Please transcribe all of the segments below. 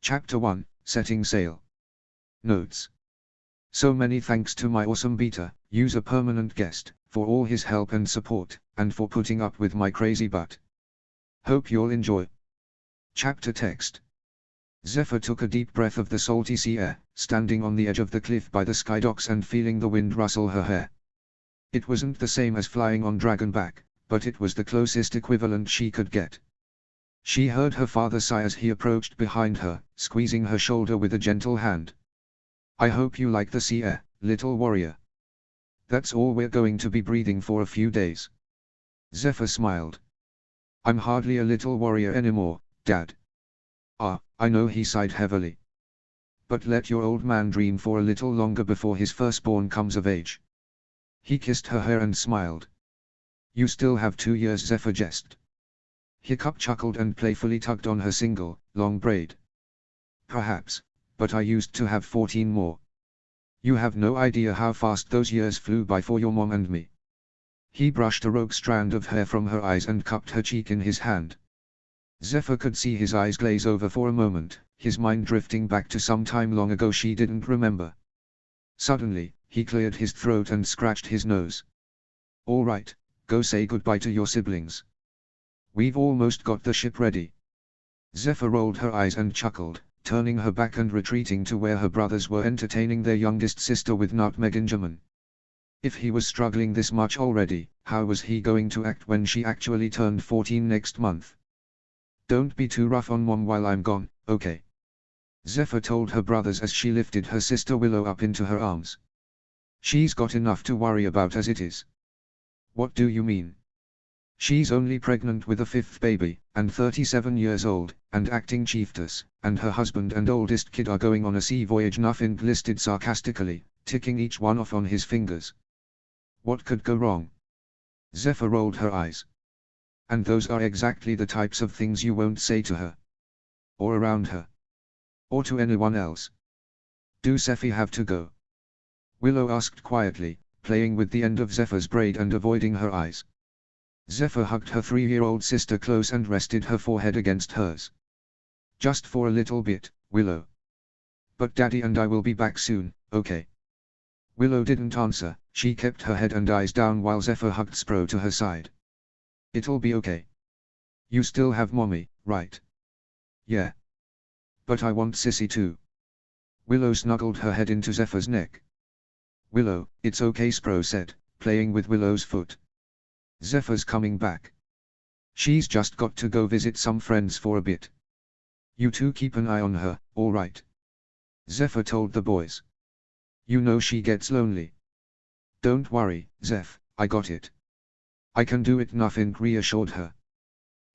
Chapter 1, Setting Sail. Notes. So many thanks to my awesome beta, user permanent guest, for all his help and support, and for putting up with my crazy butt. Hope you'll enjoy. Chapter text. Zephyr took a deep breath of the salty sea air, standing on the edge of the cliff by the skydocks and feeling the wind rustle her hair. It wasn't the same as flying on dragonback, but it was the closest equivalent she could get. She heard her father sigh as he approached behind her, squeezing her shoulder with a gentle hand. I hope you like the sea air, little warrior. That's all we're going to be breathing for a few days. Zephyr smiled. I'm hardly a little warrior anymore, Dad. Ah, I know, he sighed heavily. But let your old man dream for a little longer before his firstborn comes of age. He kissed her hair and smiled. You still have 2 years, Zephyr jested. Hiccup chuckled and playfully tugged on her single, long braid. Perhaps, but I used to have 14 more. You have no idea how fast those years flew by for your mom and me. He brushed a rogue strand of hair from her eyes and cupped her cheek in his hand. Zephyr could see his eyes glaze over for a moment, his mind drifting back to some time long ago she didn't remember. Suddenly, he cleared his throat and scratched his nose. All right, go say goodbye to your siblings. We've almost got the ship ready. Zephyr rolled her eyes and chuckled, turning her back and retreating to where her brothers were entertaining their youngest sister with nutmeg and jamon. If he was struggling this much already, how was he going to act when she actually turned 14 next month? Don't be too rough on Mom while I'm gone, okay? Zephyr told her brothers as she lifted her sister Willow up into her arms. She's got enough to worry about as it is. What do you mean? She's only pregnant with a 5th baby, and 37 years old, and acting chiefess, and her husband and oldest kid are going on a sea voyage, Nuffin listed sarcastically, ticking each one off on his fingers. What could go wrong? Zephyr rolled her eyes. And those are exactly the types of things you won't say to her. Or around her. Or to anyone else. Do Zephyr have to go? Willow asked quietly, playing with the end of Zephyr's braid and avoiding her eyes. Zephyr hugged her 3-year-old sister close and rested her forehead against hers. Just for a little bit, Willow. But Daddy and I will be back soon, okay? Willow didn't answer, she kept her head and eyes down while Zephyr hugged Spro to her side. It'll be okay. You still have Mommy, right? Yeah. But I want Sissy too. Willow snuggled her head into Zephyr's neck. Willow, it's okay, Spro said, playing with Willow's foot. Zephyr's coming back. She's just got to go visit some friends for a bit. You two keep an eye on her, alright? Zephyr told the boys. You know she gets lonely. Don't worry, Zeph, I got it. I can do it, Nuffin reassured her.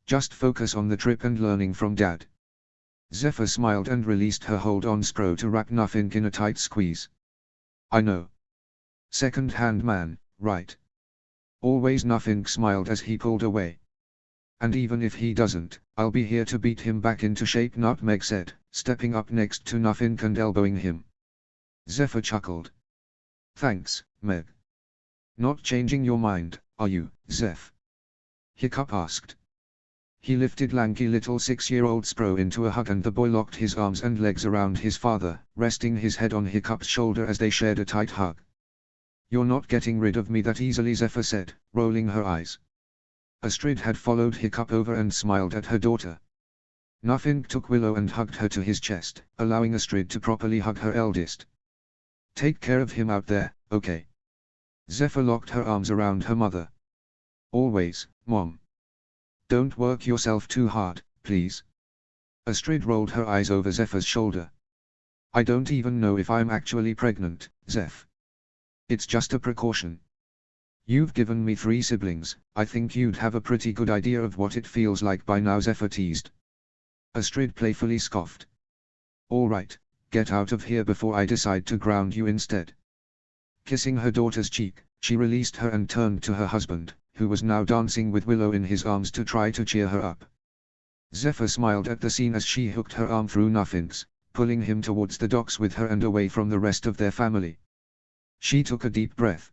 Just focus on the trip and learning from Dad. Zephyr smiled and released her hold on Spro to wrap Nuffin in a tight squeeze. I know. Second-hand man, right? Always, Nuffin smiled as he pulled away. And even if he doesn't, I'll be here to beat him back into shape, Nutmeg said, stepping up next to Nuffin and elbowing him. Zephyr chuckled. Thanks, Meg. Not changing your mind, are you, Zeph? Hiccup asked. He lifted lanky little 6-year-old Spro into a hug and the boy locked his arms and legs around his father, resting his head on Hiccup's shoulder as they shared a tight hug. You're not getting rid of me that easily, Zephyr said, rolling her eyes. Astrid had followed Hiccup over and smiled at her daughter. Nuffin took Willow and hugged her to his chest, allowing Astrid to properly hug her eldest. Take care of him out there, okay? Zephyr locked her arms around her mother. Always, Mom. Don't work yourself too hard, please. Astrid rolled her eyes over Zephyr's shoulder. I don't even know if I'm actually pregnant, Zeph. It's just a precaution. You've given me 3 siblings, I think you'd have a pretty good idea of what it feels like by now, Zephyr teased. Astrid playfully scoffed. Alright, get out of here before I decide to ground you instead. Kissing her daughter's cheek, she released her and turned to her husband, who was now dancing with Willow in his arms to try to cheer her up. Zephyr smiled at the scene as she hooked her arm through Nuffin's, pulling him towards the docks with her and away from the rest of their family. She took a deep breath.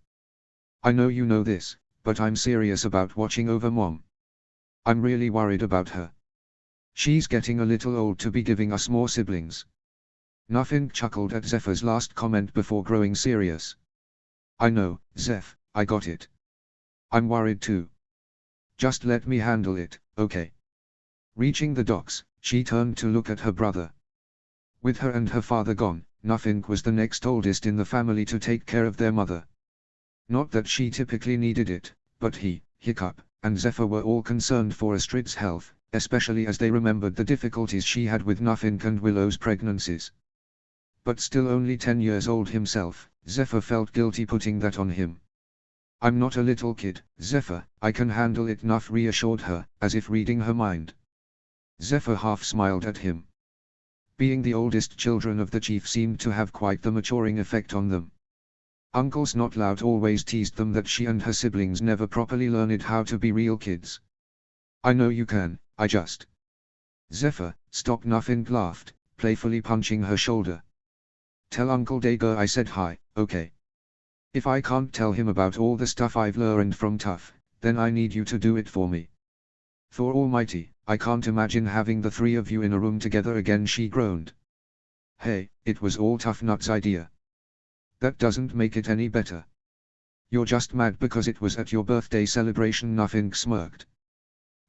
I know you know this, but I'm serious about watching over Mom. I'm really worried about her. She's getting a little old to be giving us more siblings. Nothing chuckled at Zephyr's last comment before growing serious. I know, Zeph, I got it. I'm worried too. Just let me handle it, okay? Reaching the docks, she turned to look at her brother. With her and her father gone, Nothing was the next oldest in the family to take care of their mother. Not that she typically needed it, but he, Hiccup, and Zephyr were all concerned for Astrid's health, especially as they remembered the difficulties she had with Nothing and Willow's pregnancies. But still only 10 years old himself, Zephyr felt guilty putting that on him. I'm not a little kid, Zephyr, I can handle it, Nuff reassured her, as if reading her mind. Zephyr half smiled at him. Being the oldest children of the chief seemed to have quite the maturing effect on them. Uncle Snotlout always teased them that she and her siblings never properly learned how to be real kids. I know you can, I just. Zephyr, stop, Nothing laughed, playfully punching her shoulder. Tell Uncle Dager I said hi, okay? If I can't tell him about all the stuff I've learned from Tough, then I need you to do it for me. Thor Almighty, I can't imagine having the three of you in a room together again, she groaned. Hey, it was all Tough Nut's idea. That doesn't make it any better. You're just mad because it was at your birthday celebration, Nothing smirked.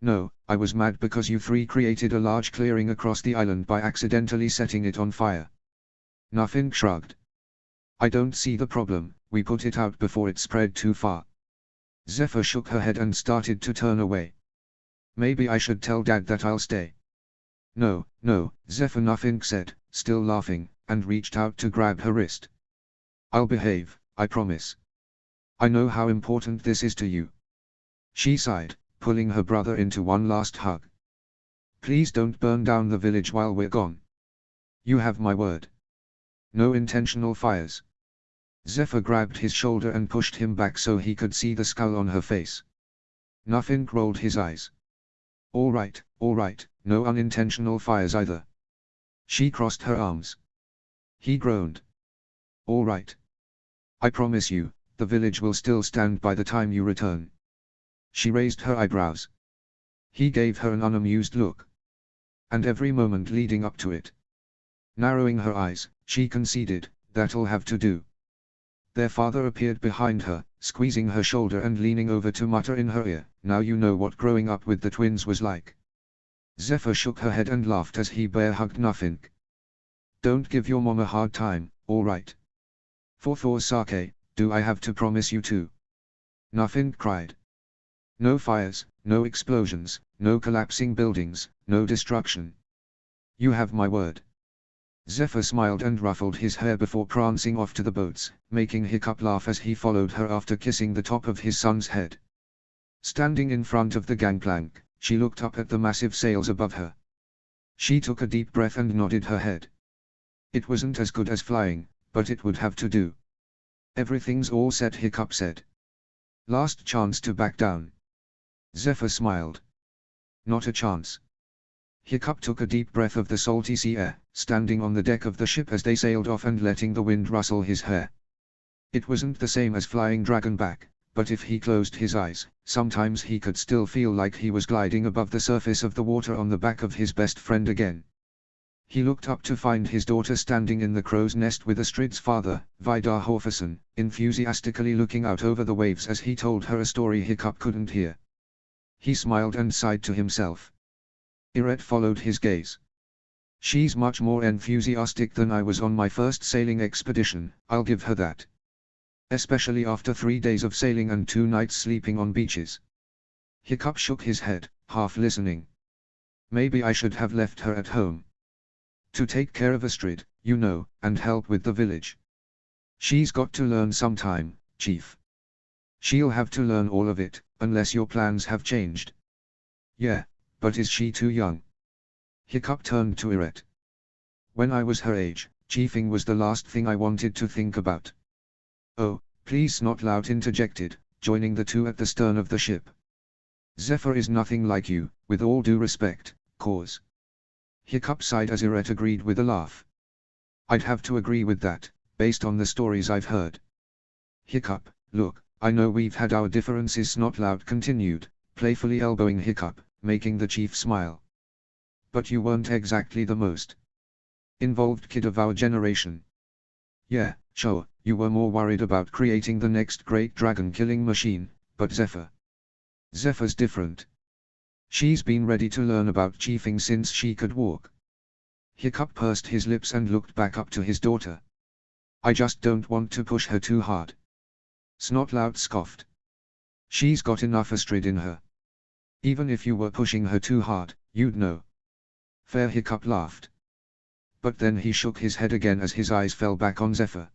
No, I was mad because you three created a large clearing across the island by accidentally setting it on fire. Nothing shrugged. I don't see the problem, we put it out before it spread too far. Zephyr shook her head and started to turn away. Maybe I should tell Dad that I'll stay. No, no, Zephyr, Nothing said, still laughing, and reached out to grab her wrist. I'll behave, I promise. I know how important this is to you. She sighed, pulling her brother into one last hug. Please don't burn down the village while we're gone. You have my word. No intentional fires. Zephyr grabbed his shoulder and pushed him back so he could see the skull on her face. Nothing rolled his eyes. All right, no unintentional fires either. She crossed her arms. He groaned. All right. I promise you, the village will still stand by the time you return. She raised her eyebrows. He gave her an unamused look. And every moment leading up to it. Narrowing her eyes, she conceded, that'll have to do. Their father appeared behind her, squeezing her shoulder and leaning over to mutter in her ear, now you know what growing up with the twins was like. Zephyr shook her head and laughed as he bear-hugged Nothing. Don't give your mom a hard time, all right? For Thor's sake, do I have to promise you to? Nothing cried. No fires, no explosions, no collapsing buildings, no destruction. You have my word. Zephyr smiled and ruffled his hair before prancing off to the boats, making Hiccup laugh as he followed her after kissing the top of his son's head. Standing in front of the gangplank, she looked up at the massive sails above her. She took a deep breath and nodded her head. It wasn't as good as flying, but it would have to do. Everything's all set, Hiccup said. Last chance to back down. Zephyr smiled. Not a chance. Hiccup took a deep breath of the salty sea air, standing on the deck of the ship as they sailed off and letting the wind rustle his hair. It wasn't the same as flying dragonback, but if he closed his eyes, sometimes he could still feel like he was gliding above the surface of the water on the back of his best friend again. He looked up to find his daughter standing in the crow's nest with Astrid's father, Vidar Horferson, enthusiastically looking out over the waves as he told her a story Hiccup couldn't hear. He smiled and sighed to himself. Irette followed his gaze. She's much more enthusiastic than I was on my first sailing expedition, I'll give her that. Especially after 3 days of sailing and 2 nights sleeping on beaches. Hiccup shook his head, half listening. Maybe I should have left her at home. To take care of Astrid, you know, and help with the village. She's got to learn sometime, Chief. She'll have to learn all of it, unless your plans have changed. Yeah, but is she too young? Hiccup turned to Irette. When I was her age, chiefing was the last thing I wanted to think about. Oh, please, Snotlout interjected, joining the two at the stern of the ship. Zephyr is nothing like you, with all due respect, cause. Hiccup sighed as Irette agreed with a laugh. I'd have to agree with that, based on the stories I've heard. Hiccup, look, I know we've had our differences, Snotlout continued, playfully elbowing Hiccup, making the chief smile. But you weren't exactly the most involved kid of our generation. Yeah, sure, you were more worried about creating the next great dragon-killing machine, but Zephyr's different. She's been ready to learn about chiefing since she could walk. Hiccup pursed his lips and looked back up to his daughter. I just don't want to push her too hard. Snotlout scoffed. She's got enough Astrid in her. Even if you were pushing her too hard, you'd know. Fair. Hiccup laughed. But then he shook his head again as his eyes fell back on Zephyr.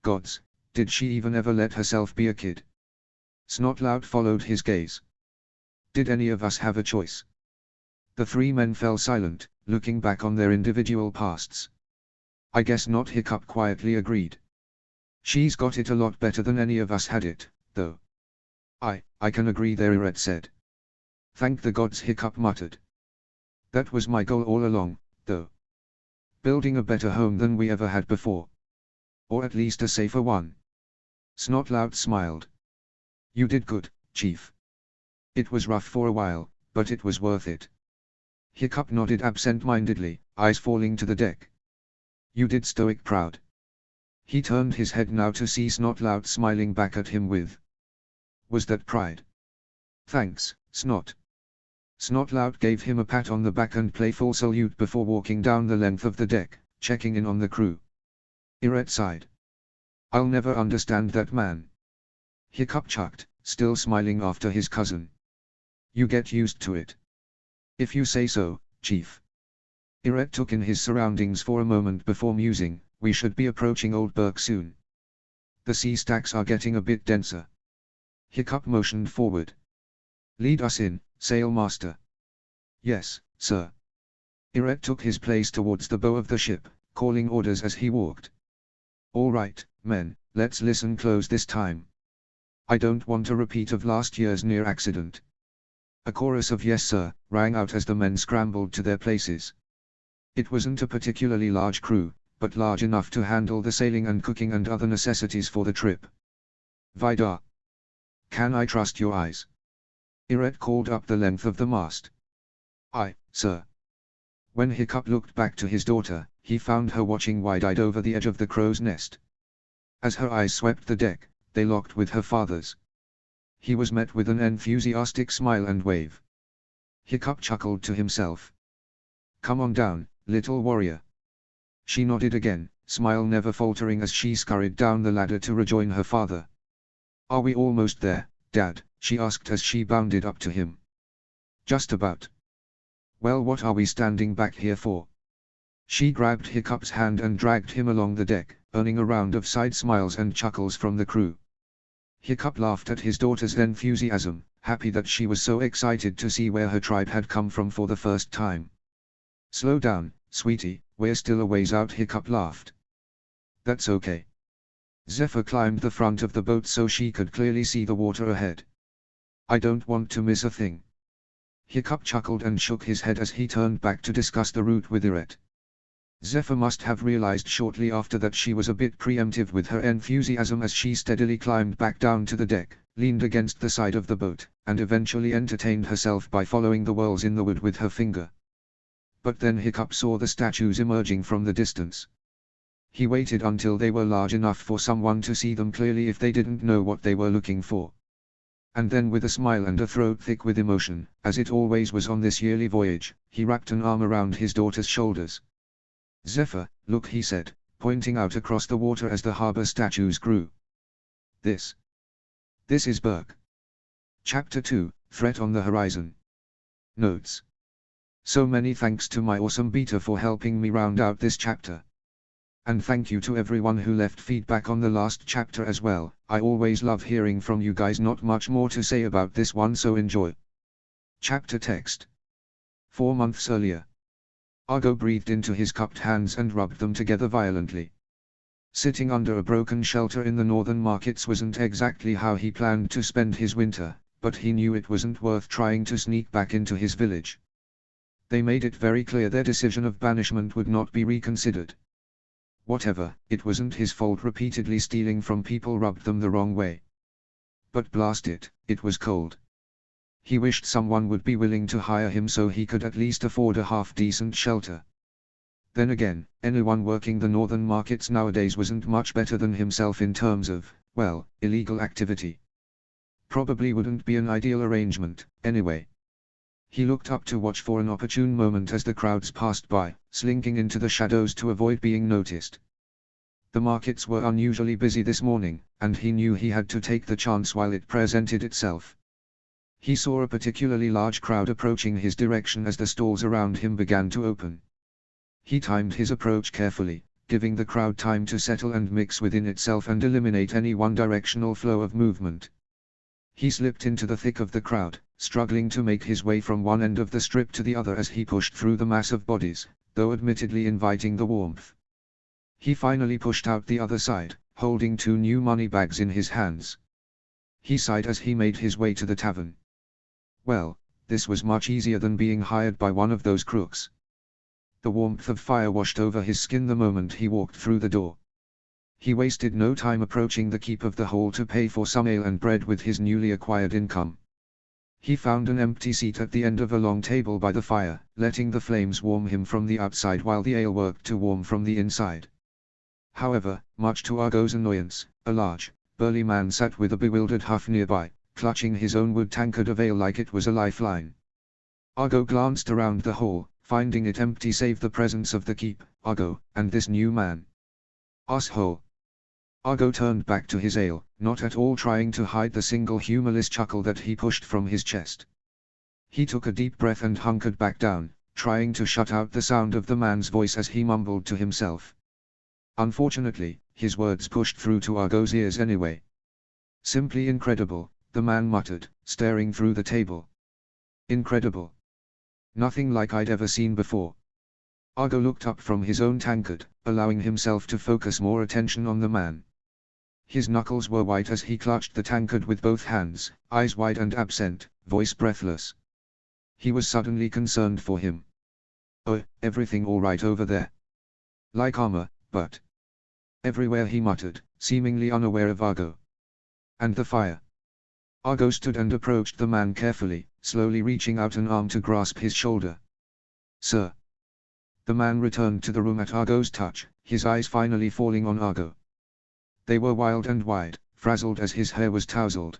Gods, did she even ever let herself be a kid? Snotlout followed his gaze. Did any of us have a choice? The three men fell silent, looking back on their individual pasts. I guess not. Hiccup quietly agreed. She's got it a lot better than any of us had it, though. I can agree there, Irette said. Thank the gods, Hiccup muttered. That was my goal all along, though. Building a better home than we ever had before. Or at least a safer one. Snotlout smiled. You did good, Chief. It was rough for a while, but it was worth it. Hiccup nodded absent-mindedly, eyes falling to the deck. You did stoic proud. He turned his head now to see Snotlout smiling back at him with. Was that pride? Thanks, Snot. Snotlout gave him a pat on the back and playful salute before walking down the length of the deck, checking in on the crew. Irette sighed. I'll never understand that man. Hiccup chucked, still smiling after his cousin. You get used to it. If you say so, Chief. Irette took in his surroundings for a moment before musing, we should be approaching Old Burke soon. The sea stacks are getting a bit denser. Hiccup motioned forward. Lead us in, Sailmaster. Yes, sir. Irette took his place towards the bow of the ship, calling orders as he walked. All right, men, let's listen close this time. I don't want a repeat of last year's near accident. A chorus of yes sir rang out as the men scrambled to their places. It wasn't a particularly large crew, but large enough to handle the sailing and cooking and other necessities for the trip. Vidar. Can I trust your eyes? Irette called up the length of the mast. Aye, sir. When Hiccup looked back to his daughter, he found her watching wide-eyed over the edge of the crow's nest. As her eyes swept the deck, they locked with her father's. He was met with an enthusiastic smile and wave. Hiccup chuckled to himself. Come on down, little warrior. She nodded again, smile never faltering as she scurried down the ladder to rejoin her father. Are we almost there, Dad? She asked as she bounded up to him. Just about. Well, what are we standing back here for? She grabbed Hiccup's hand and dragged him along the deck, earning a round of side smiles and chuckles from the crew. Hiccup laughed at his daughter's enthusiasm, happy that she was so excited to see where her tribe had come from for the first time. Slow down, sweetie, we're still a ways out. Hiccup laughed. That's okay. Zephyr climbed the front of the boat so she could clearly see the water ahead. I don't want to miss a thing. Hiccup chuckled and shook his head as he turned back to discuss the route with Irette. Zephyr must have realized shortly after that she was a bit preemptive with her enthusiasm as she steadily climbed back down to the deck, leaned against the side of the boat, and eventually entertained herself by following the whirls in the wood with her finger. But then Hiccup saw the statues emerging from the distance. He waited until they were large enough for someone to see them clearly if they didn't know what they were looking for. And then with a smile and a throat thick with emotion, as it always was on this yearly voyage, he wrapped an arm around his daughter's shoulders. Zephyr, look, he said, pointing out across the water as the harbor statues grew. This is Burke. Chapter 2, Threat on the Horizon. Notes. So many thanks to my awesome beta for helping me round out this chapter. And thank you to everyone who left feedback on the last chapter as well. I always love hearing from you guys. Not much more to say about this one, so enjoy. Chapter text. 4 months earlier. Argo breathed into his cupped hands and rubbed them together violently. Sitting under a broken shelter in the northern markets wasn't exactly how he planned to spend his winter, but he knew it wasn't worth trying to sneak back into his village. They made it very clear their decision of banishment would not be reconsidered. Whatever, it wasn't his fault repeatedly stealing from people rubbed them the wrong way. But blast it, it was cold. He wished someone would be willing to hire him so he could at least afford a half-decent shelter. Then again, anyone working the northern markets nowadays wasn't much better than himself in terms of, well, illegal activity. Probably wouldn't be an ideal arrangement, anyway. He looked up to watch for an opportune moment as the crowds passed by, slinking into the shadows to avoid being noticed. The markets were unusually busy this morning, and he knew he had to take the chance while it presented itself. He saw a particularly large crowd approaching his direction as the stalls around him began to open. He timed his approach carefully, giving the crowd time to settle and mix within itself and eliminate any one-directional flow of movement. He slipped into the thick of the crowd, struggling to make his way from one end of the strip to the other as he pushed through the mass of bodies, though admittedly inviting the warmth. He finally pushed out the other side, holding 2 new money bags in his hands. He sighed as he made his way to the tavern. Well, this was much easier than being hired by one of those crooks. The warmth of fire washed over his skin the moment he walked through the door. He wasted no time approaching the keep of the hall to pay for some ale and bread with his newly acquired income. He found an empty seat at the end of a long table by the fire, letting the flames warm him from the outside while the ale worked to warm from the inside. However, much to Argo's annoyance, a large, burly man sat with a bewildered huff nearby, clutching his own wood tankard of ale like it was a lifeline. Argo glanced around the hall, finding it empty save the presence of the keep, Argo, and this new man. Asshole. Argo turned back to his ale, not at all trying to hide the single humorless chuckle that he pushed from his chest. He took a deep breath and hunkered back down, trying to shut out the sound of the man's voice as he mumbled to himself. Unfortunately, his words pushed through to Argo's ears anyway. Simply incredible, the man muttered, staring through the table. Incredible. Nothing like I'd ever seen before. Argo looked up from his own tankard, allowing himself to focus more attention on the man. His knuckles were white as he clutched the tankard with both hands, eyes wide and absent, voice breathless. He was suddenly concerned for him. "Oh, everything all right over there?" "Like armor, but..." "Everywhere," he muttered, seemingly unaware of Argo. "And the fire?" Argo stood and approached the man carefully, slowly reaching out an arm to grasp his shoulder. "Sir." The man returned to the room at Argo's touch, his eyes finally falling on Argo. They were wild and wide, frazzled as his hair was tousled.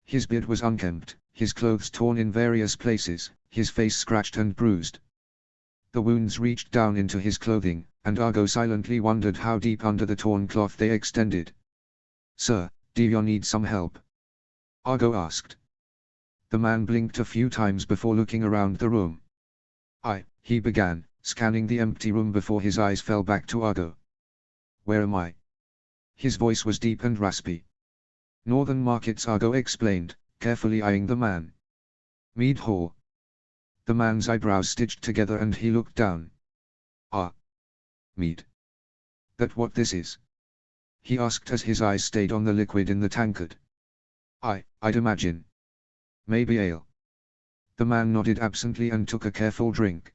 His beard was unkempt, his clothes torn in various places, his face scratched and bruised. The wounds reached down into his clothing, and Argo silently wondered how deep under the torn cloth they extended. "Sir, do you need some help?" Argo asked. The man blinked a few times before looking around the room. He began, scanning the empty room before his eyes fell back to Argo. "Where am I?" His voice was deep and raspy. "Northern Markets," Argo explained, carefully eyeing the man. "Mead Hall." The man's eyebrows stitched together and he looked down. Mead. That what this is?" he asked as his eyes stayed on the liquid in the tankard. I'd imagine. Maybe ale." The man nodded absently and took a careful drink.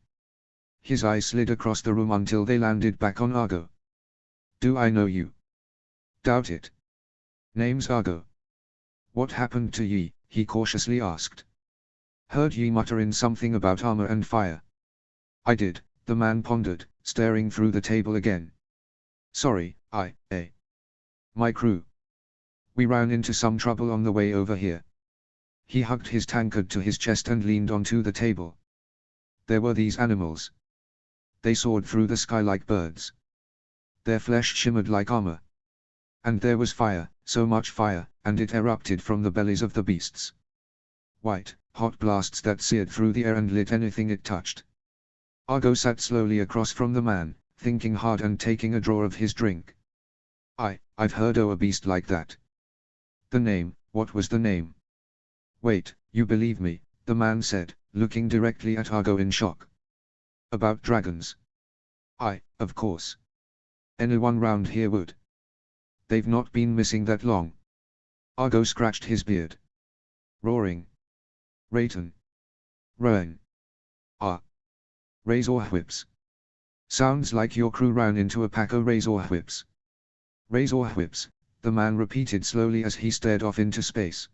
His eyes slid across the room until they landed back on Argo. "Do I know you?" "Doubt it. Name's Argo." "What happened to ye?" he cautiously asked. "Heard ye mutterin' something about armor and fire." "I did," the man pondered, staring through the table again. "Sorry, my crew. We ran into some trouble on the way over here." He hugged his tankard to his chest and leaned onto the table. "There were these animals. They soared through the sky like birds. Their flesh shimmered like armor. And there was fire, so much fire, and it erupted from the bellies of the beasts. White, hot blasts that seared through the air and lit anything it touched." Argo sat slowly across from the man, thinking hard and taking a draw of his drink. I've heard o' a beast like that." "The name, what was the name?" "Wait, you believe me," the man said, looking directly at Argo in shock. "About dragons?" Of course. Anyone round here would. They've not been missing that long." Argo scratched his beard. "Roaring. Rayton. Rowan. Razor whips. Sounds like your crew ran into a pack of razor whips." "Razor whips," the man repeated slowly as he stared off into space.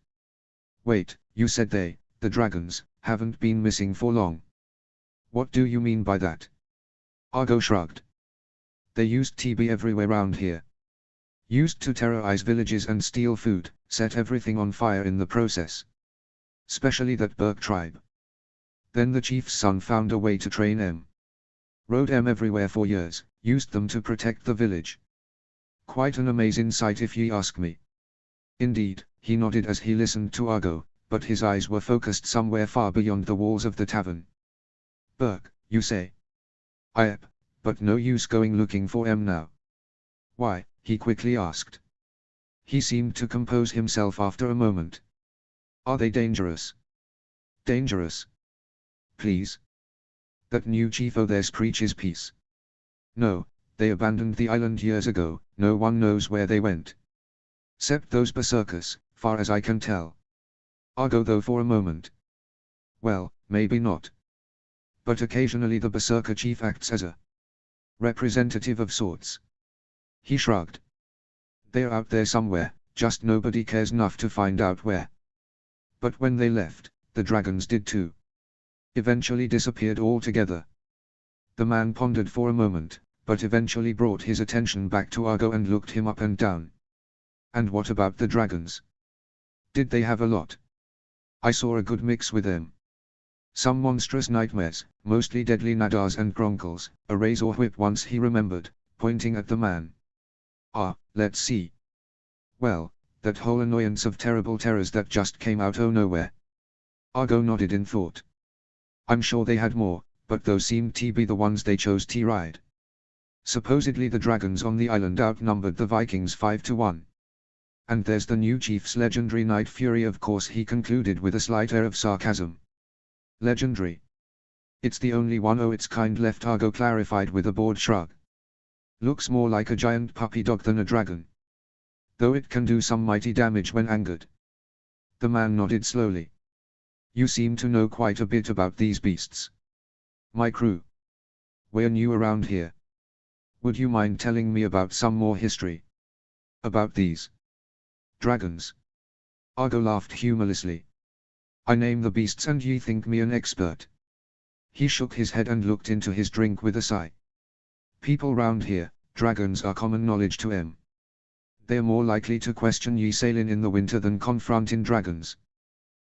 "Wait, you said they The dragons haven't been missing for long. What do you mean by that? Argo shrugged. They used to be everywhere round here. Used to terrorize villages and steal food, set everything on fire in the process. Especially that Burke tribe. Then the chief's son found a way to train them. Rode them everywhere for years, used them to protect the village. Quite an amazing sight if ye ask me. Indeed, he nodded as he listened to Argo, but his eyes were focused somewhere far beyond the walls of the tavern. Burke, you say? Aye, but no use going looking for em now. Why? He quickly asked. He seemed to compose himself after a moment. Are they dangerous? Dangerous? Please? That new chief o' theirs preaches peace. No, they abandoned the island years ago, no one knows where they went. Except those berserkers, far as I can tell. Argo though for a moment. Well, maybe not. But occasionally the berserker chief acts as a representative of sorts. He shrugged. They're out there somewhere, just nobody cares enough to find out where. But when they left, the dragons did too. Eventually disappeared altogether. The man pondered for a moment, but eventually brought his attention back to Argo and looked him up and down. And what about the dragons? Did they have a lot? I saw a good mix with them. Some monstrous nightmares, mostly deadly nadars and gronkles, a razor whip once he remembered, pointing at the man. Ah, let's see. Well, that whole annoyance of terrible terrors that just came out o' nowhere. Argo nodded in thought. I'm sure they had more, but those seemed to be the ones they chose to ride. Supposedly the dragons on the island outnumbered the Vikings 5-1. And there's the new chief's legendary Night Fury, of course, he concluded with a slight air of sarcasm. Legendary. It's the only one o' its kind left, Argo clarified with a bored shrug. Looks more like a giant puppy dog than a dragon. Though it can do some mighty damage when angered. The man nodded slowly. You seem to know quite a bit about these beasts. My crew. We're new around here. Would you mind telling me about some more history? About these dragons? Argo laughed humorlessly. I name the beasts and ye think me an expert. He shook his head and looked into his drink with a sigh. People round here, dragons are common knowledge to em. They're more likely to question ye sailing in the winter than confronting dragons.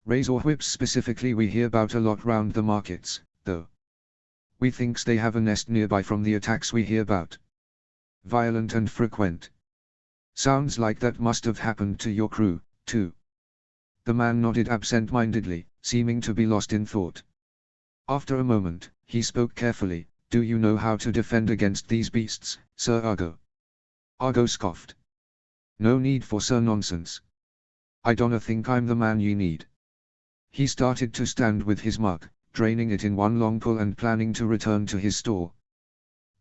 Razor whips specifically we hear about a lot round the markets, though. We thinks they have a nest nearby from the attacks we hear about. Violent and frequent. Sounds like that must have happened to your crew, too. The man nodded absent-mindedly, seeming to be lost in thought. After a moment, he spoke carefully. Do you know how to defend against these beasts, Sir Argo? Argo scoffed. No need for sir nonsense. I don't think I'm the man ye need. He started to stand with his mug, draining it in one long pull and planning to return to his stall.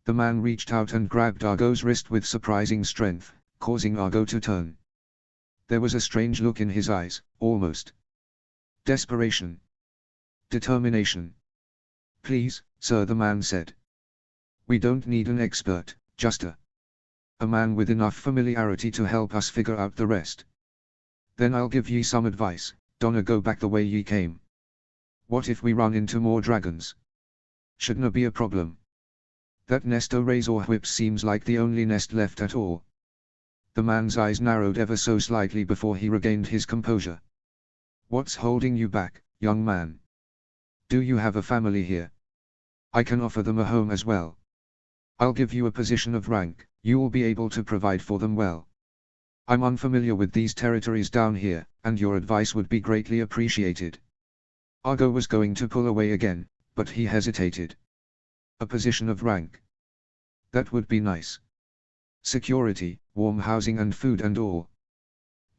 The man reached out and grabbed Argo's wrist with surprising strength, causing Argo to turn. There was a strange look in his eyes, almost desperation. Determination. Please, sir, the man said. We don't need an expert, just a man with enough familiarity to help us figure out the rest. Then I'll give ye some advice, don't go back the way ye came. What if we run into more dragons? Shouldn't be a problem. That nest o' razor whips seems like the only nest left at all. The man's eyes narrowed ever so slightly before he regained his composure. What's holding you back, young man? Do you have a family here? I can offer them a home as well. I'll give you a position of rank, you'll be able to provide for them well. I'm unfamiliar with these territories down here, and your advice would be greatly appreciated. Argo was going to pull away again, but he hesitated. A position of rank. That would be nice. Security, warm housing and food and all.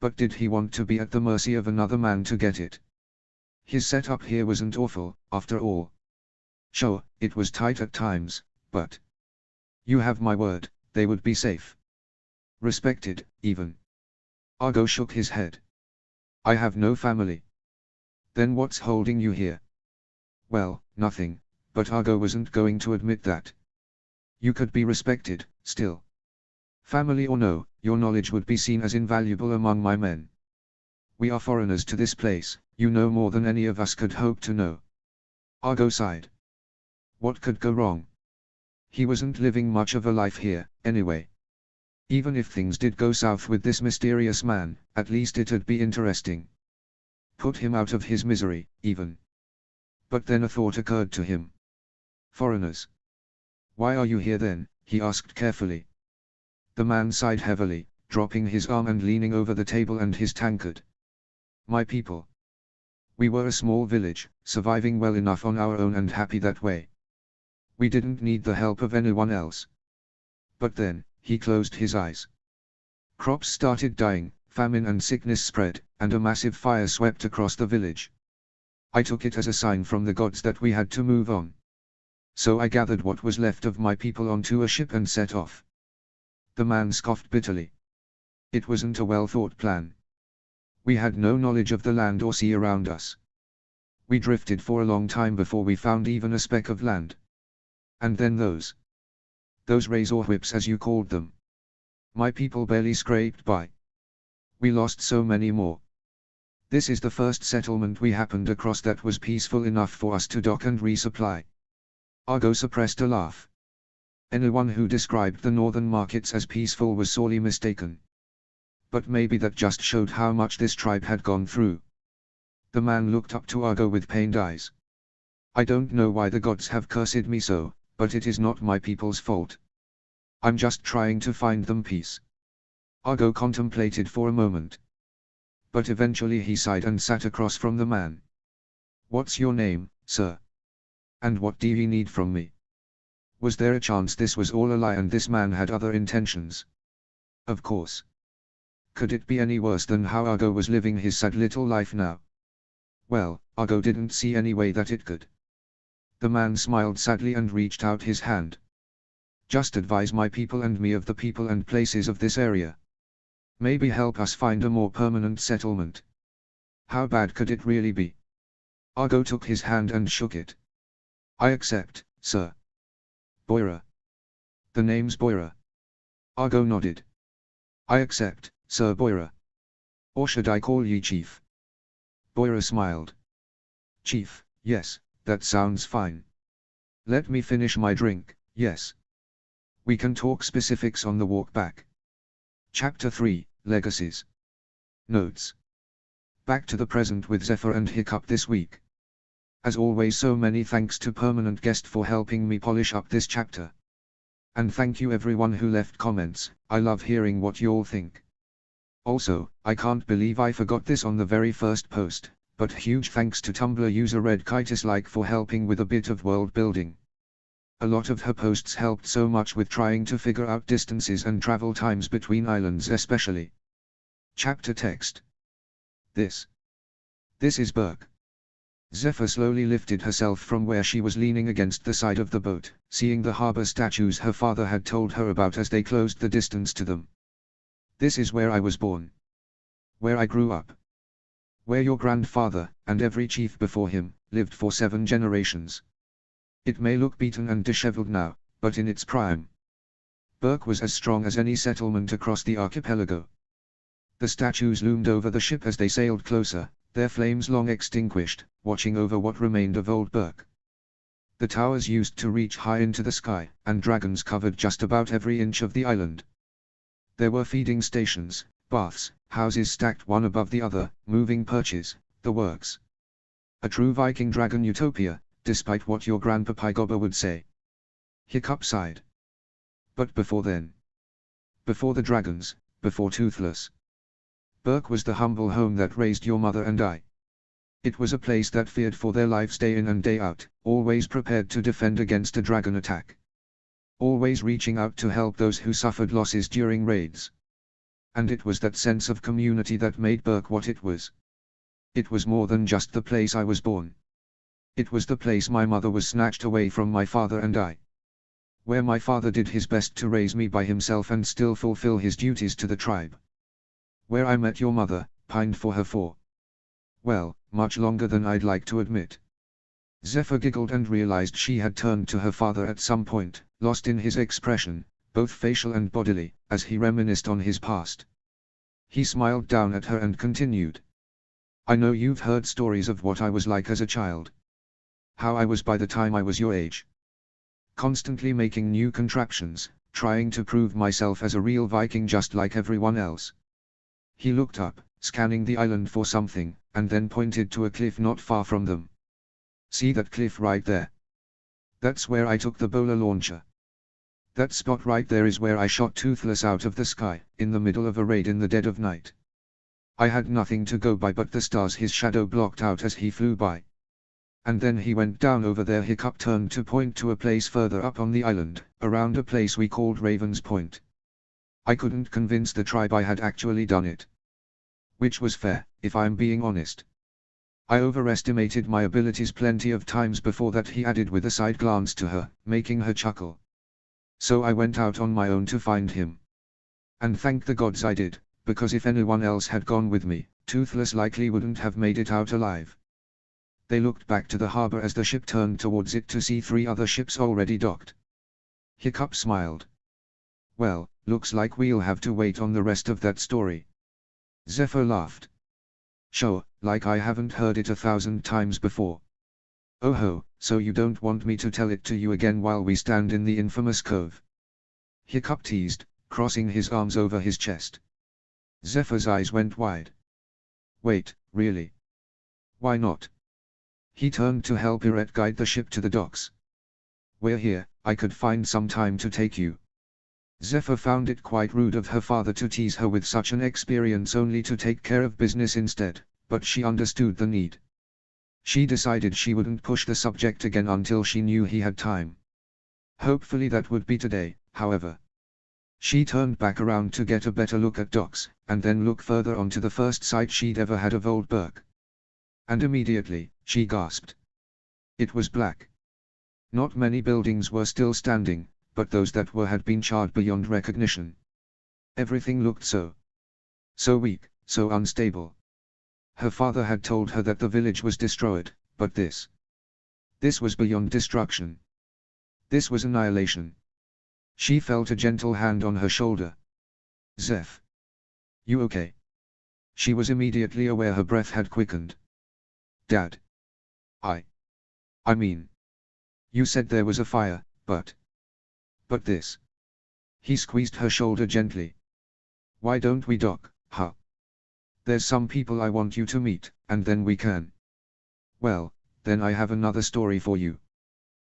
But did he want to be at the mercy of another man to get it? His setup here wasn't awful, after all. Sure, it was tight at times, but you have my word, they would be safe. Respected, even. Argo shook his head. I have no family. Then what's holding you here? Well, nothing, but Argo wasn't going to admit that. You could be respected, still. Family or no, your knowledge would be seen as invaluable among my men. We are foreigners to this place, You know more than any of us could hope to know. Argo sighed. What could go wrong? He wasn't living much of a life here, anyway. Even if things did go south with this mysterious man, at least it'd be interesting. Put him out of his misery, even. But then a thought occurred to him. Foreigners. Why are you here then? He asked carefully. The man sighed heavily, dropping his arm and leaning over the table and his tankard. My people. We were a small village, surviving well enough on our own and happy that way. We didn't need the help of anyone else. But then, he closed his eyes. Crops started dying, famine and sickness spread, and a massive fire swept across the village. I took it as a sign from the gods that we had to move on. So I gathered what was left of my people onto a ship and set off. The man scoffed bitterly. It wasn't a well-thought plan. We had no knowledge of the land or sea around us. We drifted for a long time before we found even a speck of land. And then those razor whips as you called them. My people barely scraped by. We lost so many more. This is the first settlement we happened across that was peaceful enough for us to dock and resupply. Argo suppressed a laugh. Anyone who described the northern markets as peaceful was sorely mistaken. But maybe that just showed how much this tribe had gone through. The man looked up to Argo with pained eyes. I don't know why the gods have cursed me so, but it is not my people's fault. I'm just trying to find them peace. Argo contemplated for a moment. But eventually he sighed and sat across from the man. What's your name, sir? And what do you need from me? Was there a chance this was all a lie and this man had other intentions? Of course. Could it be any worse than how Argo was living his sad little life now? Well, Argo didn't see any way that it could. The man smiled sadly and reached out his hand. Just advise my people and me of the people and places of this area. Maybe help us find a more permanent settlement. How bad could it really be? Argo took his hand and shook it. I accept, sir. Boira. The name's Boira. Argo nodded. I accept, Sir Boira. Or should I call ye Chief? Boira smiled. Chief, yes, that sounds fine. Let me finish my drink, yes. We can talk specifics on the walk back. Chapter 3, Legacies. Notes. Back to the present with Zephyr and Hiccup this week. As always, so many thanks to permanent guest for helping me polish up this chapter. And thank you everyone who left comments, I love hearing what y'all think. Also, I can't believe I forgot this on the very first post, but huge thanks to Tumblr user Red Kitus Like for helping with a bit of world building. A lot of her posts helped so much with trying to figure out distances and travel times between islands especially. Chapter text. This is Burke. Zephyr slowly lifted herself from where she was leaning against the side of the boat, seeing the harbor statues her father had told her about as they closed the distance to them. This is where I was born. Where I grew up. Where your grandfather, and every chief before him, lived for 7 generations. It may look beaten and disheveled now, but in its prime. Burke was as strong as any settlement across the archipelago. The statues loomed over the ship as they sailed closer, their flames long extinguished, watching over what remained of old Burke. The towers used to reach high into the sky, and dragons covered just about every inch of the island. There were feeding stations, baths, houses stacked one above the other, moving perches, the works. A true Viking dragon utopia, despite what your grandpapa Gobber would say. Hiccup sighed. But before then. Before the dragons, before Toothless. Burke was the humble home that raised your mother and I. It was a place that feared for their lives day in and day out, always prepared to defend against a dragon attack. Always reaching out to help those who suffered losses during raids. And it was that sense of community that made Burke what it was. It was more than just the place I was born. It was the place my mother was snatched away from my father and I. Where my father did his best to raise me by himself and still fulfill his duties to the tribe. Where I met your mother, pined for her for, well, much longer than I'd like to admit. Zephyr giggled and realized she had turned to her father at some point, lost in his expression, both facial and bodily, as he reminisced on his past. He smiled down at her and continued. I know you've heard stories of what I was like as a child. How I was by the time I was your age. Constantly making new contraptions, trying to prove myself as a real Viking just like everyone else. He looked up, scanning the island for something, and then pointed to a cliff not far from them. See that cliff right there? That's where I took the bowler launcher. That spot right there is where I shot Toothless out of the sky, in the middle of a raid in the dead of night. I had nothing to go by but the stars his shadow blocked out as he flew by. And then he went down over there. Hiccup turned to point to a place further up on the island, around a place we called Raven's Point. I couldn't convince the tribe I had actually done it. Which was fair, if I'm being honest. I overestimated my abilities plenty of times before that, he added with a side glance to her, making her chuckle. So I went out on my own to find him. And thank the gods I did, because if anyone else had gone with me, Toothless likely wouldn't have made it out alive. They looked back to the harbor as the ship turned towards it to see 3 other ships already docked. Hiccup smiled. Well, looks like we'll have to wait on the rest of that story. Zephyr laughed. Sure, like I haven't heard it 1,000 times before. Oh ho, so you don't want me to tell it to you again while we stand in the infamous cove? Hiccup teased, crossing his arms over his chest. Zephyr's eyes went wide. Wait, really? Why not? He turned to help Irette guide the ship to the docks. We're here, I could find some time to take you. Zephyr found it quite rude of her father to tease her with such an experience only to take care of business instead, but she understood the need. She decided she wouldn't push the subject again until she knew he had time. Hopefully that would be today, however. She turned back around to get a better look at docks, and then look further onto the first sight she'd ever had of Old Burke. And immediately, she gasped. It was black. Not many buildings were still standing, but those that were had been charred beyond recognition. Everything looked so weak, so unstable. Her father had told her that the village was destroyed, but this was beyond destruction. This was annihilation. She felt a gentle hand on her shoulder. Zeph. You okay? She was immediately aware her breath had quickened. Dad. I mean. You said there was a fire, but this. He squeezed her shoulder gently. Why don't we dock, huh? There's some people I want you to meet, and then we can. Well, then I have another story for you.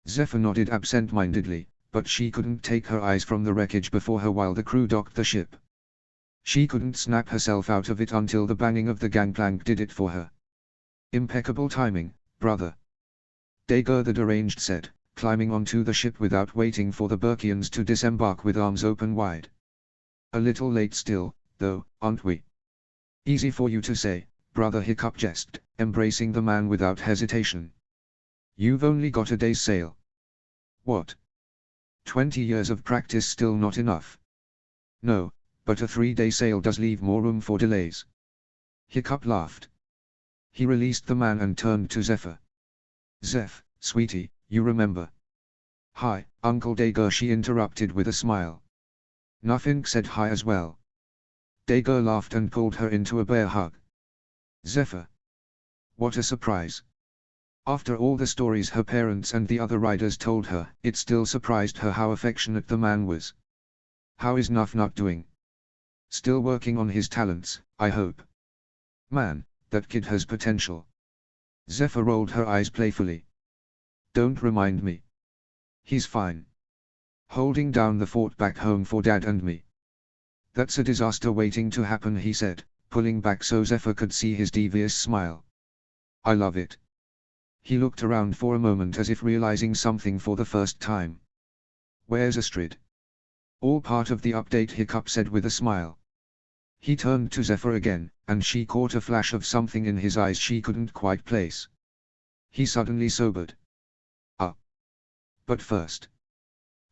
Zephyr nodded absent-mindedly, but she couldn't take her eyes from the wreckage before her while the crew docked the ship. She couldn't snap herself out of it until the banging of the gangplank did it for her. Impeccable timing, brother. Dager the deranged said, climbing onto the ship without waiting for the Burkians to disembark with arms open wide. A little late still, though, aren't we? Easy for you to say, brother, Hiccup jested, embracing the man without hesitation. You've only got a day's sail. What? 20 years of practice still not enough? No, but a 3-day sail does leave more room for delays. Hiccup laughed. He released the man and turned to Zephyr. Zeph, sweetie, you remember? Hi, Uncle Dager, she interrupted with a smile. Nothing, said hi as well. Dager laughed and pulled her into a bear hug. Zephyr. What a surprise. After all the stories her parents and the other riders told her, it still surprised her how affectionate the man was. How is Nuff Nut doing? Still working on his talents, I hope. Man, that kid has potential. Zephyr rolled her eyes playfully. Don't remind me. He's fine. Holding down the fort back home for Dad and me. That's a disaster waiting to happen, he said, pulling back so Zephyr could see his devious smile. I love it. He looked around for a moment as if realizing something for the first time. Where's Astrid? All part of the update, Hiccup said with a smile. He turned to Zephyr again, and she caught a flash of something in his eyes she couldn't quite place. He suddenly sobered. But first.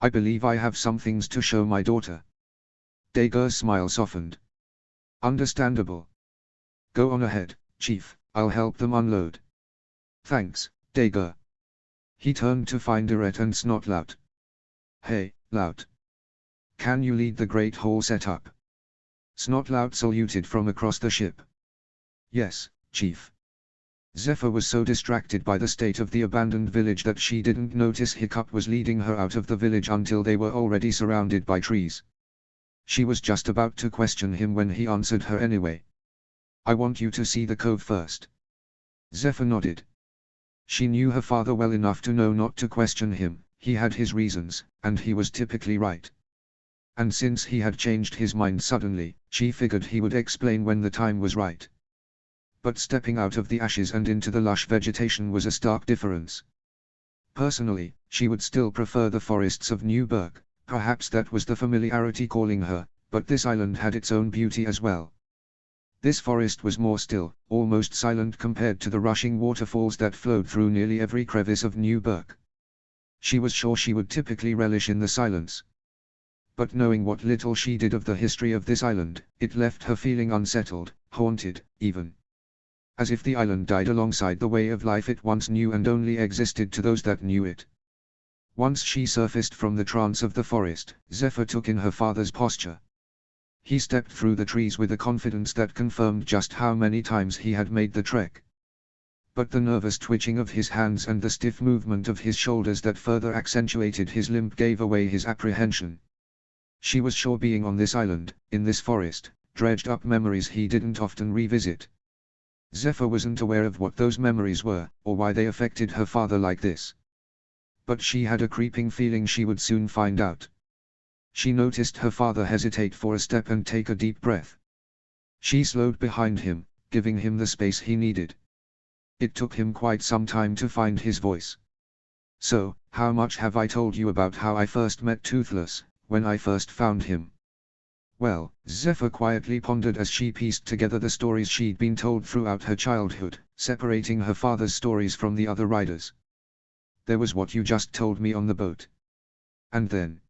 I believe I have some things to show my daughter. Dager's smile softened. Understandable. Go on ahead, Chief, I'll help them unload. Thanks, Dager. He turned to find Irette and Snotlout. Hey, Lout. Can you lead the Great Hall setup? Snotlout saluted from across the ship. Yes, Chief. Zephyr was so distracted by the state of the abandoned village that she didn't notice Hiccup was leading her out of the village until they were already surrounded by trees. She was just about to question him when he answered her anyway. "I want you to see the cove first." Zephyr nodded. She knew her father well enough to know not to question him. He had his reasons, and he was typically right. And since he had changed his mind suddenly, she figured he would explain when the time was right. But stepping out of the ashes and into the lush vegetation was a stark difference. Personally, she would still prefer the forests of Newburgh, perhaps that was the familiarity calling her, but this island had its own beauty as well. This forest was more still, almost silent compared to the rushing waterfalls that flowed through nearly every crevice of Newburgh. She was sure she would typically relish in the silence. But knowing what little she did of the history of this island, it left her feeling unsettled, haunted, even. As if the island died alongside the way of life it once knew and only existed to those that knew it. Once she surfaced from the trance of the forest, Zephyr took in her father's posture. He stepped through the trees with a confidence that confirmed just how many times he had made the trek. But the nervous twitching of his hands and the stiff movement of his shoulders that further accentuated his limp gave away his apprehension. She was sure being on this island, in this forest, dredged up memories he didn't often revisit. Zephyr wasn't aware of what those memories were, or why they affected her father like this. But she had a creeping feeling she would soon find out. She noticed her father hesitate for a step and take a deep breath. She slowed behind him, giving him the space he needed. It took him quite some time to find his voice. "So, how much have I told you about how I first met Toothless, when I first found him?" Well, Zephyr quietly pondered as she pieced together the stories she'd been told throughout her childhood, separating her father's stories from the other riders. "There was what you just told me on the boat. And then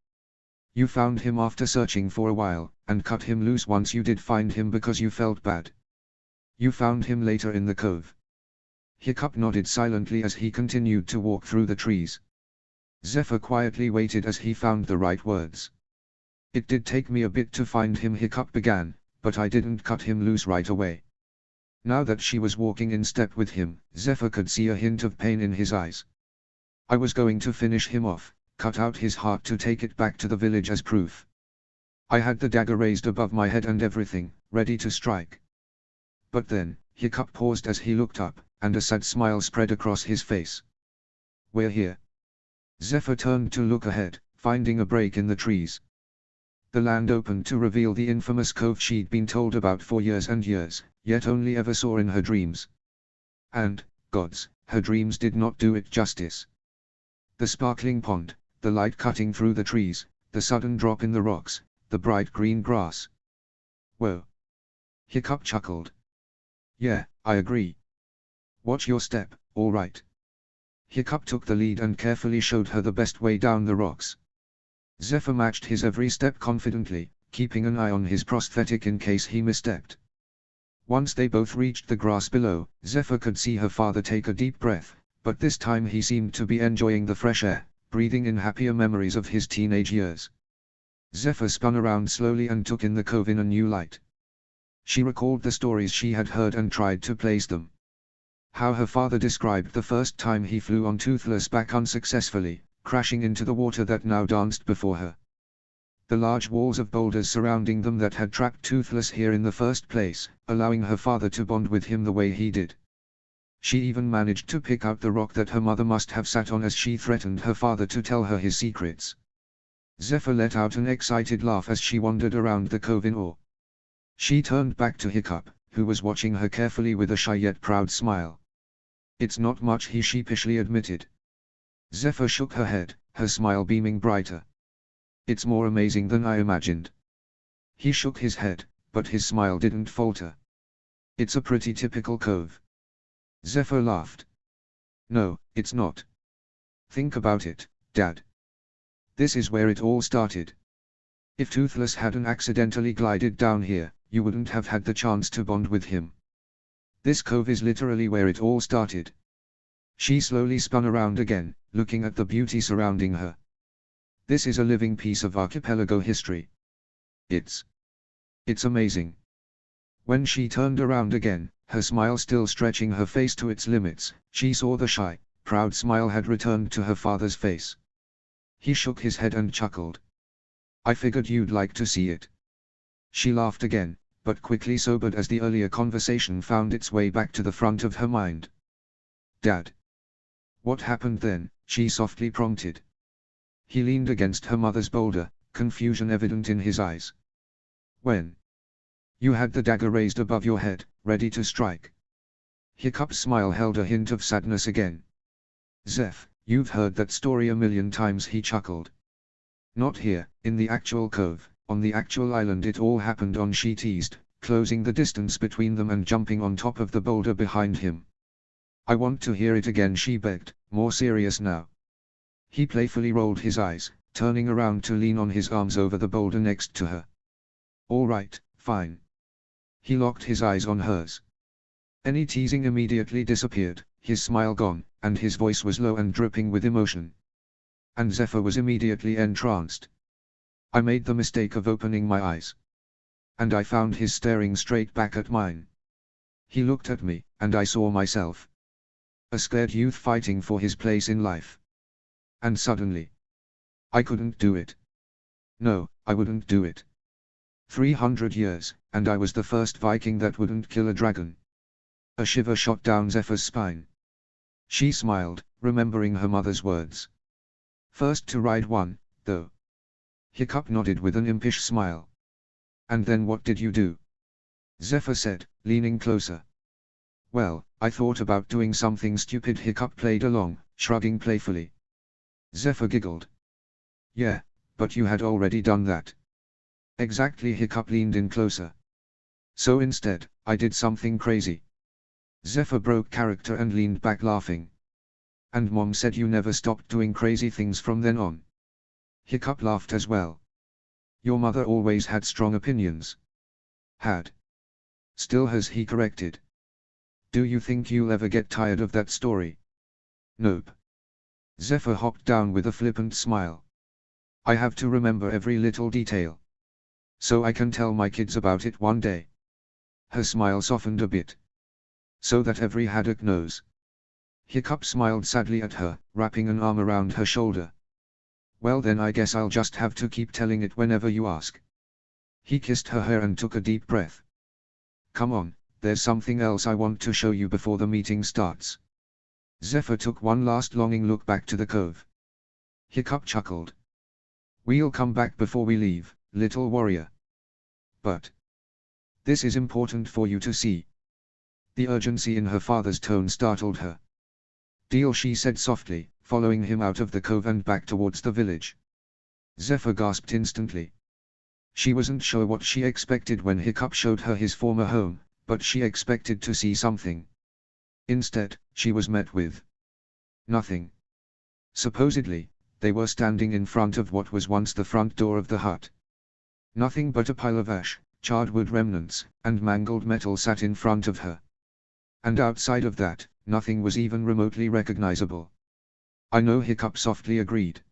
you found him after searching for a while, and cut him loose once you did find him because you felt bad. You found him later in the cove." Hiccup nodded silently as he continued to walk through the trees. Zephyr quietly waited as he found the right words. "It did take me a bit to find him," Hiccup began, "but I didn't cut him loose right away." Now that she was walking in step with him, Zephyr could see a hint of pain in his eyes. "I was going to finish him off, cut out his heart to take it back to the village as proof. I had the dagger raised above my head and everything, ready to strike. But then," Hiccup paused as he looked up, and a sad smile spread across his face. "We're here." Zephyr turned to look ahead, finding a break in the trees. The land opened to reveal the infamous cove she'd been told about for years and years, yet only ever saw in her dreams. And, gods, her dreams did not do it justice. The sparkling pond, the light cutting through the trees, the sudden drop in the rocks, the bright green grass. "Whoa." Hiccup chuckled. "Yeah, I agree. Watch your step, all right." Hiccup took the lead and carefully showed her the best way down the rocks. Zephyr matched his every step confidently, keeping an eye on his prosthetic in case he misstepped. Once they both reached the grass below, Zephyr could see her father take a deep breath, but this time he seemed to be enjoying the fresh air, breathing in happier memories of his teenage years. Zephyr spun around slowly and took in the cove in a new light. She recalled the stories she had heard and tried to place them. How her father described the first time he flew on Toothless back unsuccessfully, crashing into the water that now danced before her. The large walls of boulders surrounding them that had trapped Toothless here in the first place, allowing her father to bond with him the way he did. She even managed to pick out the rock that her mother must have sat on as she threatened her father to tell her his secrets. Zephyr let out an excited laugh as she wandered around the cove in awe. She turned back to Hiccup, who was watching her carefully with a shy yet proud smile. "It's not much," he sheepishly admitted. Zephyr shook her head, her smile beaming brighter. "It's more amazing than I imagined." He shook his head, but his smile didn't falter. "It's a pretty typical cove." Zephyr laughed. "No, it's not. Think about it, Dad. This is where it all started. If Toothless hadn't accidentally glided down here, you wouldn't have had the chance to bond with him. This cove is literally where it all started." She slowly spun around again, looking at the beauty surrounding her. "This is a living piece of archipelago history. It's amazing." When she turned around again, her smile still stretching her face to its limits, she saw the shy, proud smile had returned to her father's face. He shook his head and chuckled. "I figured you'd like to see it." She laughed again, but quickly sobered as the earlier conversation found its way back to the front of her mind. "Dad. What happened then?" she softly prompted. He leaned against her mother's boulder, confusion evident in his eyes. "When you had the dagger raised above your head, ready to strike." Hiccup's smile held a hint of sadness again. "Zeph, you've heard that story a million times," he chuckled. "Not here, in the actual cove, on the actual island it all happened on," she teased, closing the distance between them and jumping on top of the boulder behind him. "I want to hear it again," she begged, more serious now. He playfully rolled his eyes, turning around to lean on his arms over the boulder next to her. "All right, fine." He locked his eyes on hers. Any teasing immediately disappeared, his smile gone, and his voice was low and dripping with emotion. And Zephyr was immediately entranced. I made the mistake of opening my eyes. And I found his staring straight back at mine. He looked at me, and I saw myself. A scared youth fighting for his place in life. And suddenly, I couldn't do it. No, I wouldn't do it. 300 years, and I was the first Viking that wouldn't kill a dragon. A shiver shot down Zephyr's spine. She smiled, remembering her mother's words. "First to ride one, though." Hiccup nodded with an impish smile. "And then what did you do?" Zephyr said, leaning closer. "Well, I thought about doing something stupid." Hiccup played along, shrugging playfully. Zephyr giggled. "Yeah, but you had already done that." "Exactly." Hiccup leaned in closer. "So instead, I did something crazy." Zephyr broke character and leaned back laughing. "And Mom said you never stopped doing crazy things from then on." Hiccup laughed as well. "Your mother always had strong opinions." "Had. Still has," he corrected. "Do you think you'll ever get tired of that story?" "Nope." Zephyr hopped down with a flippant smile. "I have to remember every little detail. So I can tell my kids about it one day." Her smile softened a bit. "So that every haddock knows." Hiccup smiled sadly at her, wrapping an arm around her shoulder. "Well then I guess I'll just have to keep telling it whenever you ask." He kissed her hair and took a deep breath. "Come on, there's something else I want to show you before the meeting starts." Zephyr took one last longing look back to the cove. Hiccup chuckled. "We'll come back before we leave, little warrior. But this is important for you to see." The urgency in her father's tone startled her. "Deal," she said softly, following him out of the cove and back towards the village. Zephyr gasped instantly. She wasn't sure what she expected when Hiccup showed her his former home, but she expected to see something. Instead, she was met with nothing. Supposedly, they were standing in front of what was once the front door of the hut. Nothing but a pile of ash, charred wood remnants, and mangled metal sat in front of her. And outside of that, nothing was even remotely recognizable. "I know," Hiccup softly agreed.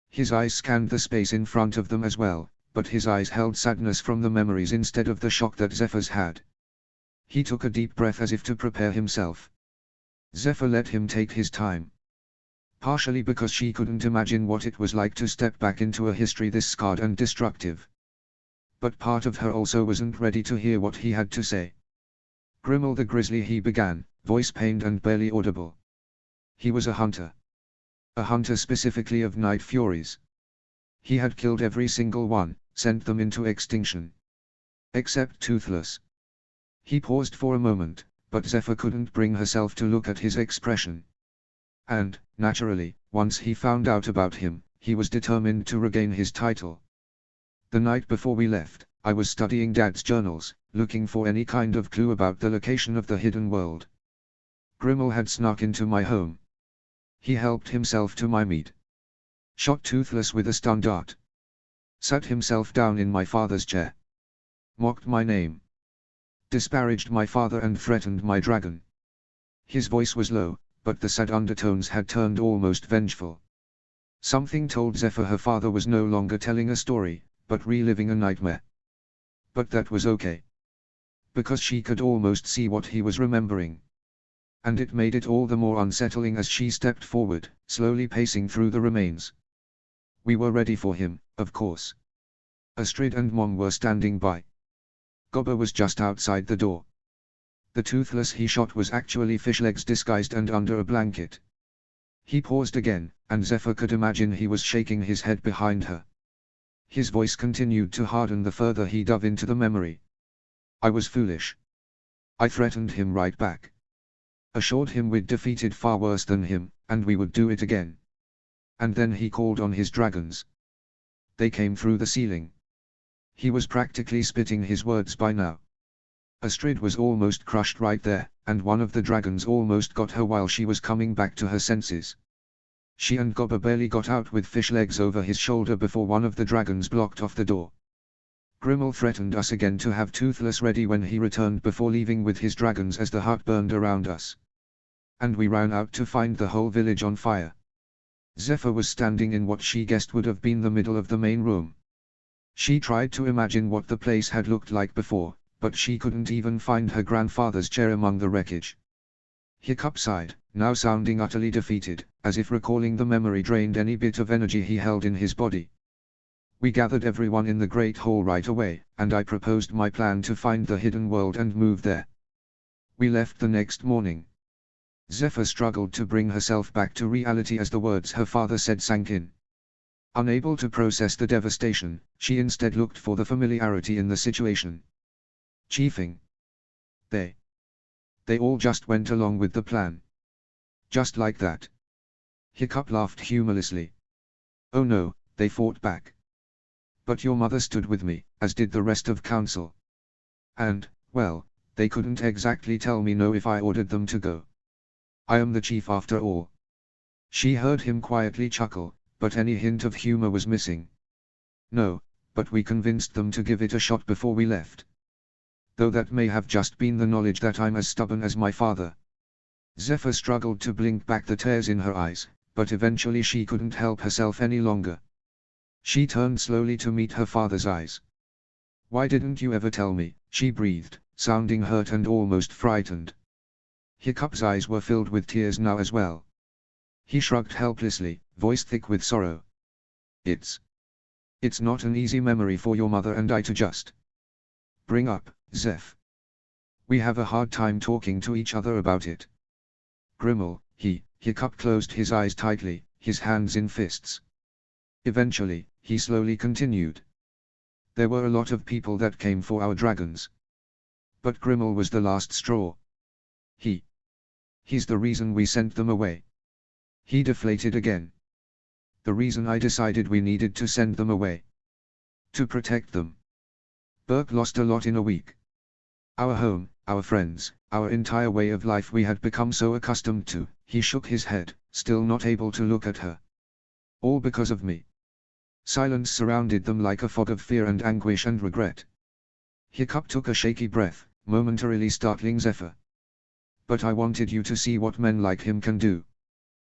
His eyes scanned the space in front of them as well, but his eyes held sadness from the memories instead of the shock that Zephyr's had. He took a deep breath as if to prepare himself. Zephyr let him take his time. Partially because she couldn't imagine what it was like to step back into a history this scarred and destructive. But part of her also wasn't ready to hear what he had to say. "Grimmel the Grizzly," he began, voice pained and barely audible. "He was a hunter. A hunter specifically of night furies. He had killed every single one, sent them into extinction. Except Toothless." He paused for a moment, but Zephyr couldn't bring herself to look at his expression. And, naturally, once he found out about him, he was determined to regain his title. "The night before we left, I was studying Dad's journals, looking for any kind of clue about the location of the hidden world. Grimmel had snuck into my home. He helped himself to my meat. Shot Toothless with a stun dart. Sat himself down in my father's chair. Mocked my name. Disparaged my father and threatened my dragon." His voice was low, but the sad undertones had turned almost vengeful. Something told Zephyr her father was no longer telling a story, but reliving a nightmare. But that was okay. because she could almost see what he was remembering. And it made it all the more unsettling as she stepped forward, slowly pacing through the remains. We were ready for him, of course. Astrid and Mom were standing by. Gobber was just outside the door. The toothless he shot was actually fish legs disguised and under a blanket. He paused again, and Zephyr could imagine he was shaking his head behind her. His voice continued to harden the further he dove into the memory. I was foolish. I threatened him right back. Assured him we'd defeated far worse than him, and we would do it again. And then he called on his dragons. They came through the ceiling. He was practically spitting his words by now. Astrid was almost crushed right there, and one of the dragons almost got her while she was coming back to her senses. She and Gobber barely got out with fish legs over his shoulder before one of the dragons blocked off the door. Grimmel threatened us again to have Toothless ready when he returned before leaving with his dragons as the hut burned around us. And we ran out to find the whole village on fire. Zephyr was standing in what she guessed would have been the middle of the main room. She tried to imagine what the place had looked like before, but she couldn't even find her grandfather's chair among the wreckage. Hiccup sighed, now sounding utterly defeated, as if recalling the memory drained any bit of energy he held in his body. We gathered everyone in the Great Hall right away, and I proposed my plan to find the hidden world and move there. We left the next morning. Zephyr struggled to bring herself back to reality as the words her father said sank in. Unable to process the devastation, she instead looked for the familiarity in the situation. Chiefing. They all just went along with the plan. Just like that. Hiccup laughed humorlessly. Oh no, they fought back. But your mother stood with me, as did the rest of council. And, well, they couldn't exactly tell me no if I ordered them to go. I am the chief after all. She heard him quietly chuckle, but any hint of humor was missing. No, but we convinced them to give it a shot before we left. Though that may have just been the knowledge that I'm as stubborn as my father. Zephyr struggled to blink back the tears in her eyes, but eventually she couldn't help herself any longer. She turned slowly to meet her father's eyes. Why didn't you ever tell me, she breathed, sounding hurt and almost frightened. Hiccup's eyes were filled with tears now as well. He shrugged helplessly, voice thick with sorrow. It's not an easy memory for your mother and I to just bring up, Zeph. We have a hard time talking to each other about it. Grimmel, Hiccup closed his eyes tightly, his hands in fists. Eventually, he slowly continued. There were a lot of people that came for our dragons. But Grimmel was the last straw. He's the reason we sent them away. He deflated again. The reason I decided we needed to send them away. To protect them. Burke lost a lot in a week. Our home, our friends, our entire way of life we had become so accustomed to. He shook his head, still not able to look at her. All because of me. Silence surrounded them like a fog of fear and anguish and regret. Hiccup took a shaky breath, momentarily startling Zephyr. But I wanted you to see what men like him can do.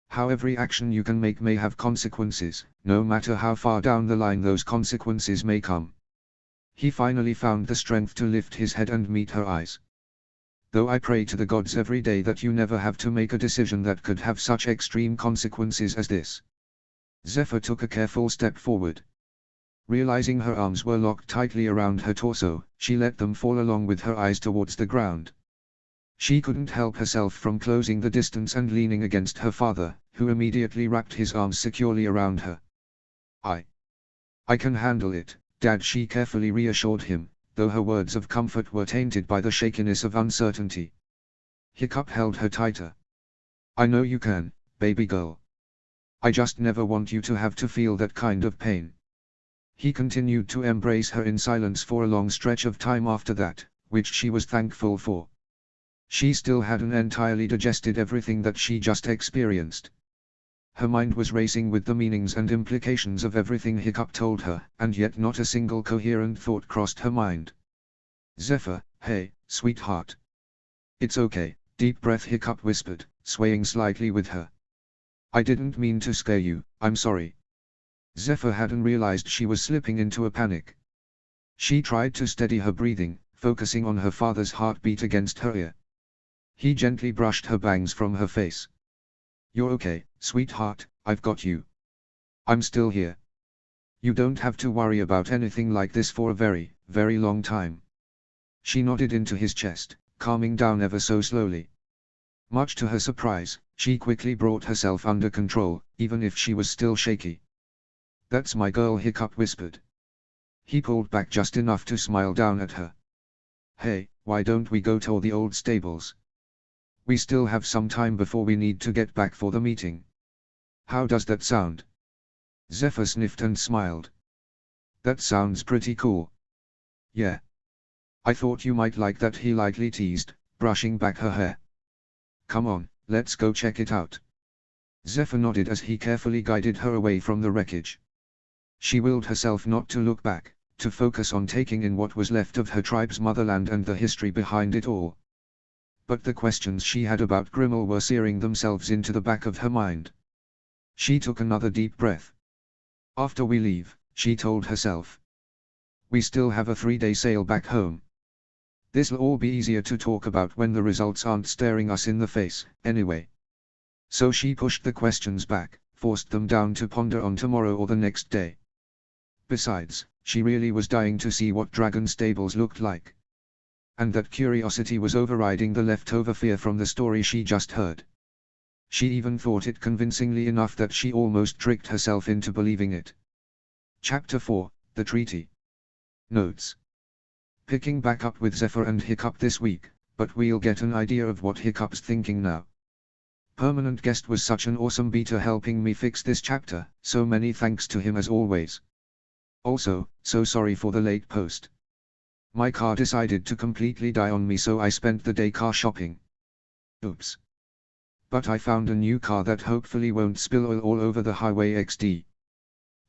How every action you can make may have consequences, no matter how far down the line those consequences may come. He finally found the strength to lift his head and meet her eyes. Though I pray to the gods every day that you never have to make a decision that could have such extreme consequences as this. Zephyr took a careful step forward. Realizing her arms were locked tightly around her torso, she let them fall along with her eyes towards the ground. She couldn't help herself from closing the distance and leaning against her father, who immediately wrapped his arms securely around her. I can handle it, Dad, she carefully reassured him, though her words of comfort were tainted by the shakiness of uncertainty. Hiccup held her tighter. I know you can, baby girl. I just never want you to have to feel that kind of pain. He continued to embrace her in silence for a long stretch of time after that, which she was thankful for. She still hadn't entirely digested everything that she just experienced. Her mind was racing with the meanings and implications of everything Hiccup told her, and yet not a single coherent thought crossed her mind. Zephyr, hey, sweetheart. It's okay, deep breath, Hiccup whispered, swaying slightly with her. I didn't mean to scare you, I'm sorry. Zephyr hadn't realized she was slipping into a panic. She tried to steady her breathing, focusing on her father's heartbeat against her ear. He gently brushed her bangs from her face. "You're okay, sweetheart, I've got you. I'm still here. You don't have to worry about anything like this for a very, very long time." She nodded into his chest, calming down ever so slowly. Much to her surprise, she quickly brought herself under control, even if she was still shaky. "That's my girl," Hiccup whispered. He pulled back just enough to smile down at her. "Hey, why don't we go to the old stables? We still have some time before we need to get back for the meeting. How does that sound?" Zephyr sniffed and smiled. "That sounds pretty cool." "Yeah. I thought you might like that," he lightly teased, brushing back her hair. "Come on, let's go check it out." Zephyr nodded as he carefully guided her away from the wreckage. She willed herself not to look back, to focus on taking in what was left of her tribe's motherland and the history behind it all. But the questions she had about Grimmel were searing themselves into the back of her mind. She took another deep breath. "After we leave," she told herself, "we still have a 3-day sail back home. This'll all be easier to talk about when the results aren't staring us in the face, anyway." So she pushed the questions back, forced them down to ponder on tomorrow or the next day. Besides, she really was dying to see what dragon stables looked like. And that curiosity was overriding the leftover fear from the story she just heard. She even thought it convincingly enough that she almost tricked herself into believing it. Chapter 4, The Treaty. Notes. Picking back up with Zephyr and Hiccup this week, but we'll get an idea of what Hiccup's thinking now. Permanent guest was such an awesome beta helping me fix this chapter, so many thanks to him as always. Also, so sorry for the late post. My car decided to completely die on me, so I spent the day car shopping. Oops. But I found a new car that hopefully won't spill oil all over the highway XD.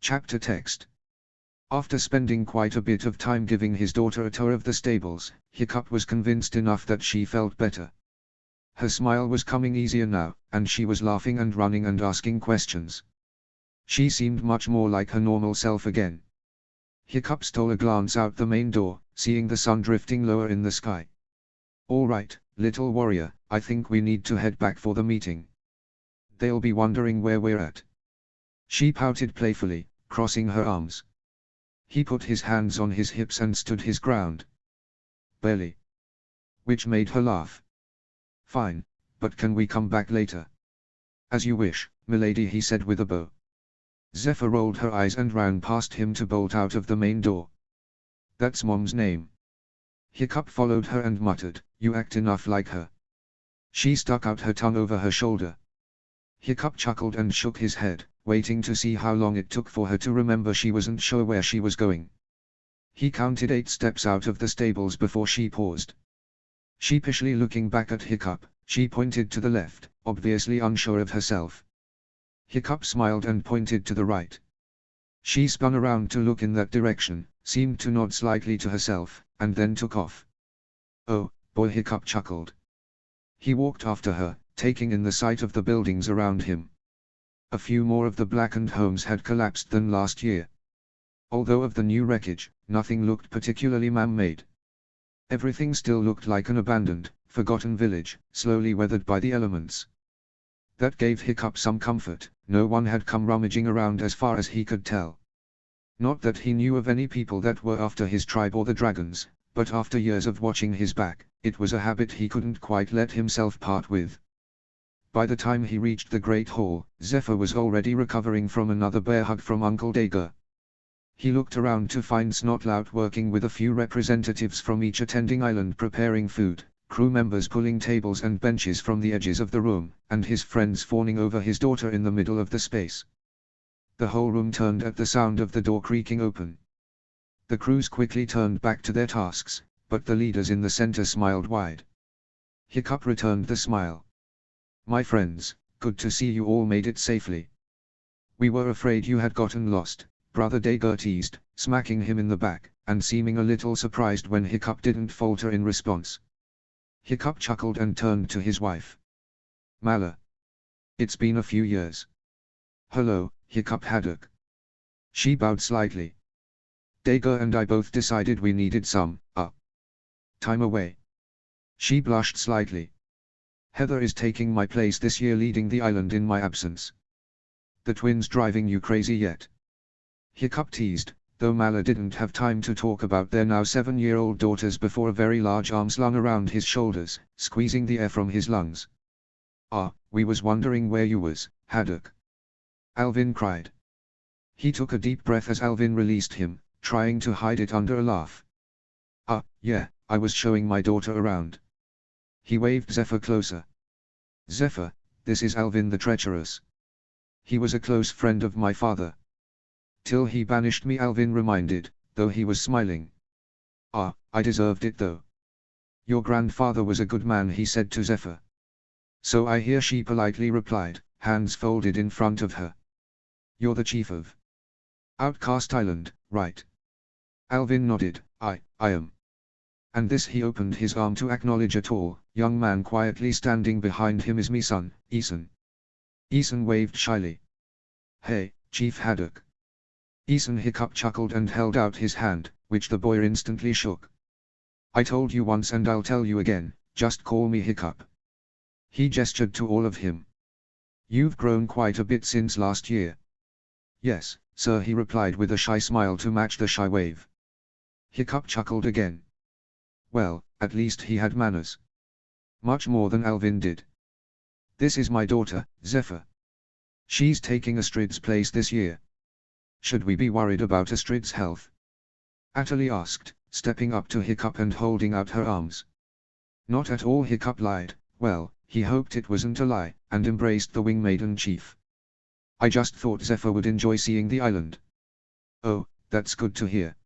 Chapter text. After spending quite a bit of time giving his daughter a tour of the stables, Hiccup was convinced enough that she felt better. Her smile was coming easier now, and she was laughing and running and asking questions. She seemed much more like her normal self again. Hiccup stole a glance out the main door, seeing the sun drifting lower in the sky. "All right, little warrior, I think we need to head back for the meeting. They'll be wondering where we're at." She pouted playfully, crossing her arms. He put his hands on his hips and stood his ground. "Barely." Which made her laugh. "Fine, but can we come back later?" "As you wish, milady," he said with a bow. Zephyr rolled her eyes and ran past him to bolt out of the main door. "That's Mom's name." Hiccup followed her and muttered, "You act enough like her." She stuck out her tongue over her shoulder. Hiccup chuckled and shook his head, waiting to see how long it took for her to remember she wasn't sure where she was going. He counted 8 steps out of the stables before she paused. Sheepishly looking back at Hiccup, she pointed to the left, obviously unsure of herself. Hiccup smiled and pointed to the right. She spun around to look in that direction, seemed to nod slightly to herself, and then took off. "Oh, boy," Hiccup chuckled. He walked after her, taking in the sight of the buildings around him. A few more of the blackened homes had collapsed than last year. Although of the new wreckage, nothing looked particularly man-made. Everything still looked like an abandoned, forgotten village, slowly weathered by the elements. That gave Hiccup some comfort. No one had come rummaging around as far as he could tell. Not that he knew of any people that were after his tribe or the dragons, but after years of watching his back, it was a habit he couldn't quite let himself part with. By the time he reached the Great Hall, Zephyr was already recovering from another bear hug from Uncle Dager. He looked around to find Snotlout working with a few representatives from each attending island preparing food, crew members pulling tables and benches from the edges of the room, and his friends fawning over his daughter in the middle of the space. The whole room turned at the sound of the door creaking open. The crews quickly turned back to their tasks, but the leaders in the center smiled wide. Hiccup returned the smile. "My friends, good to see you all made it safely. We were afraid you had gotten lost," Brother Dager teased, smacking him in the back, and seeming a little surprised when Hiccup didn't falter in response. Hiccup chuckled and turned to his wife. "Mala. It's been a few years." "Hello, Hiccup Haddock." She bowed slightly. "Dager and I both decided we needed some Time away. She blushed slightly. Heather is taking my place this year, leading the island in my absence. The twins driving you crazy yet? Hiccup teased, though Mala didn't have time to talk about their now 7-year-old daughters before a very large arm slung around his shoulders, squeezing the air from his lungs. "Ah, we was wondering where you was, Haddock," Alvin cried. He took a deep breath as Alvin released him, trying to hide it under a laugh. "Ah, yeah, I was showing my daughter around." He waved Zephyr closer. "Zephyr, this is Alvin the Treacherous. He was a close friend of my father. Till he banished me," Alvin reminded, though he was smiling. "Ah, I deserved it though. Your grandfather was a good man," he said to Zephyr. "So I hear," she politely replied, hands folded in front of her. "You're the chief of Outcast Island, right?" Alvin nodded. I am." And this he opened his arm to acknowledge a tall, young man quietly standing behind him. "Is me son, Eason." Eason waved shyly. "Hey, Chief Haddock." Eason Hiccup chuckled and held out his hand, which the boy instantly shook. "I told you once and I'll tell you again, just call me Hiccup." He gestured to all of him. "You've grown quite a bit since last year." "Yes, sir," he replied with a shy smile to match the shy wave. Hiccup chuckled again. Well, at least he had manners. Much more than Alvin did. "This is my daughter, Zephyr. She's taking Astrid's place this year." "Should we be worried about Astrid's health?" Atali asked, stepping up to Hiccup and holding out her arms. "Not at all," Hiccup lied. Well, he hoped it wasn't a lie, and embraced the wing maiden chief. "I just thought Zephyr would enjoy seeing the island." "Oh, that's good to hear."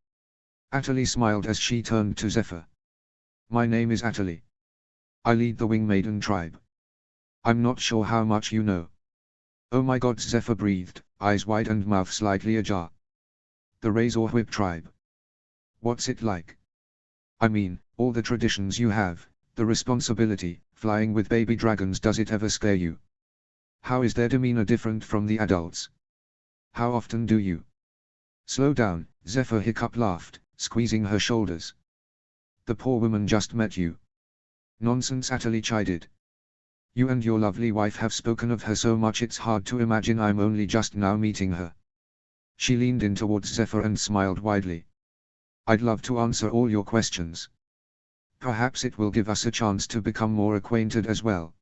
Atali smiled as she turned to Zephyr. "My name is Atali. I lead the wing maiden tribe. I'm not sure how much you know." "Oh my God," Zephyr breathed, eyes wide and mouth slightly ajar. "The Razor Whip tribe. What's it like?" "I mean, all the traditions you have, the responsibility, flying with baby dragons. Does it ever scare you? How is their demeanor different from the adults? How often do you—" "Slow down," Zephyr Hiccup laughed, squeezing her shoulders. "The poor woman just met you." "Nonsense," Atali chided. "You and your lovely wife have spoken of her so much it's hard to imagine I'm only just now meeting her." She leaned in towards Zephyr and smiled widely. "I'd love to answer all your questions. Perhaps it will give us a chance to become more acquainted as well."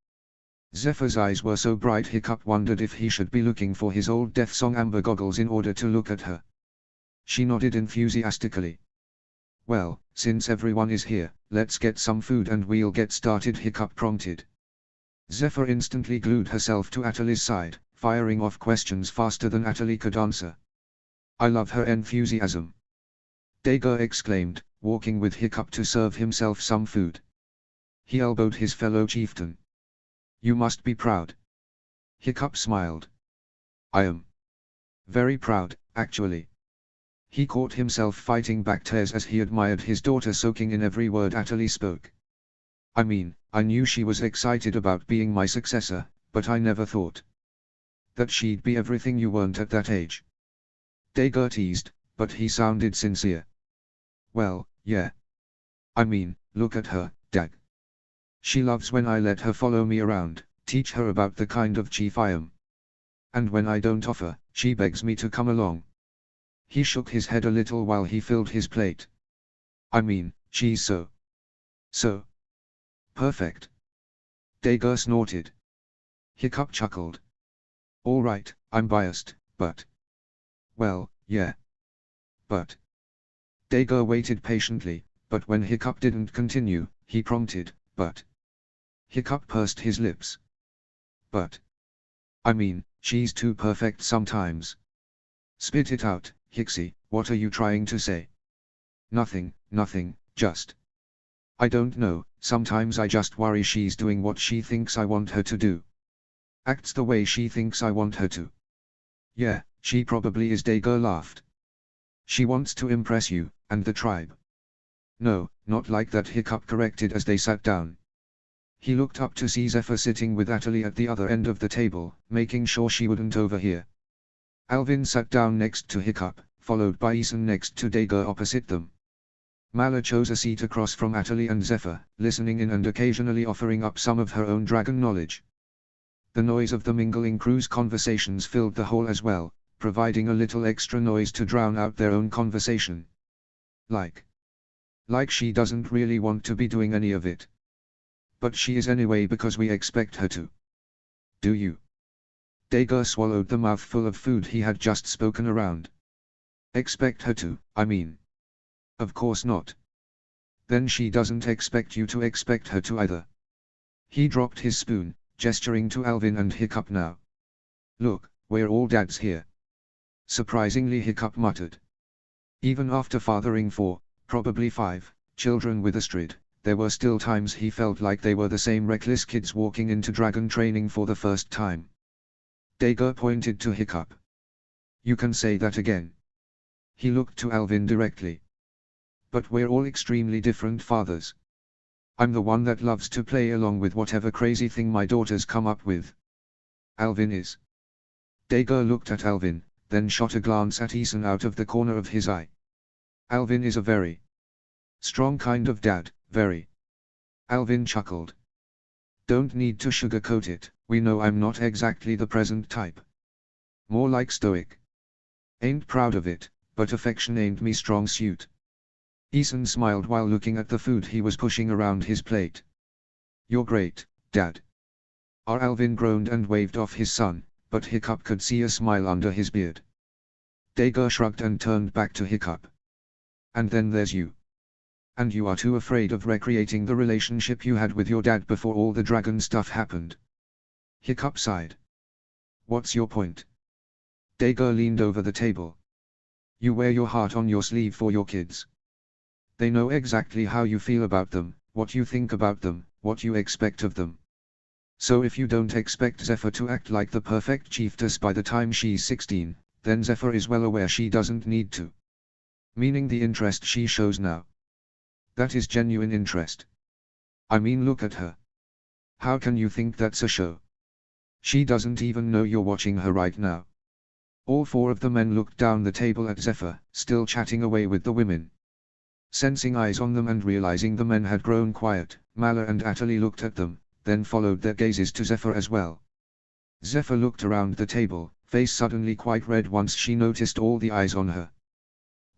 Zephyr's eyes were so bright Hiccup wondered if he should be looking for his old Death Song amber goggles in order to look at her. She nodded enthusiastically. "Well, since everyone is here, let's get some food and we'll get started," Hiccup prompted. Zephyr instantly glued herself to Atali's side, firing off questions faster than Atali could answer. "I love her enthusiasm," Dager exclaimed, walking with Hiccup to serve himself some food. He elbowed his fellow chieftain. "You must be proud." Hiccup smiled. "I am very proud, actually." He caught himself fighting back tears as he admired his daughter soaking in every word Atali spoke. "I mean, I knew she was excited about being my successor, but I never thought that she'd be everything you weren't at that age." Dager teased, but he sounded sincere. "Well, yeah. I mean, look at her, Dag. She loves when I let her follow me around, teach her about the kind of chief I am. And when I don't offer, she begs me to come along." He shook his head a little while he filled his plate. "I mean, she's so perfect." Dager snorted. Hiccup chuckled. "All right, I'm biased, but—" "Well, yeah. But—" Dager waited patiently, but when Hiccup didn't continue, he prompted, "But—" Hiccup pursed his lips. "But—" "I mean, she's too perfect sometimes." "Spit it out, Hixie, what are you trying to say?" Nothing, just—" I don't know, sometimes I just worry she's doing what she thinks I want her to do. Acts the way she thinks I want her to." "Yeah, she probably is," Dager laughed. "She wants to impress you, and the tribe." "No, not like that," Hiccup corrected as they sat down. He looked up to see Zephyr sitting with Atali at the other end of the table, making sure she wouldn't overhear. Alvin sat down next to Hiccup, followed by Eason next to Dager opposite them. Mala chose a seat across from Atali and Zephyr, listening in and occasionally offering up some of her own dragon knowledge. The noise of the mingling crew's conversations filled the hall as well, providing a little extra noise to drown out their own conversation. Like she doesn't really want to be doing any of it. But she is anyway because we expect her to. Do you? Dager swallowed the mouthful of food he had just spoken around. Expect her to, I mean. Of course not. Then she doesn't expect you to expect her to either. He dropped his spoon, gesturing to Alvin and Hiccup now. Look, we're all dads here. Surprisingly, Hiccup muttered. Even after fathering 4, probably 5, children with Astrid, there were still times he felt like they were the same reckless kids walking into dragon training for the first time. Dager pointed to Hiccup. You can say that again. He looked to Alvin directly. But we're all extremely different fathers. I'm the one that loves to play along with whatever crazy thing my daughters come up with. Alvin is. Dager looked at Alvin, then shot a glance at Ethan out of the corner of his eye. Alvin is a very strong kind of dad, very. Alvin chuckled. Don't need to sugarcoat it, we know I'm not exactly the present type. More like stoic. Ain't proud of it, but affection ain't me strong suit. Ethan smiled while looking at the food he was pushing around his plate. You're great, Dad. Alvin groaned and waved off his son, but Hiccup could see a smile under his beard. Dager shrugged and turned back to Hiccup. And then there's you. And you are too afraid of recreating the relationship you had with your dad before all the dragon stuff happened. Hiccup sighed. What's your point? Dager leaned over the table. You wear your heart on your sleeve for your kids. They know exactly how you feel about them, what you think about them, what you expect of them. So if you don't expect Zephyr to act like the perfect chiefess by the time she's 16, then Zephyr is well aware she doesn't need to. Meaning the interest she shows now. That is genuine interest. I mean, look at her. How can you think that's a show? She doesn't even know you're watching her right now. All 4 of the men looked down the table at Zephyr, still chatting away with the women. Sensing eyes on them and realizing the men had grown quiet, Mala and Atali looked at them, then followed their gazes to Zephyr as well. Zephyr looked around the table, face suddenly quite red once she noticed all the eyes on her.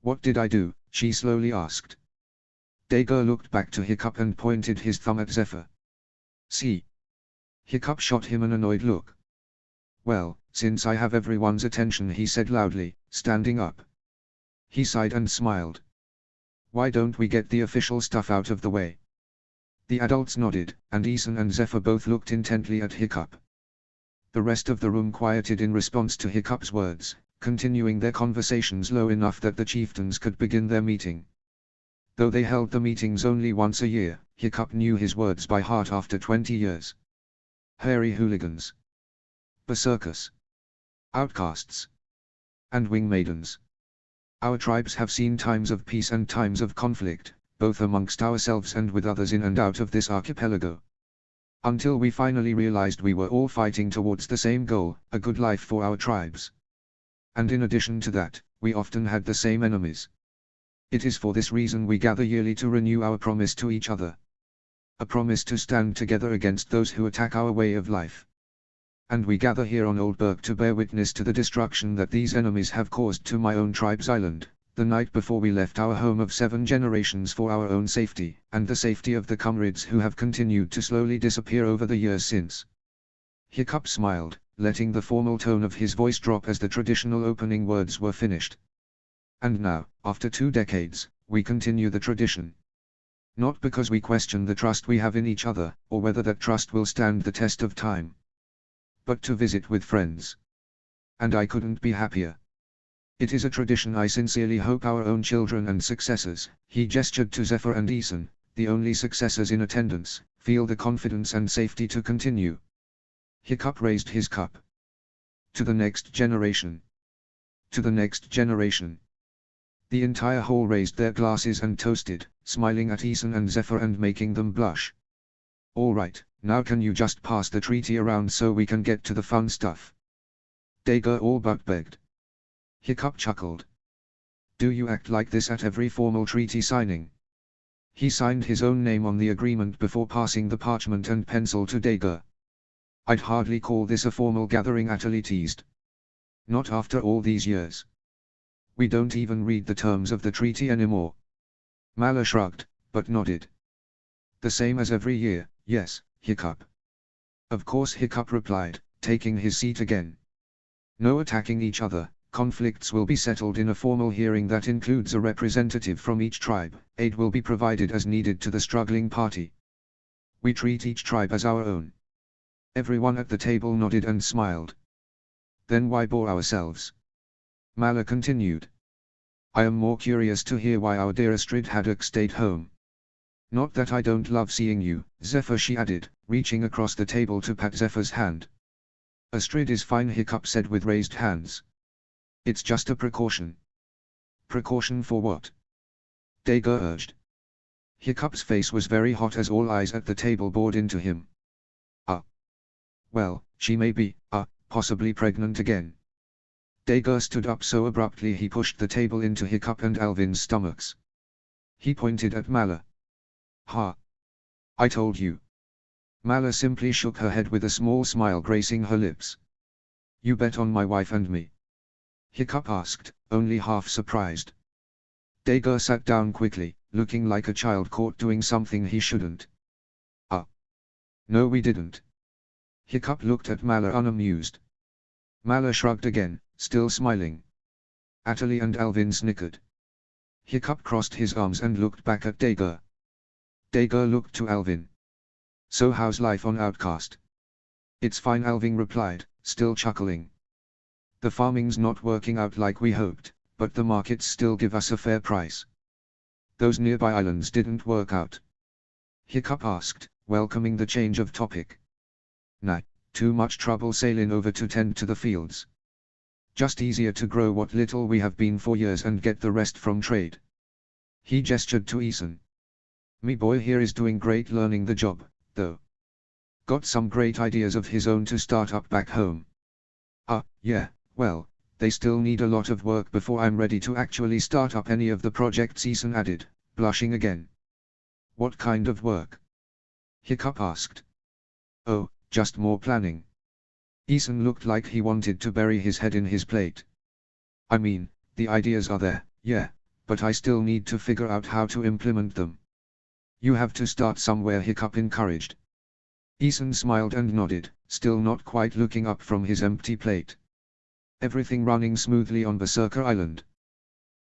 What did I do? She slowly asked. Dager looked back to Hiccup and pointed his thumb at Zephyr. See? Hiccup shot him an annoyed look. Well, since I have everyone's attention, he said loudly, standing up. He sighed and smiled. Why don't we get the official stuff out of the way? The adults nodded, and Ethan and Zephyr both looked intently at Hiccup. The rest of the room quieted in response to Hiccup's words, continuing their conversations low enough that the chieftains could begin their meeting. Though they held the meetings only once a year, Hiccup knew his words by heart after 20 years. Hairy hooligans. Berserkers. Outcasts. And wing maidens. Our tribes have seen times of peace and times of conflict, both amongst ourselves and with others in and out of this archipelago. Until we finally realized we were all fighting towards the same goal, a good life for our tribes. And in addition to that, we often had the same enemies. It is for this reason we gather yearly to renew our promise to each other. A promise to stand together against those who attack our way of life. And we gather here on Old Berg to bear witness to the destruction that these enemies have caused to my own tribe's island, the night before we left our home of 7 generations for our own safety, and the safety of the comrades who have continued to slowly disappear over the years since. Hiccup smiled, letting the formal tone of his voice drop as the traditional opening words were finished. And now, after 2 decades, we continue the tradition. Not because we question the trust we have in each other, or whether that trust will stand the test of time. But to visit with friends. And I couldn't be happier. It is a tradition I sincerely hope our own children and successors, he gestured to Zephyr and Ethan, the only successors in attendance, feel the confidence and safety to continue. Hiccup raised his cup. To the next generation. To the next generation. The entire hall raised their glasses and toasted, smiling at Ethan and Zephyr and making them blush. All right, now can you just pass the treaty around so we can get to the fun stuff? Dager all but begged. Hiccup chuckled. Do you act like this at every formal treaty signing? He signed his own name on the agreement before passing the parchment and pencil to Dager. I'd hardly call this a formal gathering, Atali teased. Not after all these years. We don't even read the terms of the treaty anymore. Mala shrugged, but nodded. The same as every year, yes, Hiccup. Of course, Hiccup replied, taking his seat again. No attacking each other. Conflicts will be settled in a formal hearing that includes a representative from each tribe. Aid will be provided as needed to the struggling party. We treat each tribe as our own. Everyone at the table nodded and smiled. Then why bore ourselves? Mala continued. I am more curious to hear why our dear Astrid Haddock stayed home. Not that I don't love seeing you, Zephyr, she added, reaching across the table to pat Zephyr's hand. Astrid is fine, Hiccup said with raised hands. It's just a precaution. Precaution for what? Dager urged. Hiccup's face was very hot as all eyes at the table bored into him. Well, she may be, possibly pregnant again. Dager stood up so abruptly he pushed the table into Hiccup and Alvin's stomachs. He pointed at Mala. Ha! I told you. Mala simply shook her head with a small smile gracing her lips. You bet on my wife and me? Hiccup asked, only half surprised. Dager sat down quickly, looking like a child caught doing something he shouldn't. No, we didn't. Hiccup looked at Mala unamused. Mala shrugged again, still smiling. Atali and Alvin snickered. Hiccup crossed his arms and looked back at Dager. Dager looked to Alvin. So how's life on Outcast? It's fine, Alvin replied, still chuckling. The farming's not working out like we hoped, but the markets still give us a fair price. Those nearby islands didn't work out. Hiccup asked, welcoming the change of topic. Nah, too much trouble sailing over to tend to the fields. Just easier to grow what little we have been for years and get the rest from trade. He gestured to Eason. Me boy here is doing great learning the job, though. Got some great ideas of his own to start up back home. Yeah, well, they still need a lot of work before I'm ready to actually start up any of the projects, Eason added, blushing again. What kind of work? Hiccup asked. Oh, just more planning. Eason looked like he wanted to bury his head in his plate. I mean, the ideas are there, yeah, but I still need to figure out how to implement them. You have to start somewhere, Hiccup encouraged. Eason smiled and nodded, still not quite looking up from his empty plate. Everything running smoothly on Berserker Island.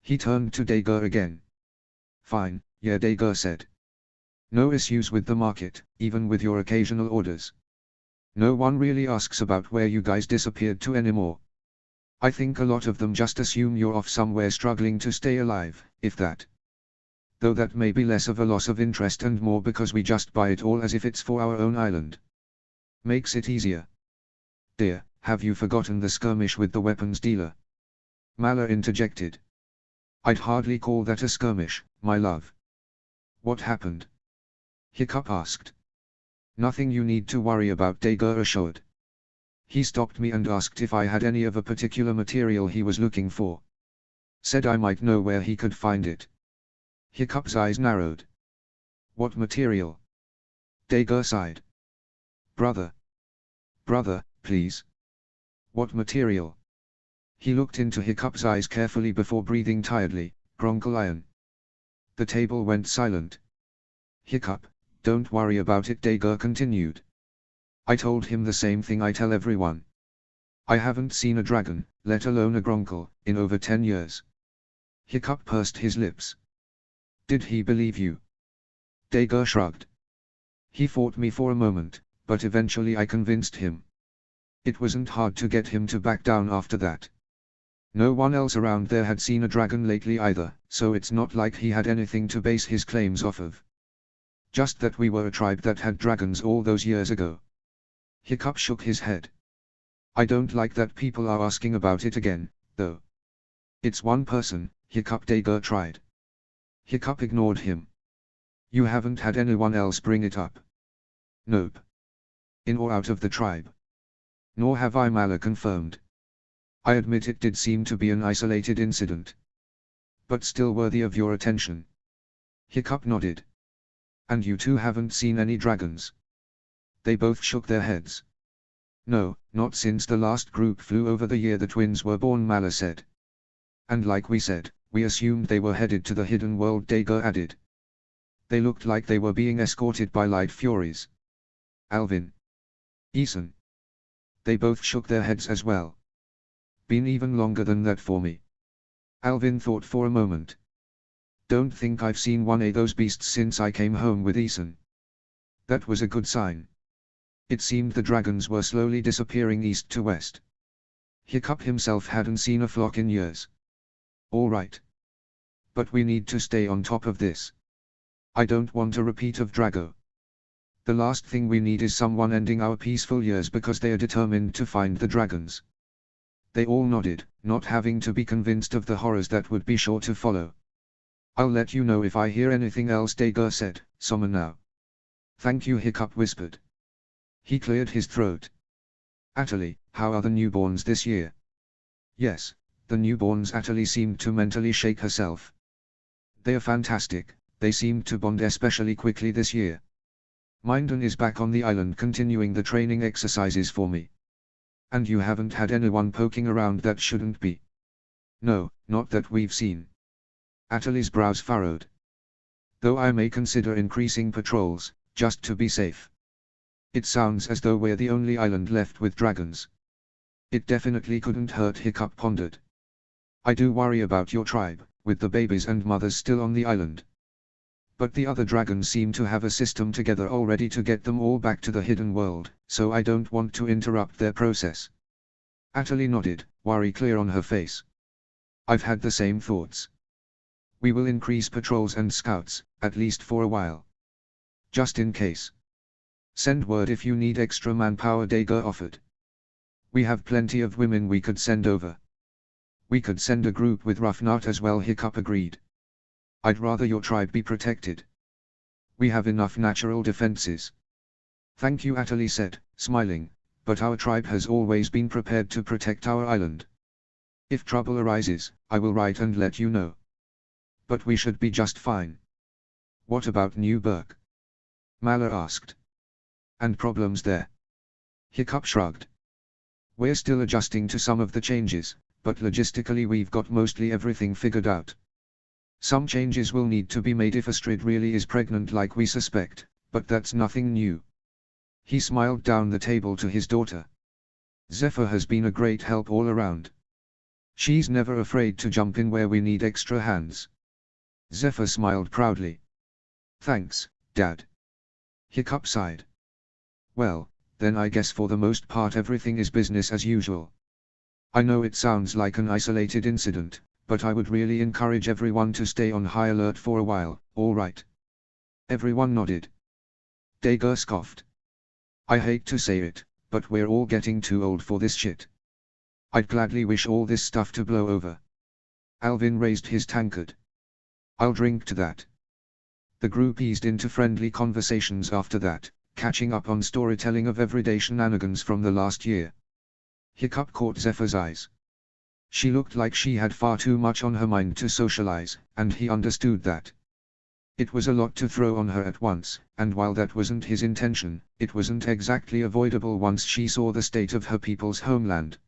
He turned to Dager again. Fine, yeah, Dager said. No issues with the market, even with your occasional orders. No one really asks about where you guys disappeared to anymore. I think a lot of them just assume you're off somewhere struggling to stay alive, if that. Though that may be less of a loss of interest and more because we just buy it all as if it's for our own island. Makes it easier. Dear, have you forgotten the skirmish with the weapons dealer? Mala interjected. I'd hardly call that a skirmish, my love. What happened? Hiccup asked. Nothing you need to worry about, Dager assured. He stopped me and asked if I had any of a particular material he was looking for. Said I might know where he could find it. Hiccup's eyes narrowed. What material? Dager sighed. Brother, please. What material? He looked into Hiccup's eyes carefully before breathing tiredly. Gronkle iron. The table went silent. Hiccup, don't worry about it, Dager continued. I told him the same thing I tell everyone. I haven't seen a dragon, let alone a gronkle, in over 10 years. Hiccup pursed his lips. Did he believe you? Dager shrugged. He fought me for a moment, but eventually I convinced him. It wasn't hard to get him to back down after that. No one else around there had seen a dragon lately either, so it's not like he had anything to base his claims off of. Just that we were a tribe that had dragons all those years ago. Hiccup shook his head. I don't like that people are asking about it again, though. It's one person, Hiccup. Dager tried. Hiccup ignored him. You haven't had anyone else bring it up? Nope. In or out of the tribe? Nor have I, Mala confirmed. I admit it did seem to be an isolated incident. But still worthy of your attention. Hiccup nodded. And you two haven't seen any dragons? They both shook their heads. No, not since the last group flew over the year the twins were born, Mala said. And like we said, we assumed they were headed to the hidden world, Dager added. They looked like they were being escorted by light furies. Alvin. Eason. They both shook their heads as well. Been even longer than that for me. Alvin thought for a moment. Don't think I've seen one of those beasts since I came home with Eason. That was a good sign. It seemed the dragons were slowly disappearing east to west. Hiccup himself hadn't seen a flock in years. All right. But we need to stay on top of this. I don't want a repeat of Drago. The last thing we need is someone ending our peaceful years because they are determined to find the dragons. They all nodded, not having to be convinced of the horrors that would be sure to follow. I'll let you know if I hear anything else, Dager said. Summon now. Thank you, Hiccup whispered. He cleared his throat. Atali, how are the newborns this year? Yes, the newborns. Atali seemed to mentally shake herself. They are fantastic, they seemed to bond especially quickly this year. Minden is back on the island continuing the training exercises for me. And you haven't had anyone poking around that shouldn't be? No, not that we've seen. Atali's brows furrowed. Though I may consider increasing patrols, just to be safe. It sounds as though we're the only island left with dragons. It definitely couldn't hurt, Hiccup pondered. I do worry about your tribe, with the babies and mothers still on the island. But the other dragons seem to have a system together already to get them all back to the hidden world, so I don't want to interrupt their process. Atali nodded, worry clear on her face. I've had the same thoughts. We will increase patrols and scouts, at least for a while. Just in case. Send word if you need extra manpower, Dager offered. We have plenty of women we could send over. We could send a group with Ruffnut as well, Hiccup agreed. I'd rather your tribe be protected. We have enough natural defenses. Thank you, Atali said, smiling, but our tribe has always been prepared to protect our island. If trouble arises, I will write and let you know. But we should be just fine. What about New Burke? Mala asked. And problems there? Hiccup shrugged. We're still adjusting to some of the changes, but logistically we've got mostly everything figured out. Some changes will need to be made if Astrid really is pregnant like we suspect, but that's nothing new. He smiled down the table to his daughter. Zephyr has been a great help all around. She's never afraid to jump in where we need extra hands. Zephyr smiled proudly. Thanks, Dad. Hiccup sighed. Well, then I guess for the most part everything is business as usual. I know it sounds like an isolated incident, but I would really encourage everyone to stay on high alert for a while, all right? Everyone nodded. Dager scoffed. I hate to say it, but we're all getting too old for this shit. I'd gladly wish all this stuff to blow over. Alvin raised his tankard. I'll drink to that. The group eased into friendly conversations after that, catching up on storytelling of everyday shenanigans from the last year. Hiccup caught Zephyr's eyes. She looked like she had far too much on her mind to socialize, and he understood that. It was a lot to throw on her at once, and while that wasn't his intention, it wasn't exactly avoidable once she saw the state of her people's homeland.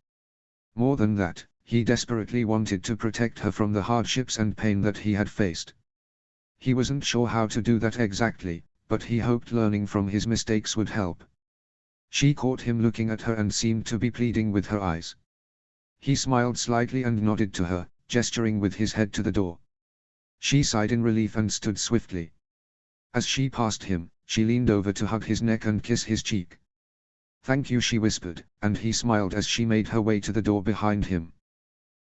More than that, he desperately wanted to protect her from the hardships and pain that he had faced. He wasn't sure how to do that exactly, but he hoped learning from his mistakes would help. She caught him looking at her and seemed to be pleading with her eyes. He smiled slightly and nodded to her, gesturing with his head to the door. She sighed in relief and stood swiftly. As she passed him, she leaned over to hug his neck and kiss his cheek. Thank you, she whispered, and he smiled as she made her way to the door behind him.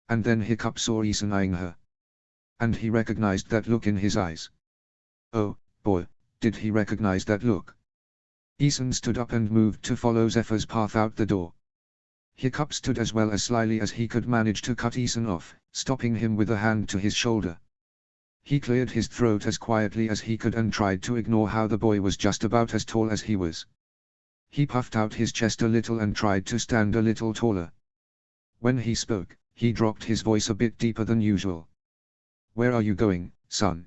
And then Hiccup saw Eason eyeing her. And he recognized that look in his eyes. Oh, boy, did he recognize that look. Eason stood up and moved to follow Zephyr's path out the door. Hiccup stood as well as slyly as he could manage to cut Eason off, stopping him with a hand to his shoulder. He cleared his throat as quietly as he could and tried to ignore how the boy was just about as tall as he was. He puffed out his chest a little and tried to stand a little taller. When he spoke, he dropped his voice a bit deeper than usual. Where are you going, son?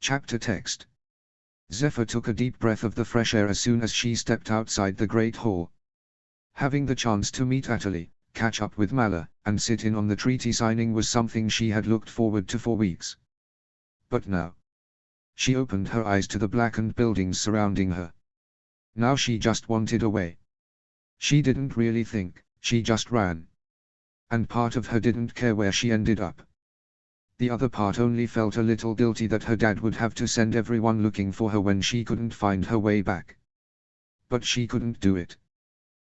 Chapter text. Zephyr took a deep breath of the fresh air as soon as she stepped outside the great hall. Having the chance to meet Atali, catch up with Mala, and sit in on the treaty signing was something she had looked forward to for weeks. But now, she opened her eyes to the blackened buildings surrounding her. Now she just wanted away. She didn't really think, she just ran. And part of her didn't care where she ended up. The other part only felt a little guilty that her dad would have to send everyone looking for her when she couldn't find her way back. But she couldn't do it.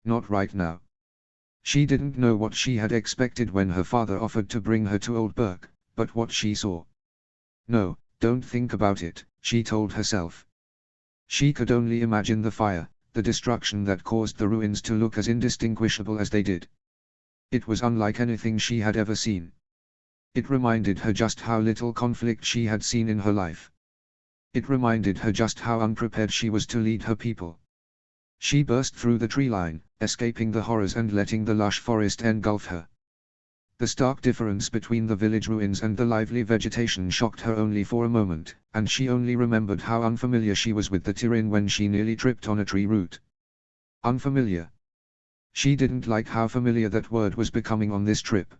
Not right now. She didn't know what she had expected when her father offered to bring her to Old Burke, but what she saw. No, don't think about it, she told herself. She could only imagine the fire, the destruction that caused the ruins to look as indistinguishable as they did. It was unlike anything she had ever seen. It reminded her just how little conflict she had seen in her life. It reminded her just how unprepared she was to lead her people. She burst through the tree line, escaping the horrors and letting the lush forest engulf her. The stark difference between the village ruins and the lively vegetation shocked her only for a moment, and she only remembered how unfamiliar she was with the terrain when she nearly tripped on a tree root. Unfamiliar. She didn't like how familiar that word was becoming on this trip.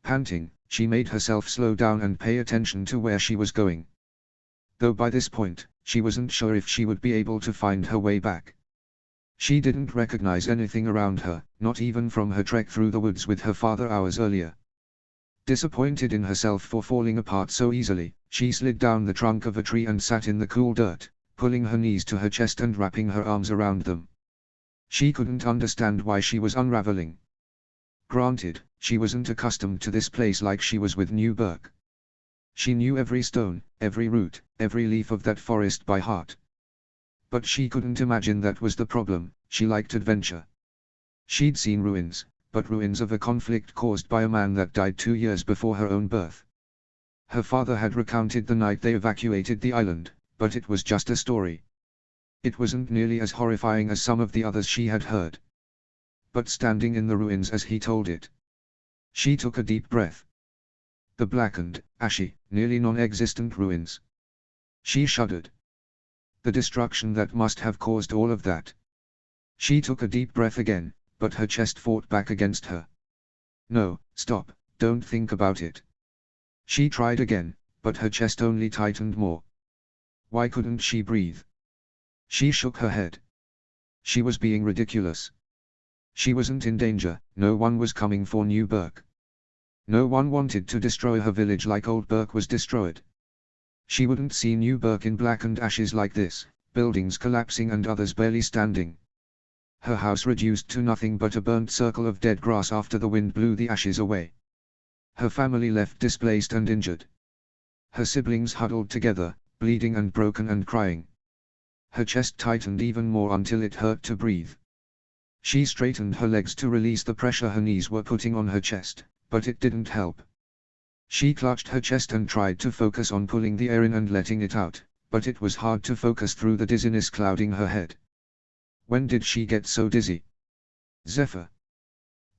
Panting, she made herself slow down and pay attention to where she was going. Though by this point, she wasn't sure if she would be able to find her way back. She didn't recognize anything around her, not even from her trek through the woods with her father hours earlier. Disappointed in herself for falling apart so easily, she slid down the trunk of a tree and sat in the cool dirt, pulling her knees to her chest and wrapping her arms around them. She couldn't understand why she was unraveling. Granted, she wasn't accustomed to this place like she was with New Berk. She knew every stone, every root, every leaf of that forest by heart. But she couldn't imagine that was the problem. She liked adventure. She'd seen ruins, but ruins of a conflict caused by a man that died 2 years before her own birth. Her father had recounted the night they evacuated the island, but it was just a story. It wasn't nearly as horrifying as some of the others she had heard. But standing in the ruins as he told it, she took a deep breath. The blackened, ashy, nearly non-existent ruins. She shuddered. The destruction that must have caused all of that. She took a deep breath again, but her chest fought back against her. No, stop, don't think about it. She tried again, but her chest only tightened more. Why couldn't she breathe? She shook her head. She was being ridiculous. She wasn't in danger, no one was coming for New Berk. No one wanted to destroy her village like Old Berk was destroyed. She wouldn't see New Berk in blackened ashes like this, buildings collapsing and others barely standing. Her house reduced to nothing but a burnt circle of dead grass after the wind blew the ashes away. Her family left displaced and injured. Her siblings huddled together, bleeding and broken and crying. Her chest tightened even more until it hurt to breathe. She straightened her legs to release the pressure her knees were putting on her chest, but it didn't help. She clutched her chest and tried to focus on pulling the air in and letting it out, but it was hard to focus through the dizziness clouding her head. When did she get so dizzy? Zephyr.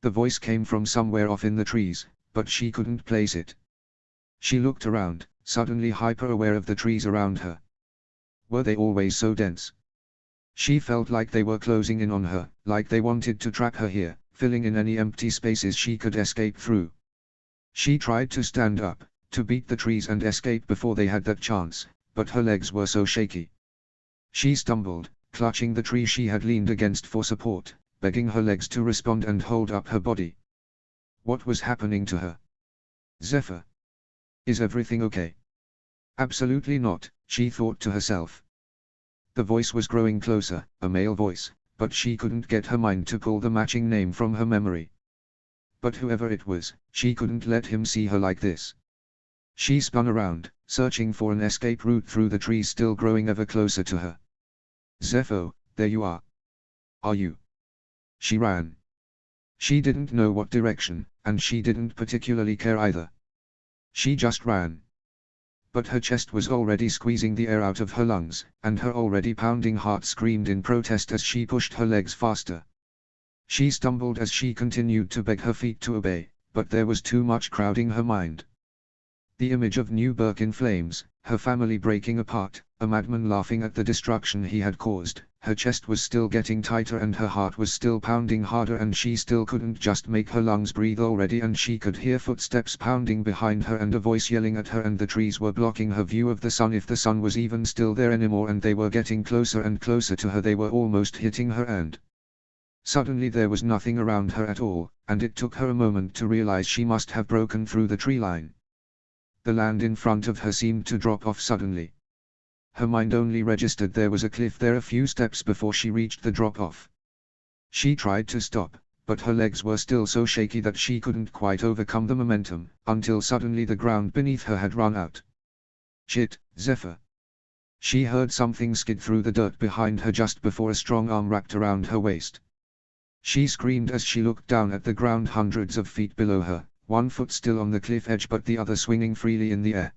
The voice came from somewhere off in the trees, but she couldn't place it. She looked around, suddenly hyper-aware of the trees around her. Were they always so dense? She felt like they were closing in on her, like they wanted to trap her here, filling in any empty spaces she could escape through. She tried to stand up, to beat the trees and escape before they had that chance, but her legs were so shaky. She stumbled, clutching the tree she had leaned against for support, begging her legs to respond and hold up her body. What was happening to her? Zephyr. Is everything okay? Absolutely not, she thought to herself. The voice was growing closer, a male voice, but she couldn't get her mind to pull the matching name from her memory. But whoever it was, she couldn't let him see her like this. She spun around, searching for an escape route through the trees still growing ever closer to her. Zephyr, there you are. Are you? She ran. She didn't know what direction, and she didn't particularly care either. She just ran. But her chest was already squeezing the air out of her lungs, and her already pounding heart screamed in protest as she pushed her legs faster. She stumbled as she continued to beg her feet to obey, but there was too much crowding her mind. The image of New Berk in flames, her family breaking apart, a madman laughing at the destruction he had caused, her chest was still getting tighter and her heart was still pounding harder and she still couldn't just make her lungs breathe already and she could hear footsteps pounding behind her and a voice yelling at her and the trees were blocking her view of the sun if the sun was even still there anymore and they were getting closer and closer to her, they were almost hitting her and suddenly there was nothing around her at all, and it took her a moment to realize she must have broken through the tree line. The land in front of her seemed to drop off suddenly. Her mind only registered there was a cliff there a few steps before she reached the drop-off. She tried to stop, but her legs were still so shaky that she couldn't quite overcome the momentum, until suddenly the ground beneath her had run out. Shit, Zephyr. She heard something skid through the dirt behind her just before a strong arm wrapped around her waist. She screamed as she looked down at the ground hundreds of feet below her, one foot still on the cliff edge but the other swinging freely in the air.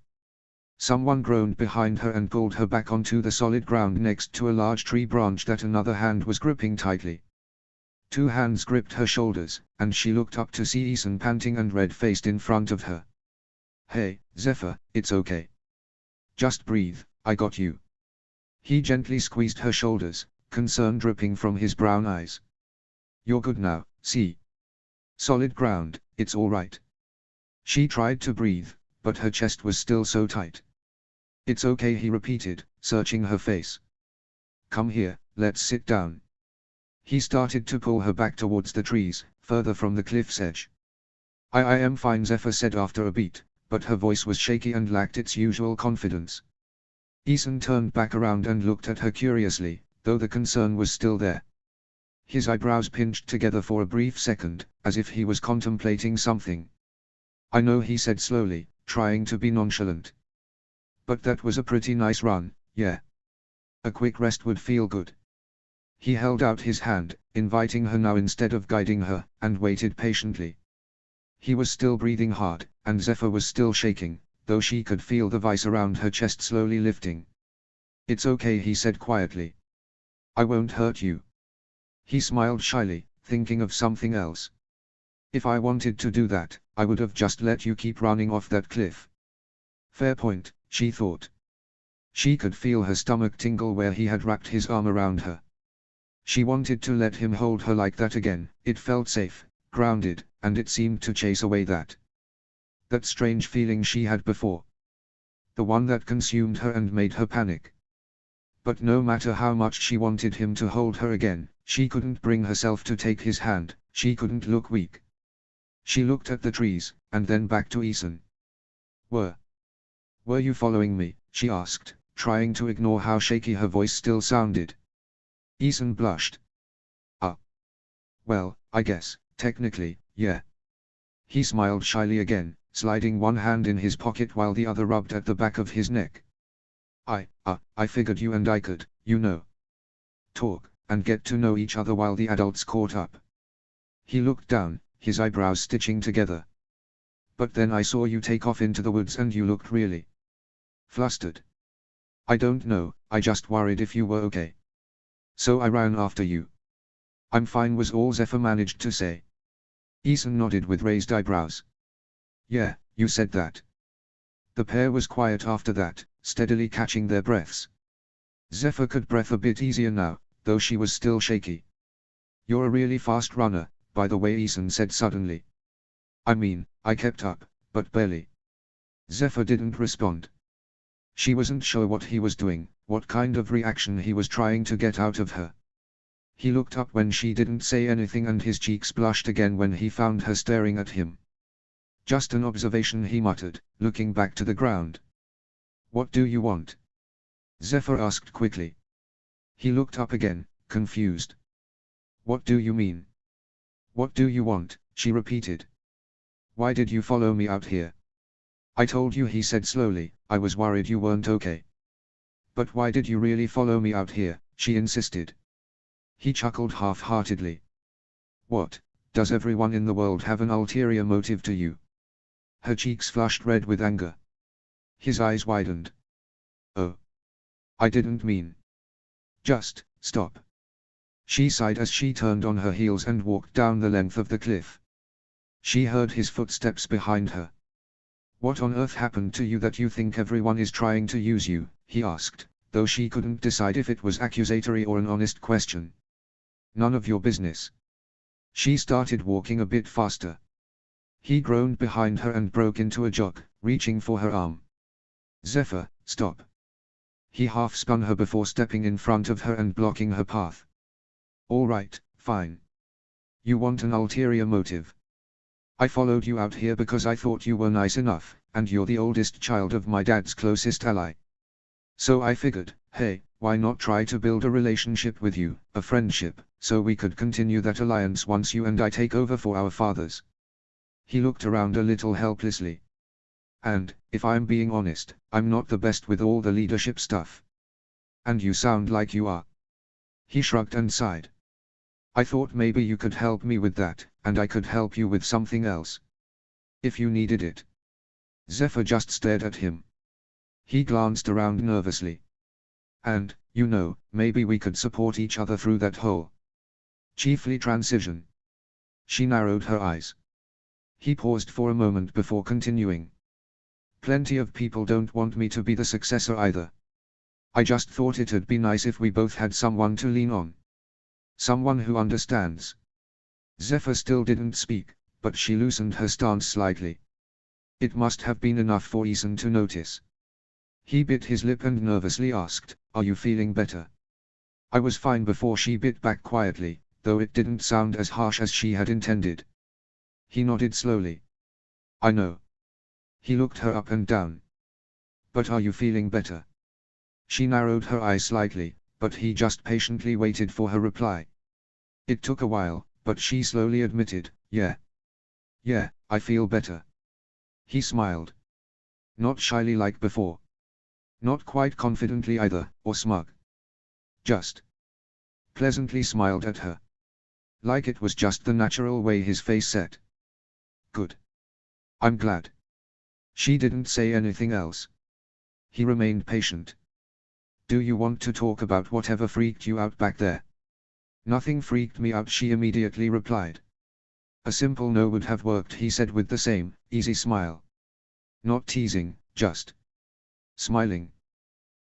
Someone groaned behind her and pulled her back onto the solid ground next to a large tree branch that another hand was gripping tightly. 2 hands gripped her shoulders, and she looked up to see Ethan panting and red-faced in front of her. Hey, Zephyr, it's okay. Just breathe, I got you. He gently squeezed her shoulders, concern dripping from his brown eyes. You're good now, see? Solid ground, it's all right. She tried to breathe, but her chest was still so tight. It's okay, he repeated, searching her face. Come here, let's sit down. He started to pull her back towards the trees, further from the cliff's edge. I am fine, Zephyr said after a beat, but her voice was shaky and lacked its usual confidence. Ethan turned back around and looked at her curiously, though the concern was still there. His eyebrows pinched together for a brief second, as if he was contemplating something. I know, he said slowly, trying to be nonchalant. But that was a pretty nice run, yeah. A quick rest would feel good. He held out his hand, inviting her now instead of guiding her, and waited patiently. He was still breathing hard, and Zephyr was still shaking, though she could feel the vice around her chest slowly lifting. It's okay, he said quietly. I won't hurt you. He smiled shyly, thinking of something else. If I wanted to do that, I would have just let you keep running off that cliff. Fair point, she thought. She could feel her stomach tingle where he had wrapped his arm around her. She wanted to let him hold her like that again. It felt safe, grounded, and it seemed to chase away that strange feeling she had before. The one that consumed her and made her panic. But no matter how much she wanted him to hold her again, she couldn't bring herself to take his hand. She couldn't look weak. She looked at the trees, and then back to Ethan. Were you following me? She asked, trying to ignore how shaky her voice still sounded. Ethan blushed. Well, I guess, technically, yeah. He smiled shyly again, sliding one hand in his pocket while the other rubbed at the back of his neck. I figured you and I could, talk, and get to know each other while the adults caught up. He looked down, his eyebrows stitching together. But then I saw you take off into the woods and you looked really flustered. I don't know, I just worried if you were okay. So I ran after you. I'm fine, was all Zephyr managed to say. Ethan nodded with raised eyebrows. Yeah, you said that. The pair was quiet after that, steadily catching their breaths. Zephyr could breathe a bit easier now, though she was still shaky. You're a really fast runner, by the way, Ethan said suddenly. I mean, I kept up, but barely. Zephyr didn't respond. She wasn't sure what he was doing, what kind of reaction he was trying to get out of her. He looked up when she didn't say anything and his cheeks blushed again when he found her staring at him. Just an observation, he muttered, looking back to the ground. What do you want? Zephyr asked quickly. He looked up again, confused. What do you mean? What do you want? She repeated. Why did you follow me out here? I told you, he said slowly, I was worried you weren't okay. But why did you really follow me out here? She insisted. He chuckled half-heartedly. What, does everyone in the world have an ulterior motive to you? Her cheeks flushed red with anger. His eyes widened. Oh. I didn't mean. Just, stop. She sighed as she turned on her heels and walked down the length of the cliff. She heard his footsteps behind her. What on earth happened to you that you think everyone is trying to use you? He asked, though she couldn't decide if it was accusatory or an honest question. None of your business. She started walking a bit faster. He groaned behind her and broke into a jog, reaching for her arm. Zephyr, stop. He half spun her before stepping in front of her and blocking her path. All right, fine. You want an ulterior motive. I followed you out here because I thought you were nice enough, and you're the oldest child of my dad's closest ally. So I figured, hey, why not try to build a relationship with you, a friendship, so we could continue that alliance once you and I take over for our fathers. He looked around a little helplessly. And, if I'm being honest, I'm not the best with all the leadership stuff. And you sound like you are. He shrugged and sighed. I thought maybe you could help me with that, and I could help you with something else. If you needed it. Zephyr just stared at him. He glanced around nervously. And, maybe we could support each other through that whole chiefly transition. She narrowed her eyes. He paused for a moment before continuing. Plenty of people don't want me to be the successor either. I just thought it'd be nice if we both had someone to lean on. Someone who understands. Zephyr still didn't speak, but she loosened her stance slightly. It must have been enough for Ethan to notice. He bit his lip and nervously asked, "Are you feeling better?" I was fine before, she bit back quietly, though it didn't sound as harsh as she had intended. He nodded slowly. I know. He looked her up and down. But are you feeling better? She narrowed her eyes slightly, but he just patiently waited for her reply. It took a while, but she slowly admitted, yeah. Yeah, I feel better. He smiled. Not shyly like before. Not quite confidently either, or smug. Just pleasantly smiled at her. Like it was just the natural way his face set. Good. I'm glad. She didn't say anything else. He remained patient. Do you want to talk about whatever freaked you out back there? Nothing freaked me out, she immediately replied. A simple no would have worked, he said with the same easy smile. Not teasing, just smiling.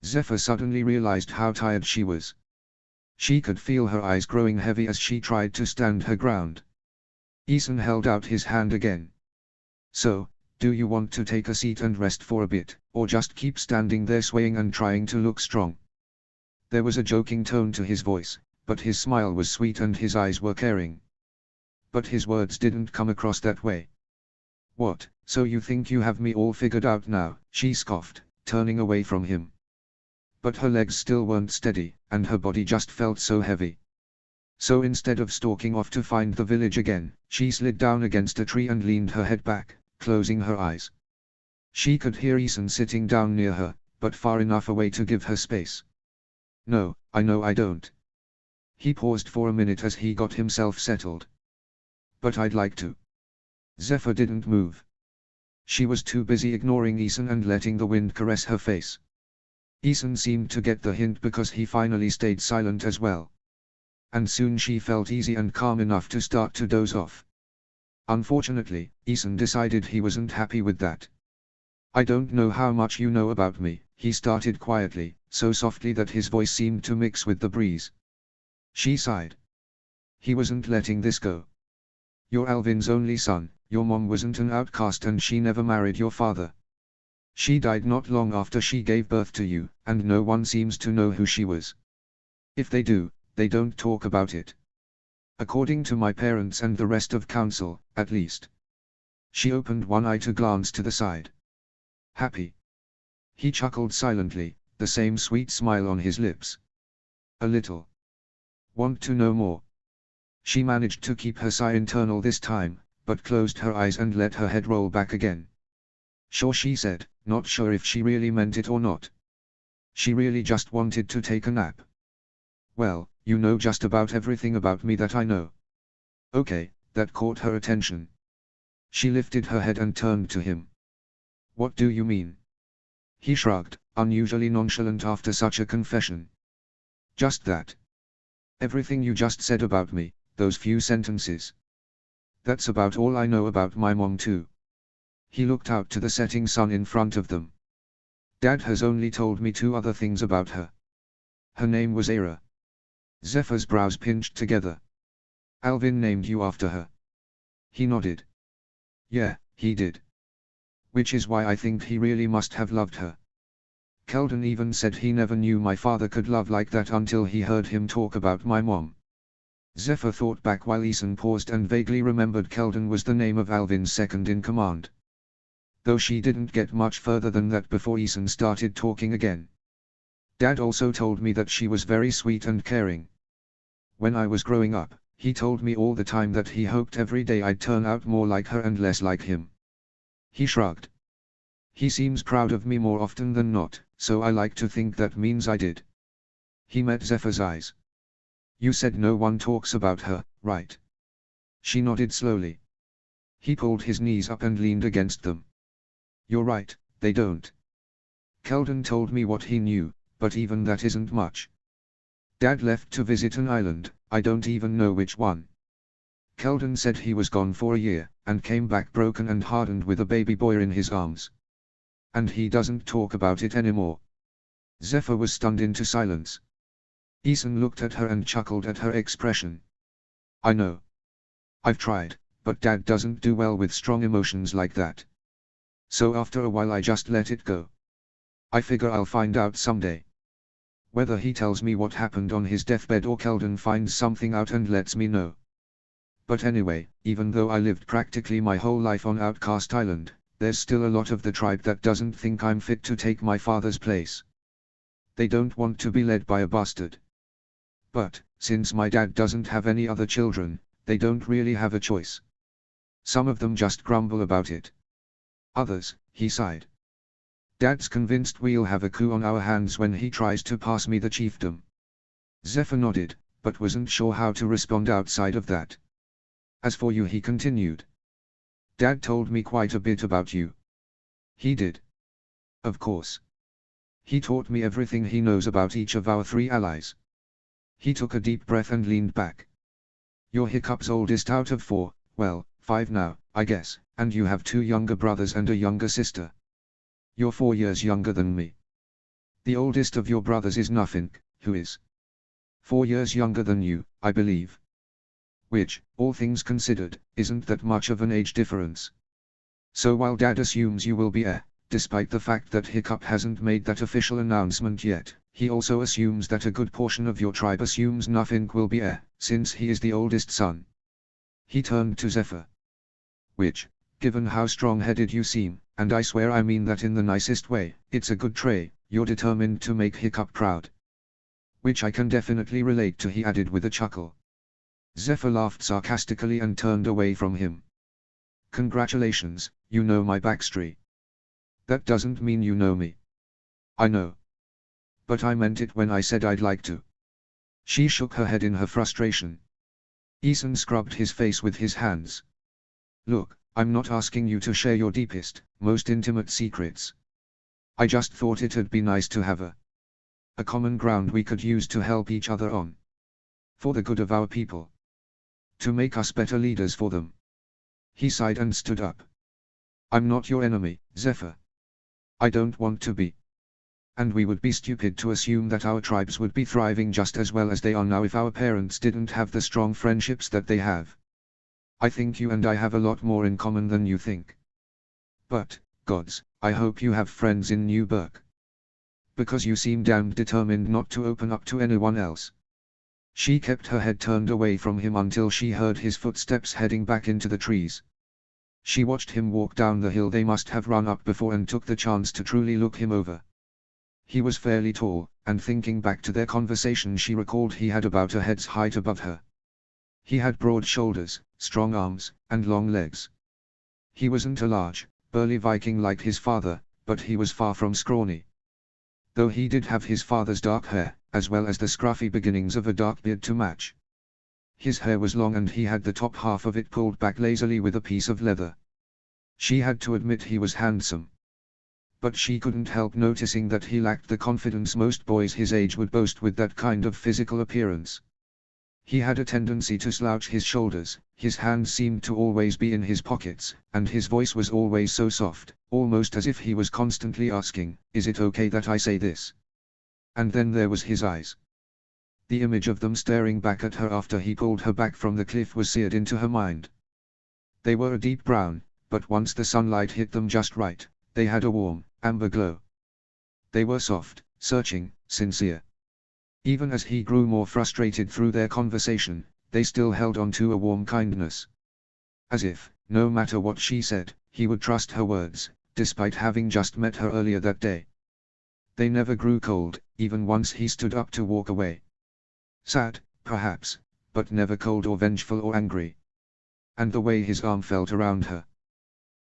Zephyr suddenly realized how tired she was. She could feel her eyes growing heavy as she tried to stand her ground. Ethan held out his hand again. So, do you want to take a seat and rest for a bit, or just keep standing there swaying and trying to look strong? There was a joking tone to his voice, but his smile was sweet and his eyes were caring. But his words didn't come across that way. What, so you think you have me all figured out now? She scoffed, turning away from him. But her legs still weren't steady, and her body just felt so heavy. So instead of stalking off to find the village again, she slid down against a tree and leaned her head back, closing her eyes. She could hear Ethan sitting down near her, but far enough away to give her space. No, I know I don't. He paused for a minute as he got himself settled. But I'd like to. Zephyr didn't move. She was too busy ignoring Ethan and letting the wind caress her face. Ethan seemed to get the hint because he finally stayed silent as well. And soon she felt easy and calm enough to start to doze off. Unfortunately, Ethan decided he wasn't happy with that. I don't know how much you know about me, he started quietly, so softly that his voice seemed to mix with the breeze. She sighed. He wasn't letting this go. You're Alvin's only son, your mom wasn't an outcast and she never married your father. She died not long after she gave birth to you, and no one seems to know who she was. If they do, they don't talk about it. According to my parents and the rest of council, at least. She opened one eye to glance to the side. Happy? He chuckled silently, the same sweet smile on his lips. A little. Want to know more? She managed to keep her sigh internal this time, but closed her eyes and let her head roll back again. Sure, she said, not sure if she really meant it or not. She really just wanted to take a nap. Well, you know just about everything about me that I know. Okay, that caught her attention. She lifted her head and turned to him. What do you mean? He shrugged, unusually nonchalant after such a confession. Just that. Everything you just said about me, those few sentences. That's about all I know about my mom too. He looked out to the setting sun in front of them. Dad has only told me two other things about her. Her name was Era. Zephyr's brows pinched together. Alvin named you after her. He nodded. Yeah, he did. Which is why I think he really must have loved her. Keldon even said he never knew my father could love like that until he heard him talk about my mom. Zephyr thought back while Ethan paused and vaguely remembered Keldon was the name of Alvin's second in command. Though she didn't get much further than that before Ethan started talking again. Dad also told me that she was very sweet and caring. When I was growing up, he told me all the time that he hoped every day I'd turn out more like her and less like him. He shrugged. He seems proud of me more often than not, so I like to think that means I did. He met Zephyr's eyes. You said no one talks about her, right? She nodded slowly. He pulled his knees up and leaned against them. You're right, they don't. Keldon told me what he knew, but even that isn't much. Dad left to visit an island, I don't even know which one. Keldon said he was gone for a year, and came back broken and hardened with a baby boy in his arms. And he doesn't talk about it anymore. Zephyr was stunned into silence. Ethan looked at her and chuckled at her expression. I know. I've tried, but Dad doesn't do well with strong emotions like that. So after a while I just let it go. I figure I'll find out someday. Whether he tells me what happened on his deathbed or Keldon finds something out and lets me know. But anyway, even though I lived practically my whole life on Outcast Island, there's still a lot of the tribe that doesn't think I'm fit to take my father's place. They don't want to be led by a bastard. But, since my dad doesn't have any other children, they don't really have a choice. Some of them just grumble about it. Others, he sighed. Dad's convinced we'll have a coup on our hands when he tries to pass me the chiefdom. Zephyr nodded, but wasn't sure how to respond outside of that. As for you, he continued. Dad told me quite a bit about you. He did. Of course. He taught me everything he knows about each of our 3 allies. He took a deep breath and leaned back. You're Hiccup's oldest out of 4, well, 5 now, I guess, and you have 2 younger brothers and a younger sister. You're 4 years younger than me. The oldest of your brothers is Nothing, who is 4 years younger than you, I believe. Which, all things considered, isn't that much of an age difference. So while Dad assumes you will be heir, despite the fact that Hiccup hasn't made that official announcement yet, he also assumes that a good portion of your tribe assumes Nothing will be heir, since he is the oldest son. He turned to Zephyr. Which, given how strong-headed you seem, and I swear I mean that in the nicest way, it's a good trait, you're determined to make Hiccup proud. Which I can definitely relate to, he added with a chuckle. Zephyr laughed sarcastically and turned away from him. Congratulations, you know my backstory. That doesn't mean you know me. I know. But I meant it when I said I'd like to. She shook her head in her frustration. Eason scrubbed his face with his hands. Look, I'm not asking you to share your deepest, most intimate secrets. I just thought it'd be nice to have a common ground we could use to help each other on. For the good of our people. To make us better leaders for them. He sighed and stood up. I'm not your enemy, Zephyr. I don't want to be. And we would be stupid to assume that our tribes would be thriving just as well as they are now if our parents didn't have the strong friendships that they have. I think you and I have a lot more in common than you think. But, gods, I hope you have friends in New Burke. Because you seem damned determined not to open up to anyone else. She kept her head turned away from him until she heard his footsteps heading back into the trees. She watched him walk down the hill they must have run up before and took the chance to truly look him over. He was fairly tall, and thinking back to their conversation she recalled he had about a head's height above her. He had broad shoulders, strong arms, and long legs. He wasn't a large, burly Viking like his father, but he was far from scrawny. Though he did have his father's dark hair, as well as the scruffy beginnings of a dark beard to match. His hair was long and he had the top half of it pulled back lazily with a piece of leather. She had to admit he was handsome. But she couldn't help noticing that he lacked the confidence most boys his age would boast with that kind of physical appearance. He had a tendency to slouch his shoulders, his hands seemed to always be in his pockets, and his voice was always so soft, almost as if he was constantly asking, "Is it okay that I say this?" And then there was his eyes. The image of them staring back at her after he pulled her back from the cliff was seared into her mind. They were a deep brown, but once the sunlight hit them just right, they had a warm, amber glow. They were soft, searching, sincere. Even as he grew more frustrated through their conversation, they still held on to a warm kindness. As if, no matter what she said, he would trust her words, despite having just met her earlier that day. They never grew cold, even once he stood up to walk away. Sad, perhaps, but never cold or vengeful or angry. And the way his arm felt around her.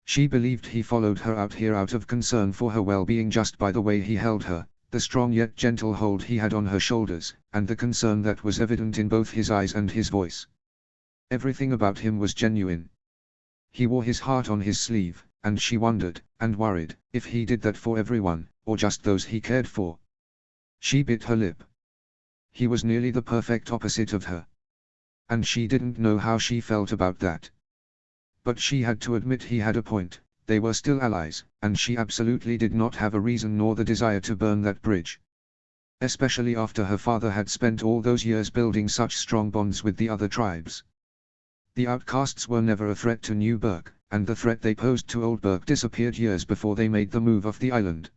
She believed he followed her out here out of concern for her well-being just by the way he held her, the strong yet gentle hold he had on her shoulders, and the concern that was evident in both his eyes and his voice. Everything about him was genuine. He wore his heart on his sleeve, and she wondered, and worried, if he did that for everyone, or just those he cared for. She bit her lip. He was nearly the perfect opposite of her. And she didn't know how she felt about that. But she had to admit he had a point, they were still allies, and she absolutely did not have a reason nor the desire to burn that bridge. Especially after her father had spent all those years building such strong bonds with the other tribes. The outcasts were never a threat to New Burke, and the threat they posed to Old Burke disappeared years before they made the move off the island.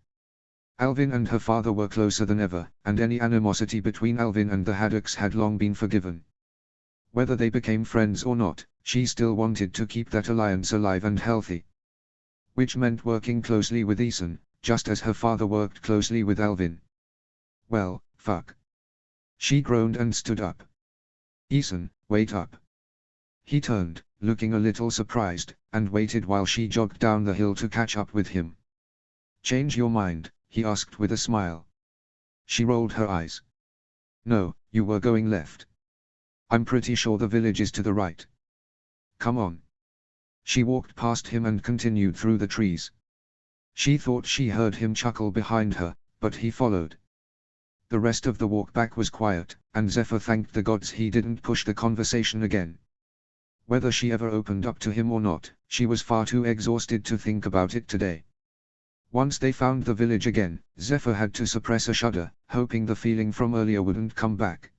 Alvin and her father were closer than ever, and any animosity between Alvin and the Haddocks had long been forgiven. Whether they became friends or not, she still wanted to keep that alliance alive and healthy. Which meant working closely with Eason, just as her father worked closely with Alvin. Well, fuck. She groaned and stood up. Ethan, wait up. He turned, looking a little surprised, and waited while she jogged down the hill to catch up with him. Change your mind, he asked with a smile. She rolled her eyes. No, you were going left. I'm pretty sure the village is to the right. Come on. She walked past him and continued through the trees. She thought she heard him chuckle behind her, but he followed. The rest of the walk back was quiet, and Zephyr thanked the gods he didn't push the conversation again. Whether she ever opened up to him or not, she was far too exhausted to think about it today. Once they found the village again, Zephyr had to suppress a shudder, hoping the feeling from earlier wouldn't come back.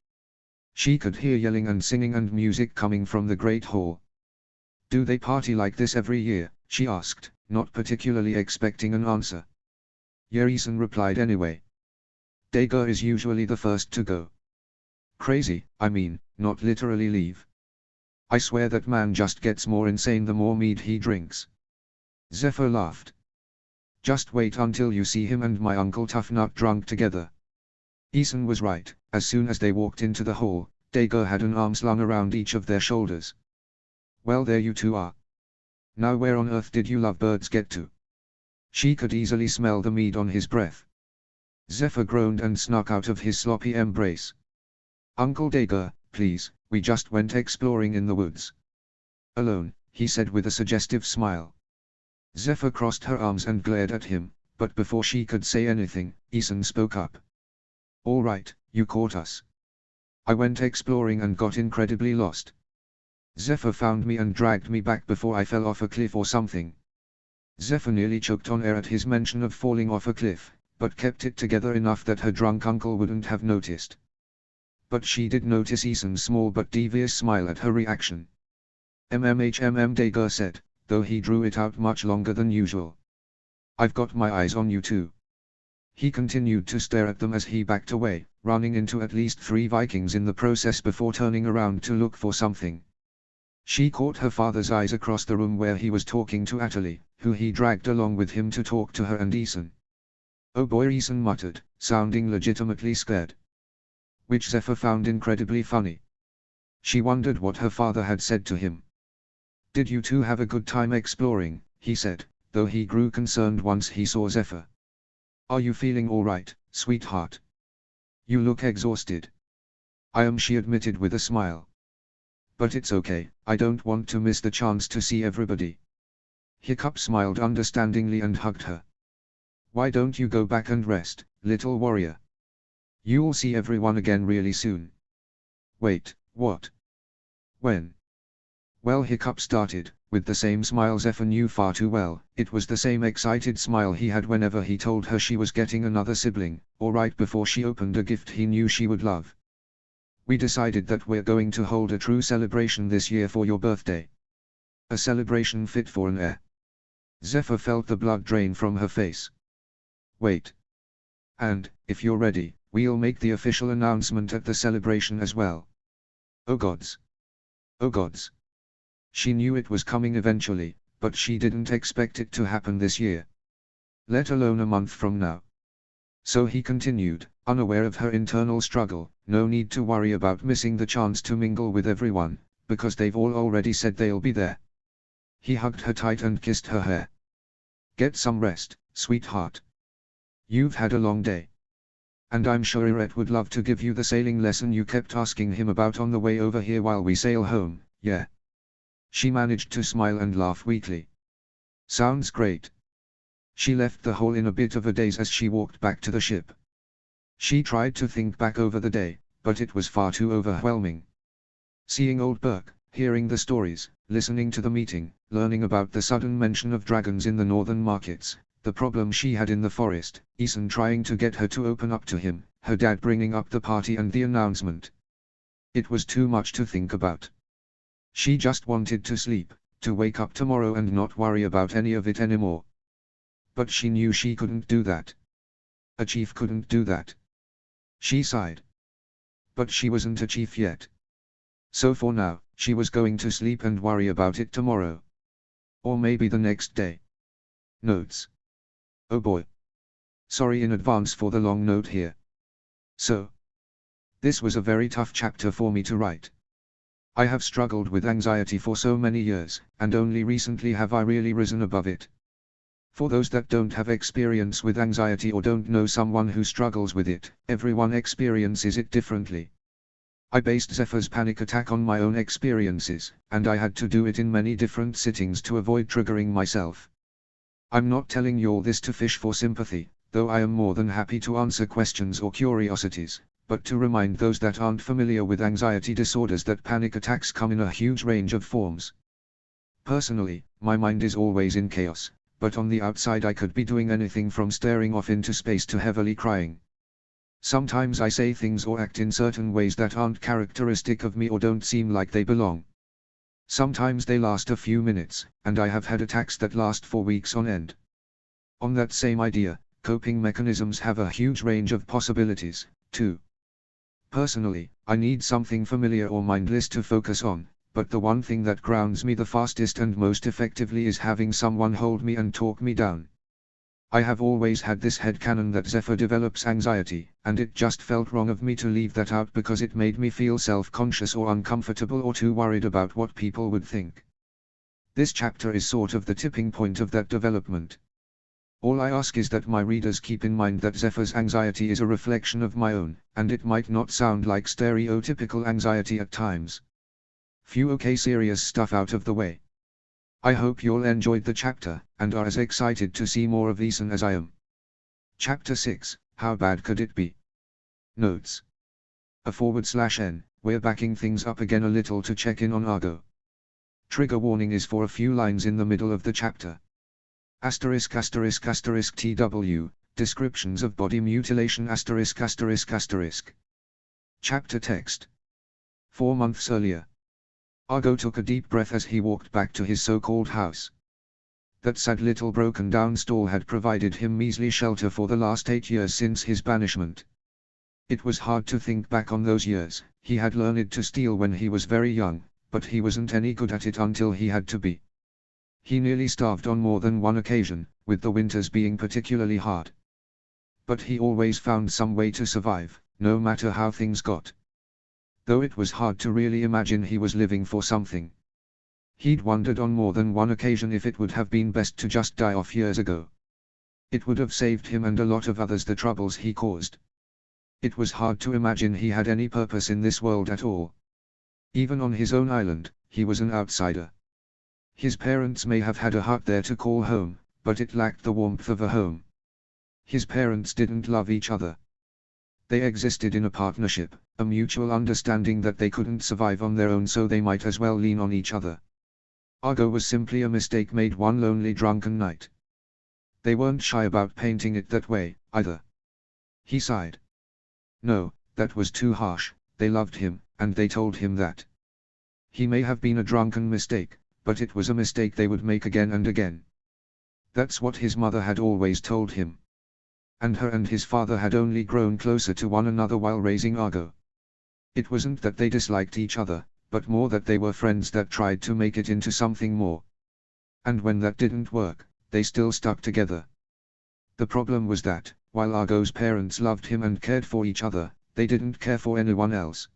She could hear yelling and singing and music coming from the great hall. Do they party like this every year? She asked, not particularly expecting an answer. Yeah, Ethan replied anyway. Dager is usually the first to go. Crazy, I mean, not literally leave. I swear that man just gets more insane the more mead he drinks. Zephyr laughed. Just wait until you see him and my Uncle Toughnut drunk together. Ethan was right. As soon as they walked into the hall, Dager had an arm slung around each of their shoulders. Well, there you two are. Now where on earth did you lovebirds get to? She could easily smell the mead on his breath. Zephyr groaned and snuck out of his sloppy embrace. Uncle Dager, please, we just went exploring in the woods. Alone, he said with a suggestive smile. Zephyr crossed her arms and glared at him, but before she could say anything, Ethan spoke up. All right, you caught us. I went exploring and got incredibly lost. Zephyr found me and dragged me back before I fell off a cliff or something. Zephyr nearly choked on air at his mention of falling off a cliff, but kept it together enough that her drunk uncle wouldn't have noticed. But she did notice Ethan's small but devious smile at her reaction. Dager said, though he drew it out much longer than usual. I've got my eyes on you too. He continued to stare at them as he backed away, running into at least 3 Vikings in the process before turning around to look for something. She caught her father's eyes across the room where he was talking to Atali, who he dragged along with him to talk to her and Ethan. Oh boy, Ethan muttered, sounding legitimately scared. Which Zephyr found incredibly funny. She wondered what her father had said to him. Did you two have a good time exploring? He said, though he grew concerned once he saw Zephyr. Are you feeling all right, sweetheart? You look exhausted. I am, she admitted with a smile. But it's okay, I don't want to miss the chance to see everybody. Hiccup smiled understandingly and hugged her. Why don't you go back and rest, little warrior? You'll see everyone again really soon. Wait, what? When? Well, Hiccup started, with the same smile Zephyr knew far too well. It was the same excited smile he had whenever he told her she was getting another sibling, or right before she opened a gift he knew she would love. We decided that we're going to hold a true celebration this year for your birthday. A celebration fit for an heir. Zephyr felt the blood drain from her face. Wait. And, if you're ready, we'll make the official announcement at the celebration as well. Oh gods. Oh gods. She knew it was coming eventually, but she didn't expect it to happen this year. Let alone a month from now. So he continued, unaware of her internal struggle, no need to worry about missing the chance to mingle with everyone, because they've all already said they'll be there. He hugged her tight and kissed her hair. Get some rest, sweetheart. You've had a long day. And I'm sure Eret would love to give you the sailing lesson you kept asking him about on the way over here while we sail home, yeah. She managed to smile and laugh weakly. Sounds great. She left the hall in a bit of a daze as she walked back to the ship. She tried to think back over the day, but it was far too overwhelming. Seeing old Burke, hearing the stories, listening to the meeting, learning about the sudden mention of dragons in the northern markets, the problem she had in the forest, Ethan trying to get her to open up to him, her dad bringing up the party and the announcement. It was too much to think about. She just wanted to sleep, to wake up tomorrow and not worry about any of it anymore. But she knew she couldn't do that. A chief couldn't do that. She sighed. But she wasn't a chief yet. So for now, she was going to sleep and worry about it tomorrow. Or maybe the next day. Notes. Oh boy. Sorry in advance for the long note here. So. This was a very tough chapter for me to write. I have struggled with anxiety for so many years, and only recently have I really risen above it. For those that don't have experience with anxiety or don't know someone who struggles with it, everyone experiences it differently. I based Zephyr's panic attack on my own experiences, and I had to do it in many different sittings to avoid triggering myself. I'm not telling you all this to fish for sympathy, though I am more than happy to answer questions or curiosities, but to remind those that aren't familiar with anxiety disorders that panic attacks come in a huge range of forms. Personally, my mind is always in chaos, but on the outside I could be doing anything from staring off into space to heavily crying. Sometimes I say things or act in certain ways that aren't characteristic of me or don't seem like they belong. Sometimes they last a few minutes, and I have had attacks that last for weeks on end. On that same idea, coping mechanisms have a huge range of possibilities, too. Personally, I need something familiar or mindless to focus on, but the one thing that grounds me the fastest and most effectively is having someone hold me and talk me down. I have always had this headcanon that Zephyr develops anxiety, and it just felt wrong of me to leave that out because it made me feel self-conscious or uncomfortable or too worried about what people would think. This chapter is sort of the tipping point of that development. All I ask is that my readers keep in mind that Zephyr's anxiety is a reflection of my own, and it might not sound like stereotypical anxiety at times. Phew, okay, serious stuff out of the way. I hope you'll enjoyed the chapter, and are as excited to see more of Ethan as I am. Chapter 6, How Bad Could It Be? Notes. /n, we're backing things up again a little to check in on Argo. Trigger warning is for a few lines in the middle of the chapter. *********************************************** Descriptions of body mutilation **************************************************** Chapter text. 4 months earlier. Argo took a deep breath as he walked back to his so-called house. That sad little broken-down stall had provided him measly shelter for the last 8 years since his banishment. It was hard to think back on those years. He had learned to steal when he was very young, but he wasn't any good at it until he had to be. He nearly starved on more than one occasion, with the winters being particularly hard. But he always found some way to survive, no matter how things got. Though it was hard to really imagine he was living for something. He'd wondered on more than one occasion if it would have been best to just die off years ago. It would have saved him and a lot of others the troubles he caused. It was hard to imagine he had any purpose in this world at all. Even on his own island, he was an outsider. His parents may have had a hut there to call home, but it lacked the warmth of a home. His parents didn't love each other. They existed in a partnership, a mutual understanding that they couldn't survive on their own, so they might as well lean on each other. Argo was simply a mistake made one lonely drunken night. They weren't shy about painting it that way, either. He sighed. No, that was too harsh. They loved him, and they told him that. He may have been a drunken mistake, but it was a mistake they would make again and again. That's what his mother had always told him. And her and his father had only grown closer to one another while raising Argo. It wasn't that they disliked each other, but more that they were friends that tried to make it into something more. And when that didn't work, they still stuck together. The problem was that, while Argo's parents loved him and cared for each other, they didn't care for anyone else.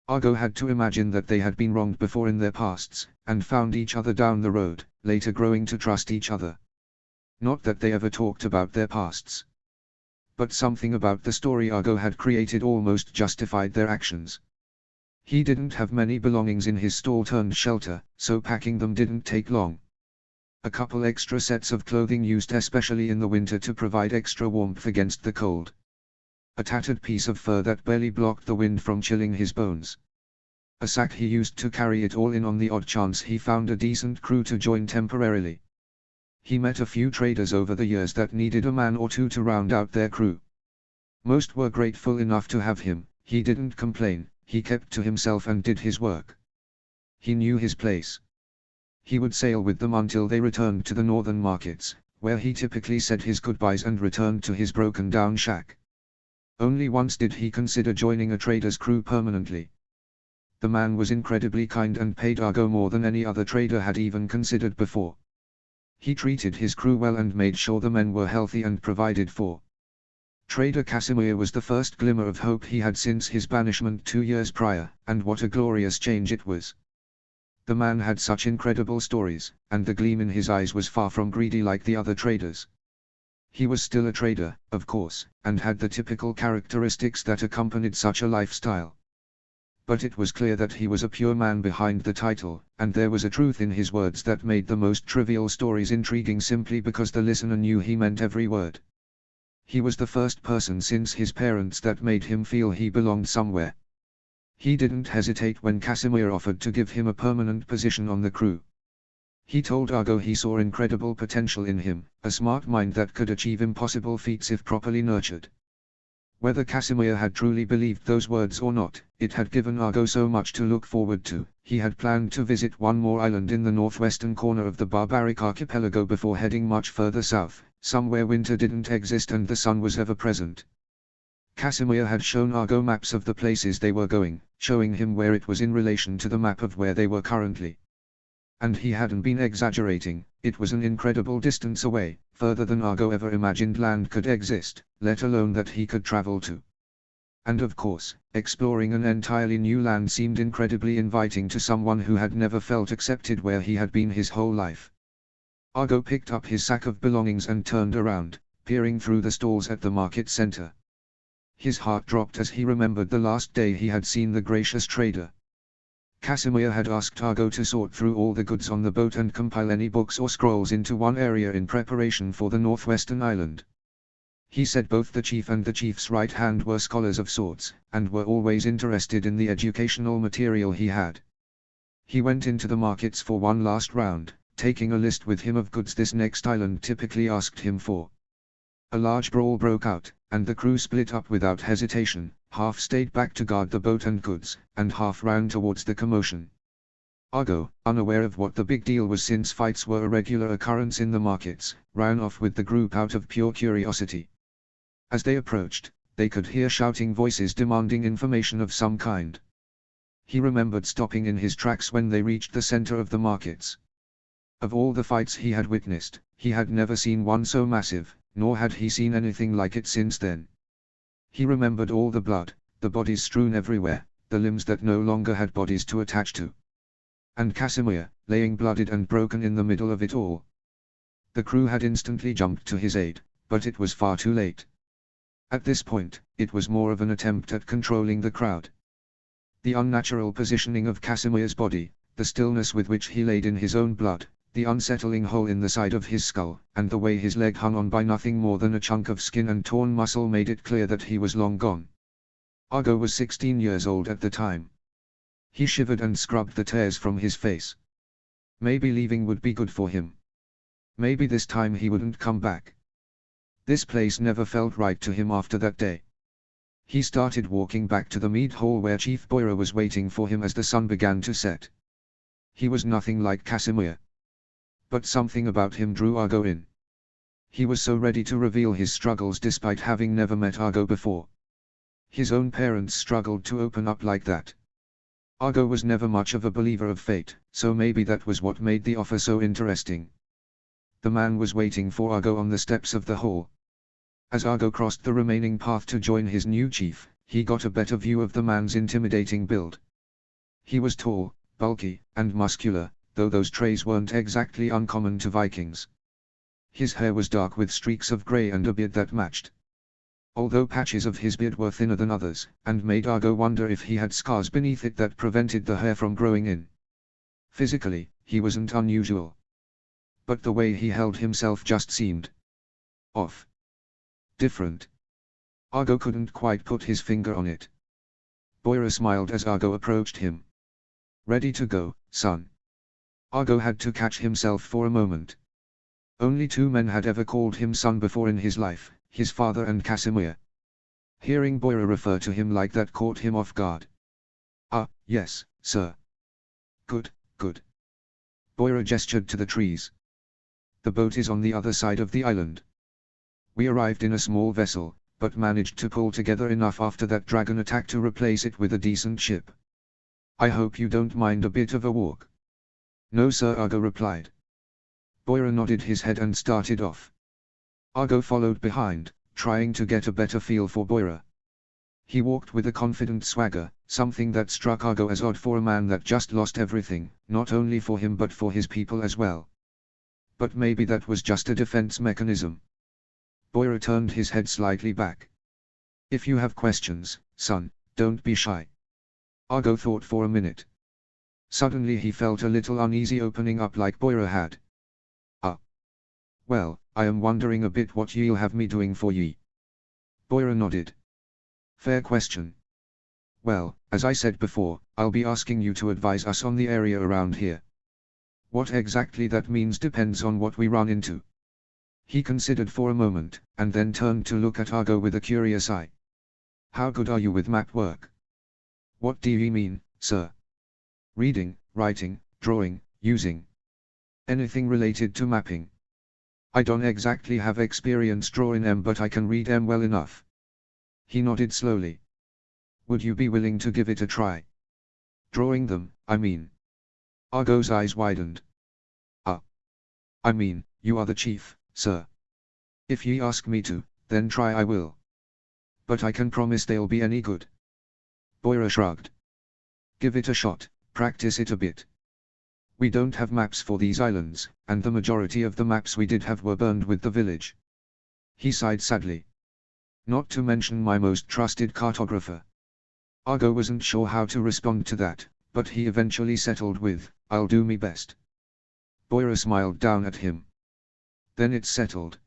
Argo had to imagine that they had been wronged before in their pasts, and found each other down the road, later growing to trust each other. Not that they ever talked about their pasts. But something about the story Argo had created almost justified their actions. He didn't have many belongings in his stall-turned-shelter, so packing them didn't take long. A couple extra sets of clothing used especially in the winter to provide extra warmth against the cold. A tattered piece of fur that barely blocked the wind from chilling his bones. A sack he used to carry it all in on the odd chance he found a decent crew to join temporarily. He met a few traders over the years that needed a man or two to round out their crew. Most were grateful enough to have him. He didn't complain, he kept to himself and did his work. He knew his place. He would sail with them until they returned to the northern markets, where he typically said his goodbyes and returned to his broken-down shack. Only once did he consider joining a trader's crew permanently. The man was incredibly kind and paid Argo more than any other trader had even considered before. He treated his crew well and made sure the men were healthy and provided for. Trader Casimir was the first glimmer of hope he had since his banishment 2 years prior, and what a glorious change it was. The man had such incredible stories, and the gleam in his eyes was far from greedy like the other traders. He was still a trader, of course, and had the typical characteristics that accompanied such a lifestyle. But it was clear that he was a pure man behind the title, and there was a truth in his words that made the most trivial stories intriguing simply because the listener knew he meant every word. He was the first person since his parents that made him feel he belonged somewhere. He didn't hesitate when Casimir offered to give him a permanent position on the crew. He told Argo he saw incredible potential in him, a smart mind that could achieve impossible feats if properly nurtured. Whether Casimir had truly believed those words or not, it had given Argo so much to look forward to. He had planned to visit one more island in the northwestern corner of the barbaric archipelago before heading much further south, somewhere winter didn't exist and the sun was ever present. Casimir had shown Argo maps of the places they were going, showing him where it was in relation to the map of where they were currently. And he hadn't been exaggerating, it was an incredible distance away, further than Argo ever imagined land could exist, let alone that he could travel to. And of course, exploring an entirely new land seemed incredibly inviting to someone who had never felt accepted where he had been his whole life. Argo picked up his sack of belongings and turned around, peering through the stalls at the market center. His heart dropped as he remembered the last day he had seen the gracious trader. Casimir had asked Argo to sort through all the goods on the boat and compile any books or scrolls into one area in preparation for the northwestern island. He said both the chief and the chief's right hand were scholars of sorts, and were always interested in the educational material he had. He went into the markets for one last round, taking a list with him of goods this next island typically asked him for. A large brawl broke out, and the crew split up without hesitation. Half stayed back to guard the boat and goods, and half ran towards the commotion. Argo, unaware of what the big deal was since fights were a regular occurrence in the markets, ran off with the group out of pure curiosity. As they approached, they could hear shouting voices demanding information of some kind. He remembered stopping in his tracks when they reached the center of the markets. Of all the fights he had witnessed, he had never seen one so massive, nor had he seen anything like it since then. He remembered all the blood, the bodies strewn everywhere, the limbs that no longer had bodies to attach to. And Casimir, laying bloodied and broken in the middle of it all. The crew had instantly jumped to his aid, but it was far too late. At this point, it was more of an attempt at controlling the crowd. The unnatural positioning of Casimir's body, the stillness with which he laid in his own blood, the unsettling hole in the side of his skull, and the way his leg hung on by nothing more than a chunk of skin and torn muscle made it clear that he was long gone. Argo was 16 years old at the time. He shivered and scrubbed the tears from his face. Maybe leaving would be good for him. Maybe this time he wouldn't come back. This place never felt right to him after that day. He started walking back to the mead hall where Chief Boira was waiting for him as the sun began to set. He was nothing like Casimir. But something about him drew Argo in. He was so ready to reveal his struggles despite having never met Argo before. His own parents struggled to open up like that. Argo was never much of a believer of fate, so maybe that was what made the offer so interesting. The man was waiting for Argo on the steps of the hall. As Argo crossed the remaining path to join his new chief, he got a better view of the man's intimidating build. He was tall, bulky, and muscular, though those traits weren't exactly uncommon to Vikings. His hair was dark with streaks of grey and a beard that matched. Although patches of his beard were thinner than others, and made Argo wonder if he had scars beneath it that prevented the hair from growing in. Physically, he wasn't unusual. But the way he held himself just seemed off. Different. Argo couldn't quite put his finger on it. Boira smiled as Argo approached him. Ready to go, son? Argo had to catch himself for a moment. Only two men had ever called him son before in his life, his father and Casimir. Hearing Boira refer to him like that caught him off guard. Ah, yes, sir. Good, good. Boira gestured to the trees. The boat is on the other side of the island. We arrived in a small vessel, but managed to pull together enough after that dragon attack to replace it with a decent ship. I hope you don't mind a bit of a walk. No sir, Argo replied. Boira nodded his head and started off. Argo followed behind, trying to get a better feel for Boira. He walked with a confident swagger, something that struck Argo as odd for a man that just lost everything, not only for him but for his people as well. But maybe that was just a defense mechanism. Boira turned his head slightly back. If you have questions, son, don't be shy. Argo thought for a minute. Suddenly he felt a little uneasy opening up like Boira had. Well, I am wondering a bit what ye'll have me doing for ye. Boira nodded. Fair question. Well, as I said before, I'll be asking you to advise us on the area around here. What exactly that means depends on what we run into. He considered for a moment, and then turned to look at Argo with a curious eye. How good are you with map work? What do ye mean, sir? Reading, writing, drawing, using. Anything related to mapping. I don't exactly have experience drawing them, but I can read them well enough. He nodded slowly. Would you be willing to give it a try? Drawing them, I mean. Argo's eyes widened. I mean, you are the chief, sir. If ye ask me to, then try I will. But I can promise they'll be any good. Boira shrugged. Give it a shot, practice it a bit. We don't have maps for these islands, and the majority of the maps we did have were burned with the village. He sighed sadly. Not to mention my most trusted cartographer. Argo wasn't sure how to respond to that, but he eventually settled with, I'll do me best. Boira smiled down at him. Then it's settled.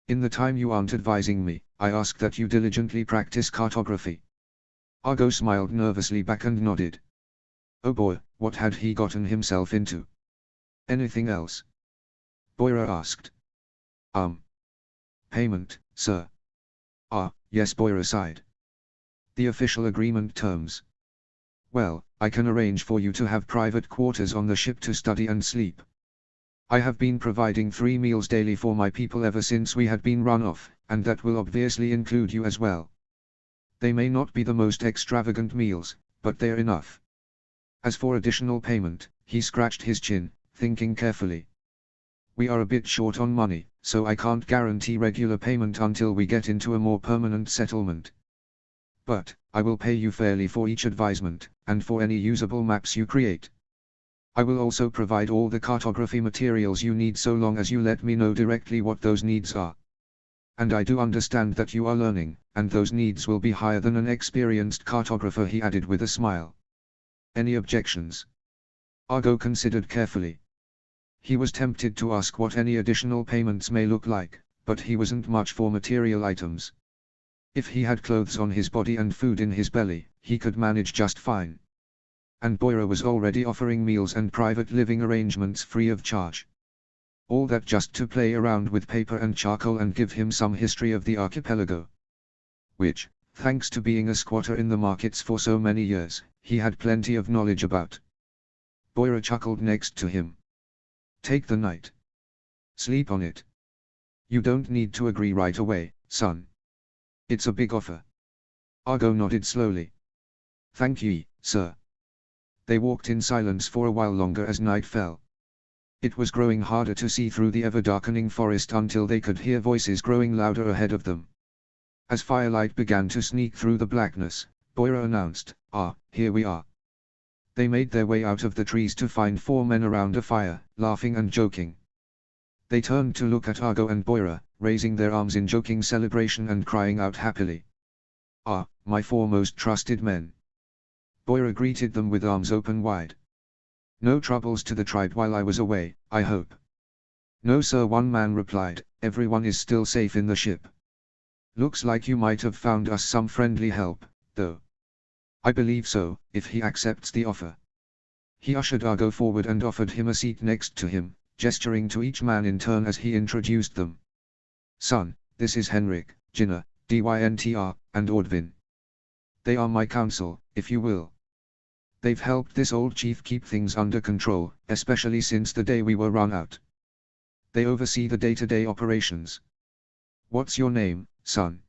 In the time you aren't advising me, I ask that you diligently practice cartography. Argo smiled nervously back and nodded. Oh boy, what had he gotten himself into? Anything else? Boira asked. Payment, sir. Yes, Boira sighed. The official agreement terms. Well, I can arrange for you to have private quarters on the ship to study and sleep. I have been providing 3 meals daily for my people ever since we had been run off, and that will obviously include you as well. They may not be the most extravagant meals, but they're enough. As for additional payment, he scratched his chin, thinking carefully. We are a bit short on money, so I can't guarantee regular payment until we get into a more permanent settlement. But, I will pay you fairly for each advisement, and for any usable maps you create. I will also provide all the cartography materials you need so long as you let me know directly what those needs are. And I do understand that you are learning, and those needs will be higher than an experienced cartographer, he added with a smile. Any objections? Argo considered carefully. He was tempted to ask what any additional payments may look like, but he wasn't much for material items. If he had clothes on his body and food in his belly, he could manage just fine. And Boira was already offering meals and private living arrangements free of charge. All that just to play around with paper and charcoal and give him some history of the archipelago. Which, thanks to being a squatter in the markets for so many years, he had plenty of knowledge about. Boira chuckled next to him. Take the night. Sleep on it. You don't need to agree right away, son. It's a big offer. Argo nodded slowly. Thank ye, sir. They walked in silence for a while longer as night fell. It was growing harder to see through the ever-darkening forest until they could hear voices growing louder ahead of them. As firelight began to sneak through the blackness, Boira announced, here we are. They made their way out of the trees to find 4 men around a fire, laughing and joking. They turned to look at Argo and Boira, raising their arms in joking celebration and crying out happily. My 4 most trusted men. Boira greeted them with arms open wide. No troubles to the tribe while I was away, I hope. No sir, one man replied, everyone is still safe in the ship. Looks like you might have found us some friendly help, though. I believe so, if he accepts the offer. He ushered Argo forward and offered him a seat next to him, gesturing to each man in turn as he introduced them. Son, this is Henrik, Jinner, Dyntr, and Ordvin. They are my council, if you will. They've helped this old chief keep things under control, especially since the day we were run out. They oversee the day-to-day operations. What's your name, son?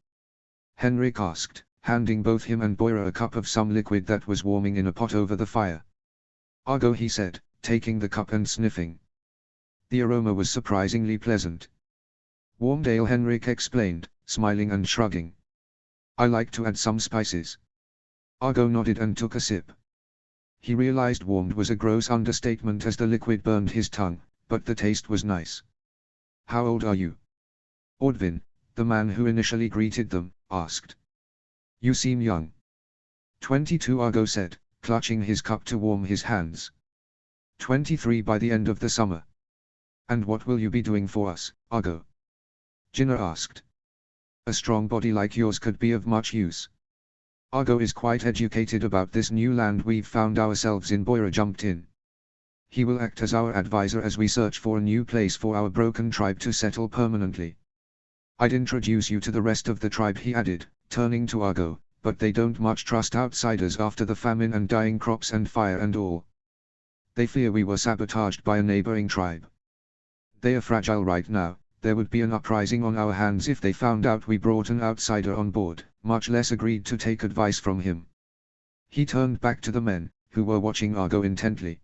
Henrik asked, handing both him and Boira a cup of some liquid that was warming in a pot over the fire. Argo, he said, taking the cup and sniffing. The aroma was surprisingly pleasant. Warm ale, Henrik explained, smiling and shrugging. I like to add some spices. Argo nodded and took a sip. He realized warmed was a gross understatement as the liquid burned his tongue, but the taste was nice. How old are you? Ordvin, the man who initially greeted them, asked. You seem young. 22, Argo said, clutching his cup to warm his hands. 23 by the end of the summer. And what will you be doing for us, Argo? Jinnah asked. A strong body like yours could be of much use. Argo is quite educated about this new land we've found ourselves in. Boira jumped in. He will act as our advisor as we search for a new place for our broken tribe to settle permanently. I'd introduce you to the rest of the tribe, he added, turning to Argo, but they don't much trust outsiders after the famine and dying crops and fire and all. They fear we were sabotaged by a neighboring tribe. They are fragile right now. There would be an uprising on our hands if they found out we brought an outsider on board, much less agreed to take advice from him. He turned back to the men, who were watching Argo intently.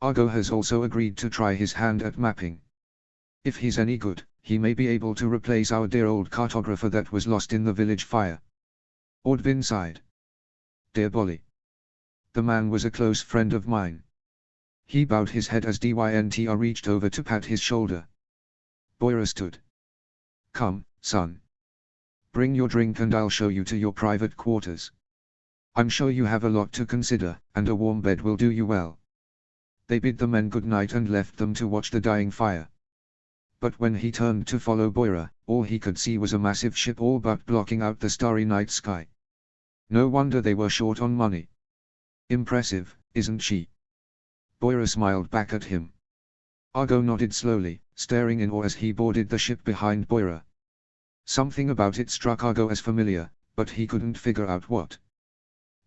Argo has also agreed to try his hand at mapping. If he's any good, he may be able to replace our dear old cartographer that was lost in the village fire. Ordvin sighed. Dear Bolly. The man was a close friend of mine. He bowed his head as Dyntar reached over to pat his shoulder. Boira stood. Come, son. Bring your drink and I'll show you to your private quarters. I'm sure you have a lot to consider, and a warm bed will do you well. They bid the men good night and left them to watch the dying fire. But when he turned to follow Boira, all he could see was a massive ship all but blocking out the starry night sky. No wonder they were short on money. Impressive, isn't she? Boira smiled back at him. Argo nodded slowly, staring in awe as he boarded the ship behind Boira. Something about it struck Argo as familiar, but he couldn't figure out what.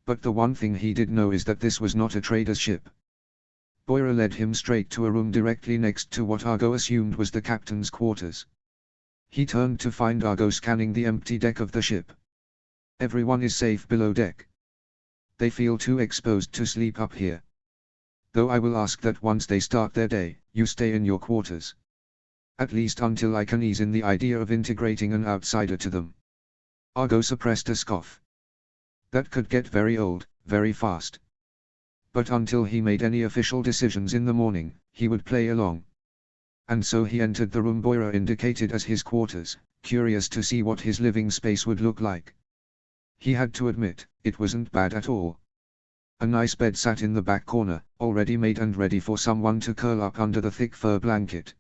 But the one thing he did know is that this was not a trader's ship. Boira led him straight to a room directly next to what Argo assumed was the captain's quarters. He turned to find Argo scanning the empty deck of the ship. Everyone is safe below deck. They feel too exposed to sleep up here. Though I will ask that once they start their day, you stay in your quarters. At least until I can ease in the idea of integrating an outsider to them. Argo suppressed a scoff. That could get very old, very fast. But until he made any official decisions in the morning, he would play along. And so he entered the room Boira indicated as his quarters, curious to see what his living space would look like. He had to admit, it wasn't bad at all. A nice bed sat in the back corner, already made and ready for someone to curl up under the thick fur blanket.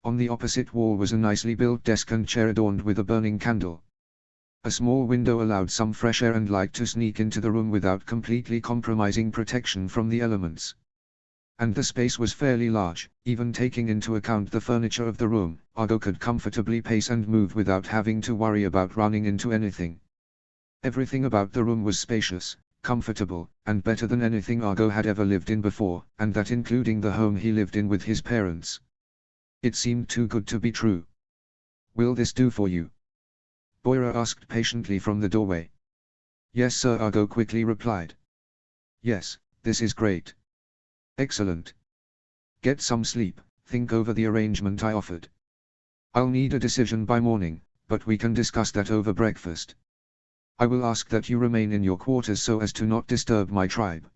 On the opposite wall was a nicely built desk and chair adorned with a burning candle. A small window allowed some fresh air and light to sneak into the room without completely compromising protection from the elements. And the space was fairly large, even taking into account the furniture of the room. Argo could comfortably pace and move without having to worry about running into anything. Everything about the room was spacious, comfortable, and better than anything Argo had ever lived in before, and that including the home he lived in with his parents. It seemed too good to be true. Will this do for you? Boira asked patiently from the doorway. Yes sir, Argo quickly replied. Yes, this is great. Excellent. Get some sleep, think over the arrangement I offered. I'll need a decision by morning, but we can discuss that over breakfast. I will ask that you remain in your quarters so as to not disturb my tribe.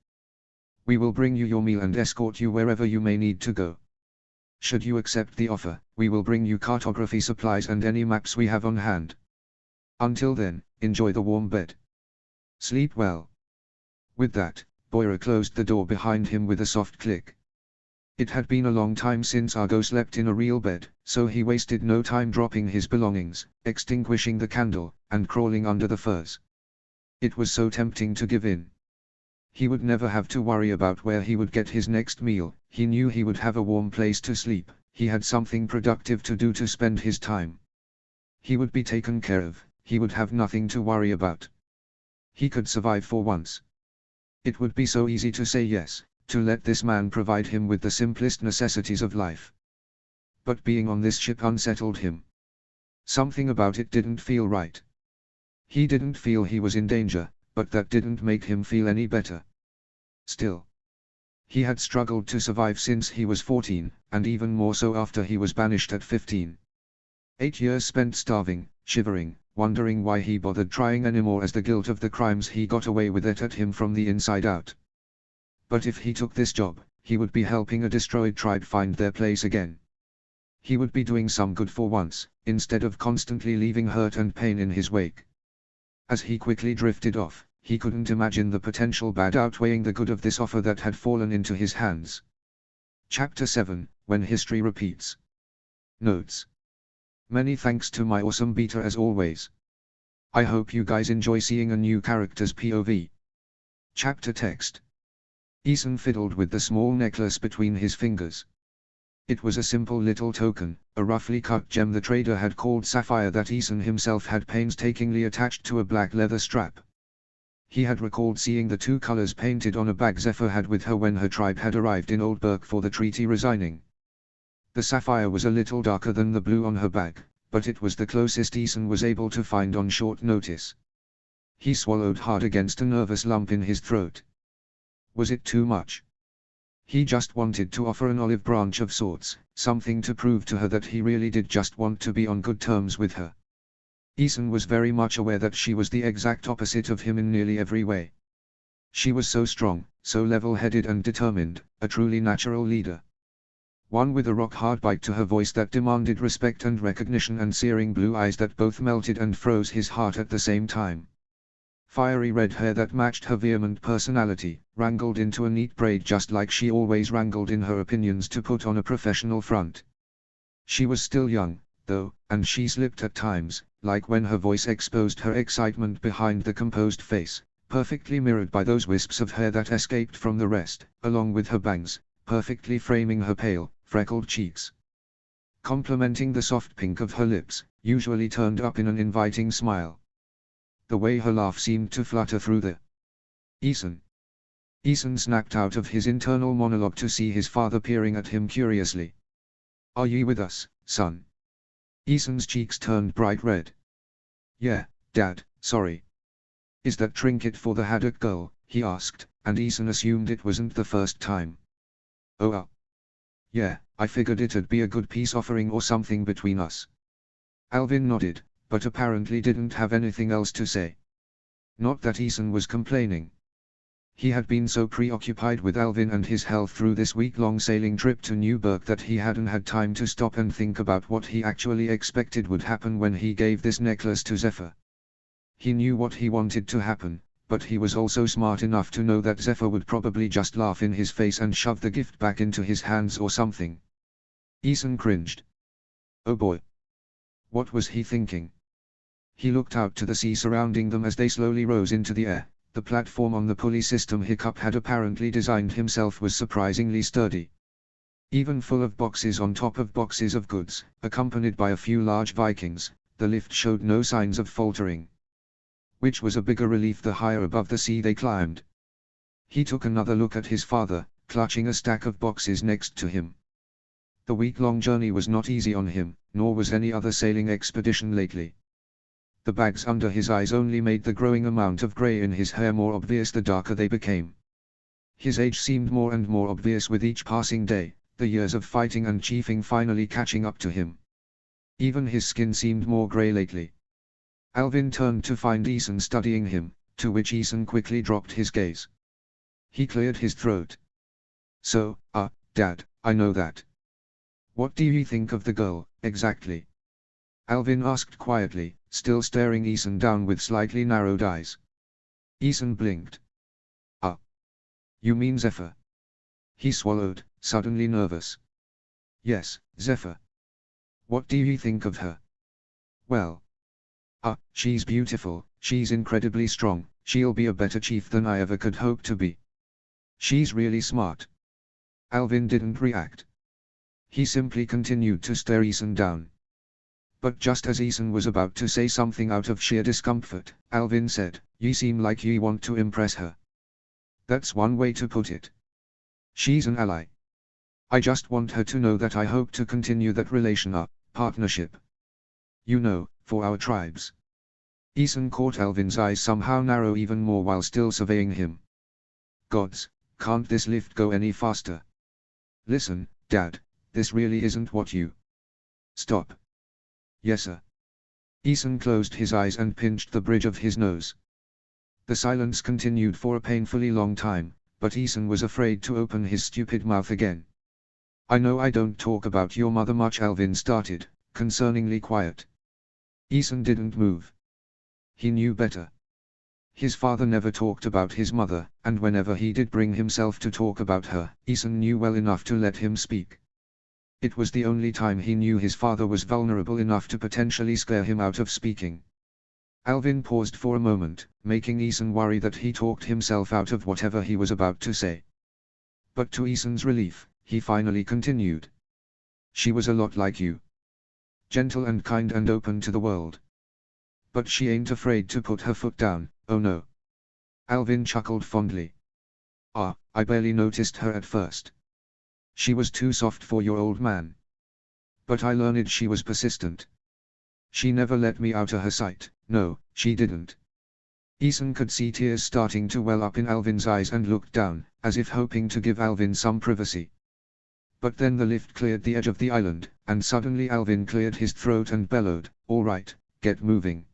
We will bring you your meal and escort you wherever you may need to go. Should you accept the offer, we will bring you cartography supplies and any maps we have on hand. Until then, enjoy the warm bed. Sleep well. With that, Boira closed the door behind him with a soft click. It had been a long time since Argo slept in a real bed, so he wasted no time dropping his belongings, extinguishing the candle, and crawling under the furs. It was so tempting to give in. He would never have to worry about where he would get his next meal, he knew he would have a warm place to sleep, he had something productive to do to spend his time. He would be taken care of, he would have nothing to worry about. He could survive for once. It would be so easy to say yes, to let this man provide him with the simplest necessities of life. But being on this ship unsettled him. Something about it didn't feel right. He didn't feel he was in danger, but that didn't make him feel any better. Still, he had struggled to survive since he was 14, and even more so after he was banished at 15. 8 years spent starving, shivering, wondering why he bothered trying anymore, as the guilt of the crimes he got away with ate at him from the inside out. But if he took this job, he would be helping a destroyed tribe find their place again. He would be doing some good for once, instead of constantly leaving hurt and pain in his wake. As he quickly drifted off, he couldn't imagine the potential bad outweighing the good of this offer that had fallen into his hands. Chapter 7, When History Repeats. Notes. Many thanks to my awesome beta as always. I hope you guys enjoy seeing a new character's POV. Chapter text. Ethan fiddled with the small necklace between his fingers. It was a simple little token, a roughly cut gem the trader had called sapphire that Ethan himself had painstakingly attached to a black leather strap. He had recalled seeing the two colors painted on a bag Zephyr had with her when her tribe had arrived in Old Burke for the treaty resigning. The sapphire was a little darker than the blue on her bag, but it was the closest Ethan was able to find on short notice. He swallowed hard against a nervous lump in his throat. Was it too much? He just wanted to offer an olive branch of sorts, something to prove to her that he really did just want to be on good terms with her. Ethan was very much aware that she was the exact opposite of him in nearly every way. She was so strong, so level-headed and determined, a truly natural leader. One with a rock-hard bite to her voice that demanded respect and recognition, and searing blue eyes that both melted and froze his heart at the same time. Fiery red hair that matched her vehement personality, wrangled into a neat braid just like she always wrangled in her opinions to put on a professional front. She was still young, though, and she slipped at times, like when her voice exposed her excitement behind the composed face, perfectly mirrored by those wisps of hair that escaped from the rest, along with her bangs, perfectly framing her pale, freckled cheeks. Complementing the soft pink of her lips, usually turned up in an inviting smile. The way her laugh seemed to flutter through the Ethan. Ethan snapped out of his internal monologue to see his father peering at him curiously. Are you with us, son? Ethan's cheeks turned bright red. Yeah, Dad, sorry. Is that trinket for the Haddock girl? He asked, and Ethan assumed it wasn't the first time. Oh, yeah, I figured it'd be a good peace offering or something between us. Alvin nodded, but apparently didn't have anything else to say. Not that Ethan was complaining. He had been so preoccupied with Alvin and his health through this week-long sailing trip to New Burke that he hadn't had time to stop and think about what he actually expected would happen when he gave this necklace to Zephyr. He knew what he wanted to happen, but he was also smart enough to know that Zephyr would probably just laugh in his face and shove the gift back into his hands or something. Ethan cringed. Oh boy. What was he thinking? He looked out to the sea surrounding them as they slowly rose into the air. The platform on the pulley system Hiccup had apparently designed himself was surprisingly sturdy. Even full of boxes on top of boxes of goods, accompanied by a few large Vikings, the lift showed no signs of faltering. Which was a bigger relief the higher above the sea they climbed. He took another look at his father, clutching a stack of boxes next to him. The week-long journey was not easy on him, nor was any other sailing expedition lately. The bags under his eyes only made the growing amount of grey in his hair more obvious the darker they became. His age seemed more and more obvious with each passing day, the years of fighting and chiefing finally catching up to him. Even his skin seemed more grey lately. Alvin turned to find Ethan studying him, to which Ethan quickly dropped his gaze. He cleared his throat. So, Dad, I know that. What do you think of the girl, exactly? Alvin asked quietly, still staring Ethan down with slightly narrowed eyes. Ethan blinked. You mean Zephyr? He swallowed, suddenly nervous. Yes, Zephyr. What do you think of her? Well. She's beautiful, she's incredibly strong, she'll be a better chief than I ever could hope to be. She's really smart. Alvin didn't react. He simply continued to stare Ethan down. But just as Ethan was about to say something out of sheer discomfort, Alvin said, You seem like you want to impress her. That's one way to put it. She's an ally. I just want her to know that I hope to continue that partnership. You know, for our tribes. Ethan caught Alvin's eyes somehow narrow even more while still surveying him. Gods, can't this lift go any faster? Listen, Dad, this really isn't what you... Stop. Yes sir. Eason closed his eyes and pinched the bridge of his nose. The silence continued for a painfully long time, but Eason was afraid to open his stupid mouth again. I know I don't talk about your mother much, Alvin started, concerningly quiet. Eason didn't move. He knew better. His father never talked about his mother, and whenever he did bring himself to talk about her, Eason knew well enough to let him speak. It was the only time he knew his father was vulnerable enough to potentially scare him out of speaking. Alvin paused for a moment, making Eason worry that he talked himself out of whatever he was about to say. But to Eason's relief, he finally continued. She was a lot like you. Gentle and kind and open to the world. But she ain't afraid to put her foot down, oh no. Alvin chuckled fondly. Ah, I barely noticed her at first. She was too soft for your old man. But I learned she was persistent. She never let me out of her sight, no, she didn't. Eason could see tears starting to well up in Alvin's eyes and looked down, as if hoping to give Alvin some privacy. But then the lift cleared the edge of the island, and suddenly Alvin cleared his throat and bellowed, all right, get moving.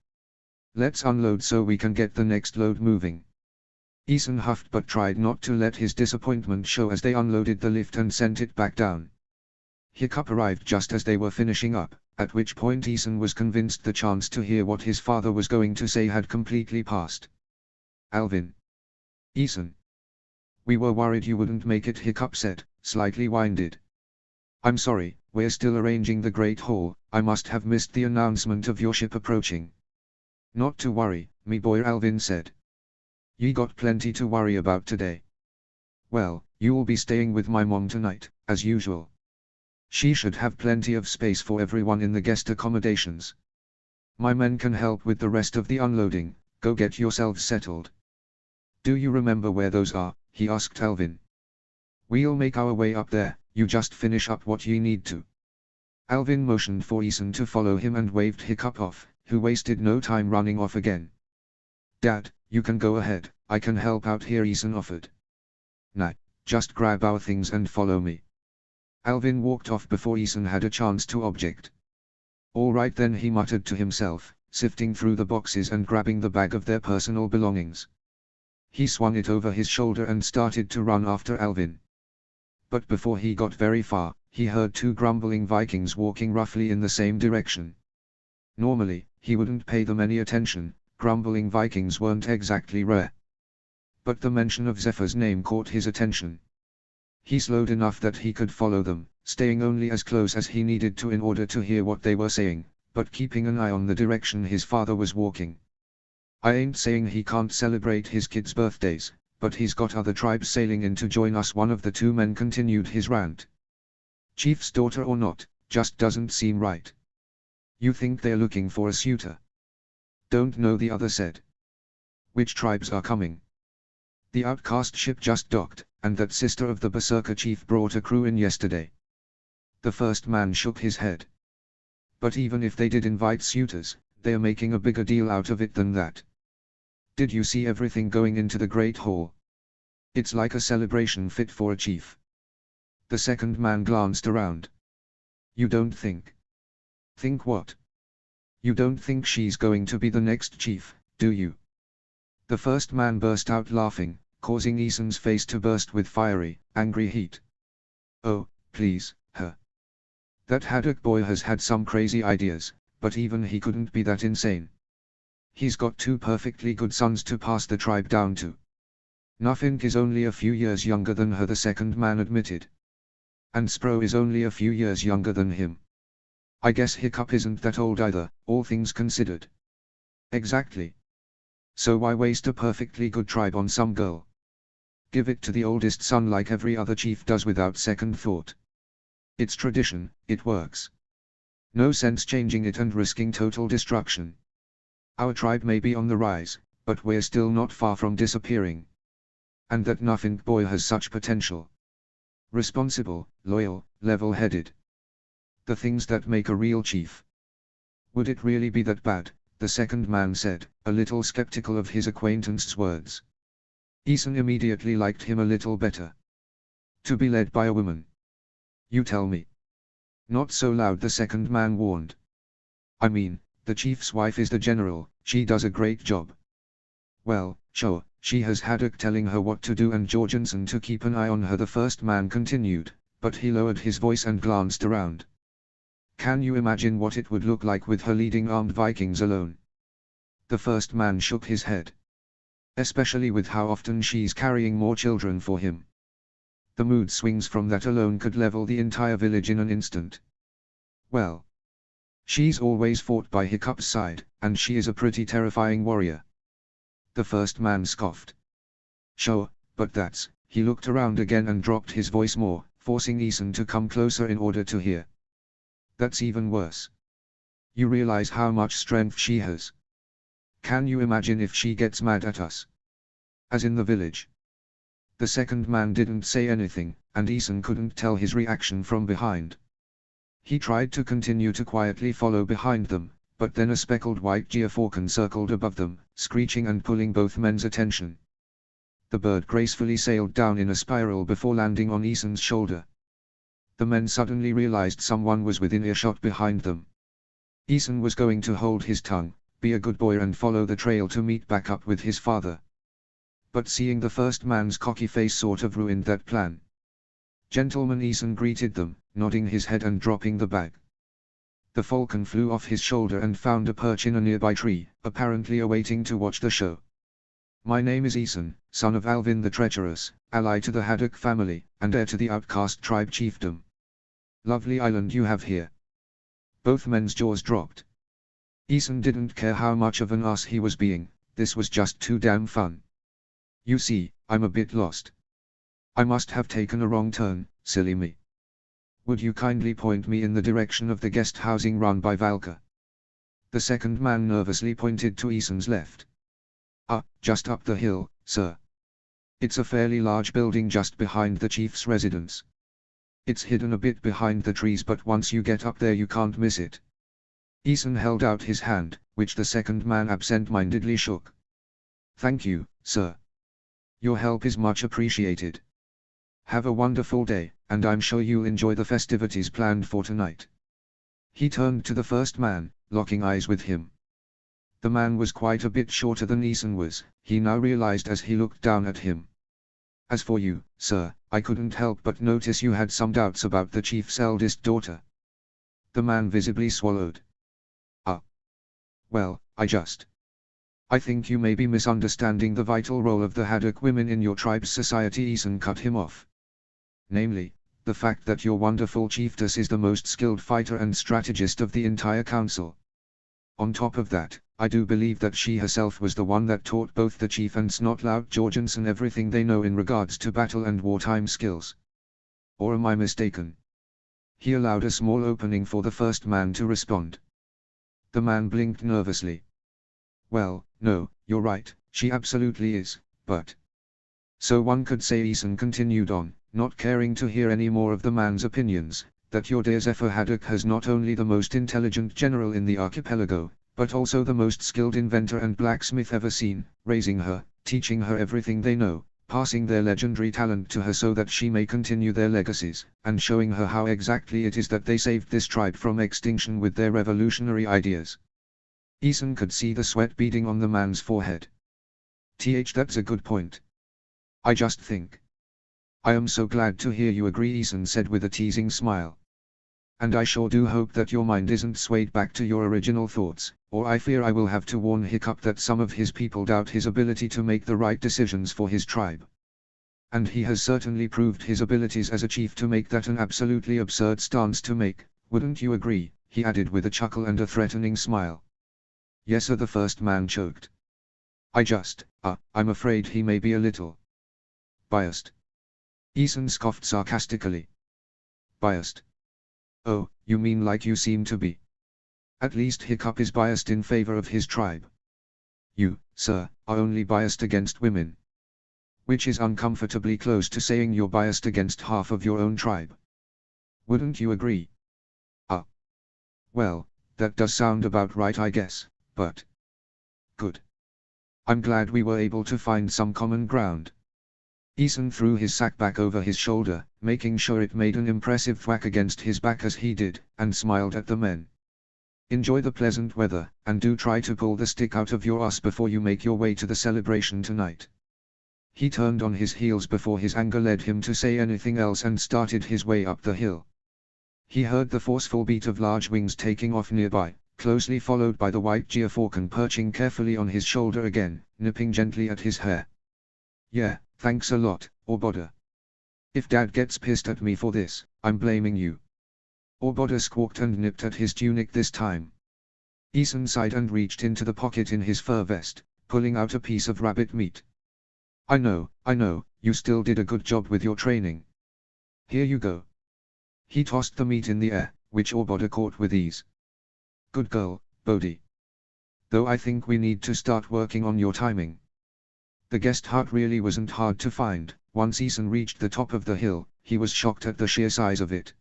Let's unload so we can get the next load moving. Eason huffed but tried not to let his disappointment show as they unloaded the lift and sent it back down. Hiccup arrived just as they were finishing up, at which point Eason was convinced the chance to hear what his father was going to say had completely passed. Alvin. Eason. We were worried you wouldn't make it, Hiccup said, slightly winded. I'm sorry, we're still arranging the Great Hall, I must have missed the announcement of your ship approaching. Not to worry, me boy, Alvin said. Ye got plenty to worry about today. Well, you'll be staying with my mom tonight, as usual. She should have plenty of space for everyone in the guest accommodations. My men can help with the rest of the unloading, go get yourselves settled. Do you remember where those are? He asked Alvin. We'll make our way up there, you just finish up what ye need to. Alvin motioned for Eason to follow him and waved Hiccup off, who wasted no time running off again. Dad, you can go ahead, I can help out here, Eason offered. Nah, just grab our things and follow me. Alvin walked off before Eason had a chance to object. All right then, he muttered to himself, sifting through the boxes and grabbing the bag of their personal belongings. He swung it over his shoulder and started to run after Alvin. But before he got very far, he heard two grumbling Vikings walking roughly in the same direction. Normally, he wouldn't pay them any attention, grumbling Vikings weren't exactly rare. But the mention of Zephyr's name caught his attention. He slowed enough that he could follow them, staying only as close as he needed to in order to hear what they were saying, but keeping an eye on the direction his father was walking. I ain't saying he can't celebrate his kids' birthdays, but he's got other tribes sailing in to join us, one of the two men continued his rant. Chief's daughter or not, just doesn't seem right. You think they're looking for a suitor? Don't know, the other said. Which tribes are coming? The outcast ship just docked, and that sister of the Berserker chief brought a crew in yesterday. The first man shook his head. But even if they did invite suitors, they're making a bigger deal out of it than that. Did you see everything going into the Great Hall? It's like a celebration fit for a chief. The second man glanced around. You don't think? Think what? You don't think she's going to be the next chief, do you? The first man burst out laughing, causing Eason's face to burst with fiery, angry heat. Oh, please, her. That Haddock boy has had some crazy ideas, but even he couldn't be that insane. He's got two perfectly good sons to pass the tribe down to. Nuffink is only a few years younger than her, the second man admitted. And Spro is only a few years younger than him. I guess Hiccup isn't that old either, all things considered. Exactly. So why waste a perfectly good tribe on some girl? Give it to the oldest son like every other chief does without second thought. It's tradition, it works. No sense changing it and risking total destruction. Our tribe may be on the rise, but we're still not far from disappearing. And that Nuffink boy has such potential. Responsible, loyal, level-headed. The things that make a real chief. Would it really be that bad? The second man said, a little skeptical of his acquaintance's words. Eason immediately liked him a little better. To be led by a woman. You tell me. Not so loud, the second man warned. I mean, The chief's wife is the general, she does a great job. Well, sure, she has Haddock telling her what to do and Jorgensen to keep an eye on her, the first man continued, but he lowered his voice and glanced around. Can you imagine what it would look like with her leading armed Vikings alone? The first man shook his head. Especially with how often she's carrying more children for him. The mood swings from that alone could level the entire village in an instant. Well, she's always fought by Hiccup's side, and she is a pretty terrifying warrior. The first man scoffed. Sure, but that's, he looked around again and dropped his voice more, forcing Eason to come closer in order to hear. That's even worse. You realize how much strength she has. Can you imagine if she gets mad at us? As in the village. The second man didn't say anything, and Eason couldn't tell his reaction from behind. He tried to continue to quietly follow behind them, but then a speckled white geofalcon circled above them, screeching and pulling both men's attention. The bird gracefully sailed down in a spiral before landing on Eason's shoulder. The men suddenly realized someone was within earshot behind them. Eason was going to hold his tongue, be a good boy and follow the trail to meet back up with his father. But seeing the first man's cocky face sort of ruined that plan. Gentleman, Eason greeted them, nodding his head and dropping the bag. The falcon flew off his shoulder and found a perch in a nearby tree, apparently awaiting to watch the show. My name is Eason, son of Alvin the Treacherous, ally to the Haddock family, and heir to the outcast tribe chiefdom. Lovely island you have here. Both men's jaws dropped. Eason didn't care how much of an ass he was being, this was just too damn fun. You see, I'm a bit lost. I must have taken a wrong turn, silly me. Would you kindly point me in the direction of the guest housing run by Valka? The second man nervously pointed to Eason's left. Just up the hill, sir. It's a fairly large building just behind the chief's residence. It's hidden a bit behind the trees, but once you get up there you can't miss it. Eason held out his hand, which the second man absent-mindedly shook. Thank you, sir. Your help is much appreciated. Have a wonderful day, and I'm sure you'll enjoy the festivities planned for tonight. He turned to the first man, locking eyes with him. The man was quite a bit shorter than Eason was, he now realized as he looked down at him. As for you, sir, I couldn't help but notice you had some doubts about the chief's eldest daughter. The man visibly swallowed. Well, I think you may be misunderstanding the vital role of the Haddock women in your tribe's society. Eason cut him off. Namely, the fact that your wonderful chiefess is the most skilled fighter and strategist of the entire council. On top of that, I do believe that she herself was the one that taught both the chief and Snotlout Jorgensen everything they know in regards to battle and wartime skills. Or am I mistaken? He allowed a small opening for the first man to respond. The man blinked nervously. Well, no, you're right, she absolutely is, but... So one could say, Eason continued on, not caring to hear any more of the man's opinions, that your dear Zephyr Haddock has not only the most intelligent general in the archipelago, but also the most skilled inventor and blacksmith ever seen, raising her, teaching her everything they know, passing their legendary talent to her so that she may continue their legacies, and showing her how exactly it is that they saved this tribe from extinction with their revolutionary ideas. Eason could see the sweat beading on the man's forehead. That's a good point. I just think. I am so glad to hear you agree, Eason said with a teasing smile. And I sure do hope that your mind isn't swayed back to your original thoughts, or I fear I will have to warn Hiccup that some of his people doubt his ability to make the right decisions for his tribe. And he has certainly proved his abilities as a chief to make that an absolutely absurd stance to make, wouldn't you agree? He added with a chuckle and a threatening smile. Yes sir, the first man choked. I'm afraid he may be a little biased. Eason scoffed sarcastically. Biased? Oh, you mean like you seem to be? At least Hiccup is biased in favor of his tribe. You, sir, are only biased against women. Which is uncomfortably close to saying you're biased against half of your own tribe. Wouldn't you agree? Well, that does sound about right I guess, but... Good. I'm glad we were able to find some common ground. Eason threw his sack back over his shoulder, making sure it made an impressive thwack against his back as he did, and smiled at the men. Enjoy the pleasant weather, and do try to pull the stick out of your ass before you make your way to the celebration tonight. He turned on his heels before his anger led him to say anything else and started his way up the hill. He heard the forceful beat of large wings taking off nearby, closely followed by the white Geofalcon perching carefully on his shoulder again, nipping gently at his hair. Yeah, thanks a lot, Orboda. If Dad gets pissed at me for this, I'm blaming you. Orboda squawked and nipped at his tunic this time. Eason sighed and reached into the pocket in his fur vest, pulling out a piece of rabbit meat. I know, you still did a good job with your training. Here you go. He tossed the meat in the air, which Orboda caught with ease. Good girl, Bodhi. Though I think we need to start working on your timing. The guest hut really wasn't hard to find. Once Eason reached the top of the hill, he was shocked at the sheer size of it.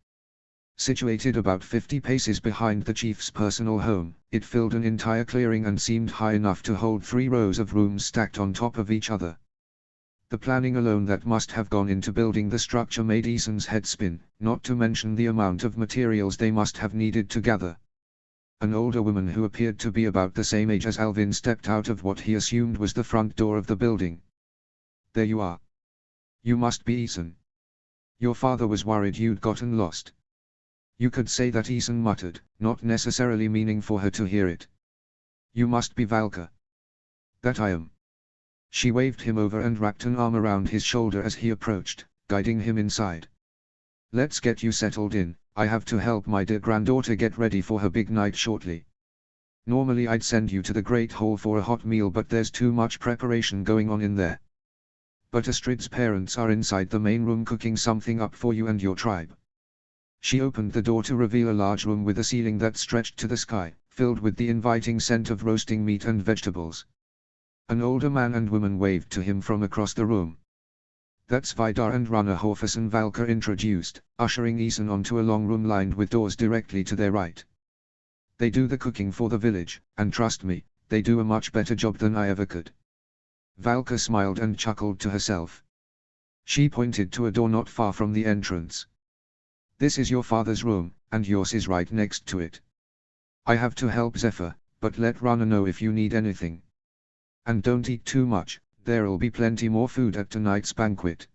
Situated about 50 paces behind the chief's personal home, it filled an entire clearing and seemed high enough to hold 3 rows of rooms stacked on top of each other. The planning alone that must have gone into building the structure made Eason's head spin, not to mention the amount of materials they must have needed to gather. An older woman who appeared to be about the same age as Alvin stepped out of what he assumed was the front door of the building. There you are. You must be Eason. Your father was worried you'd gotten lost. You could say that, Eason muttered, not necessarily meaning for her to hear it. You must be Valka. That I am. She waved him over and wrapped an arm around his shoulder as he approached, guiding him inside. Let's get you settled in. I have to help my dear granddaughter get ready for her big night shortly. Normally I'd send you to the Great Hall for a hot meal, but there's too much preparation going on in there. But Astrid's parents are inside the main room cooking something up for you and your tribe. She opened the door to reveal a large room with a ceiling that stretched to the sky, filled with the inviting scent of roasting meat and vegetables. An older man and woman waved to him from across the room. That's Vidar and Runner Horfus, Valka introduced, ushering Eason onto a long room lined with doors directly to their right. They do the cooking for the village, and trust me, they do a much better job than I ever could. Valka smiled and chuckled to herself. She pointed to a door not far from the entrance. This is your father's room, and yours is right next to it. I have to help Zephyr, but let Runner know if you need anything. And don't eat too much, there'll be plenty more food at tonight's banquet.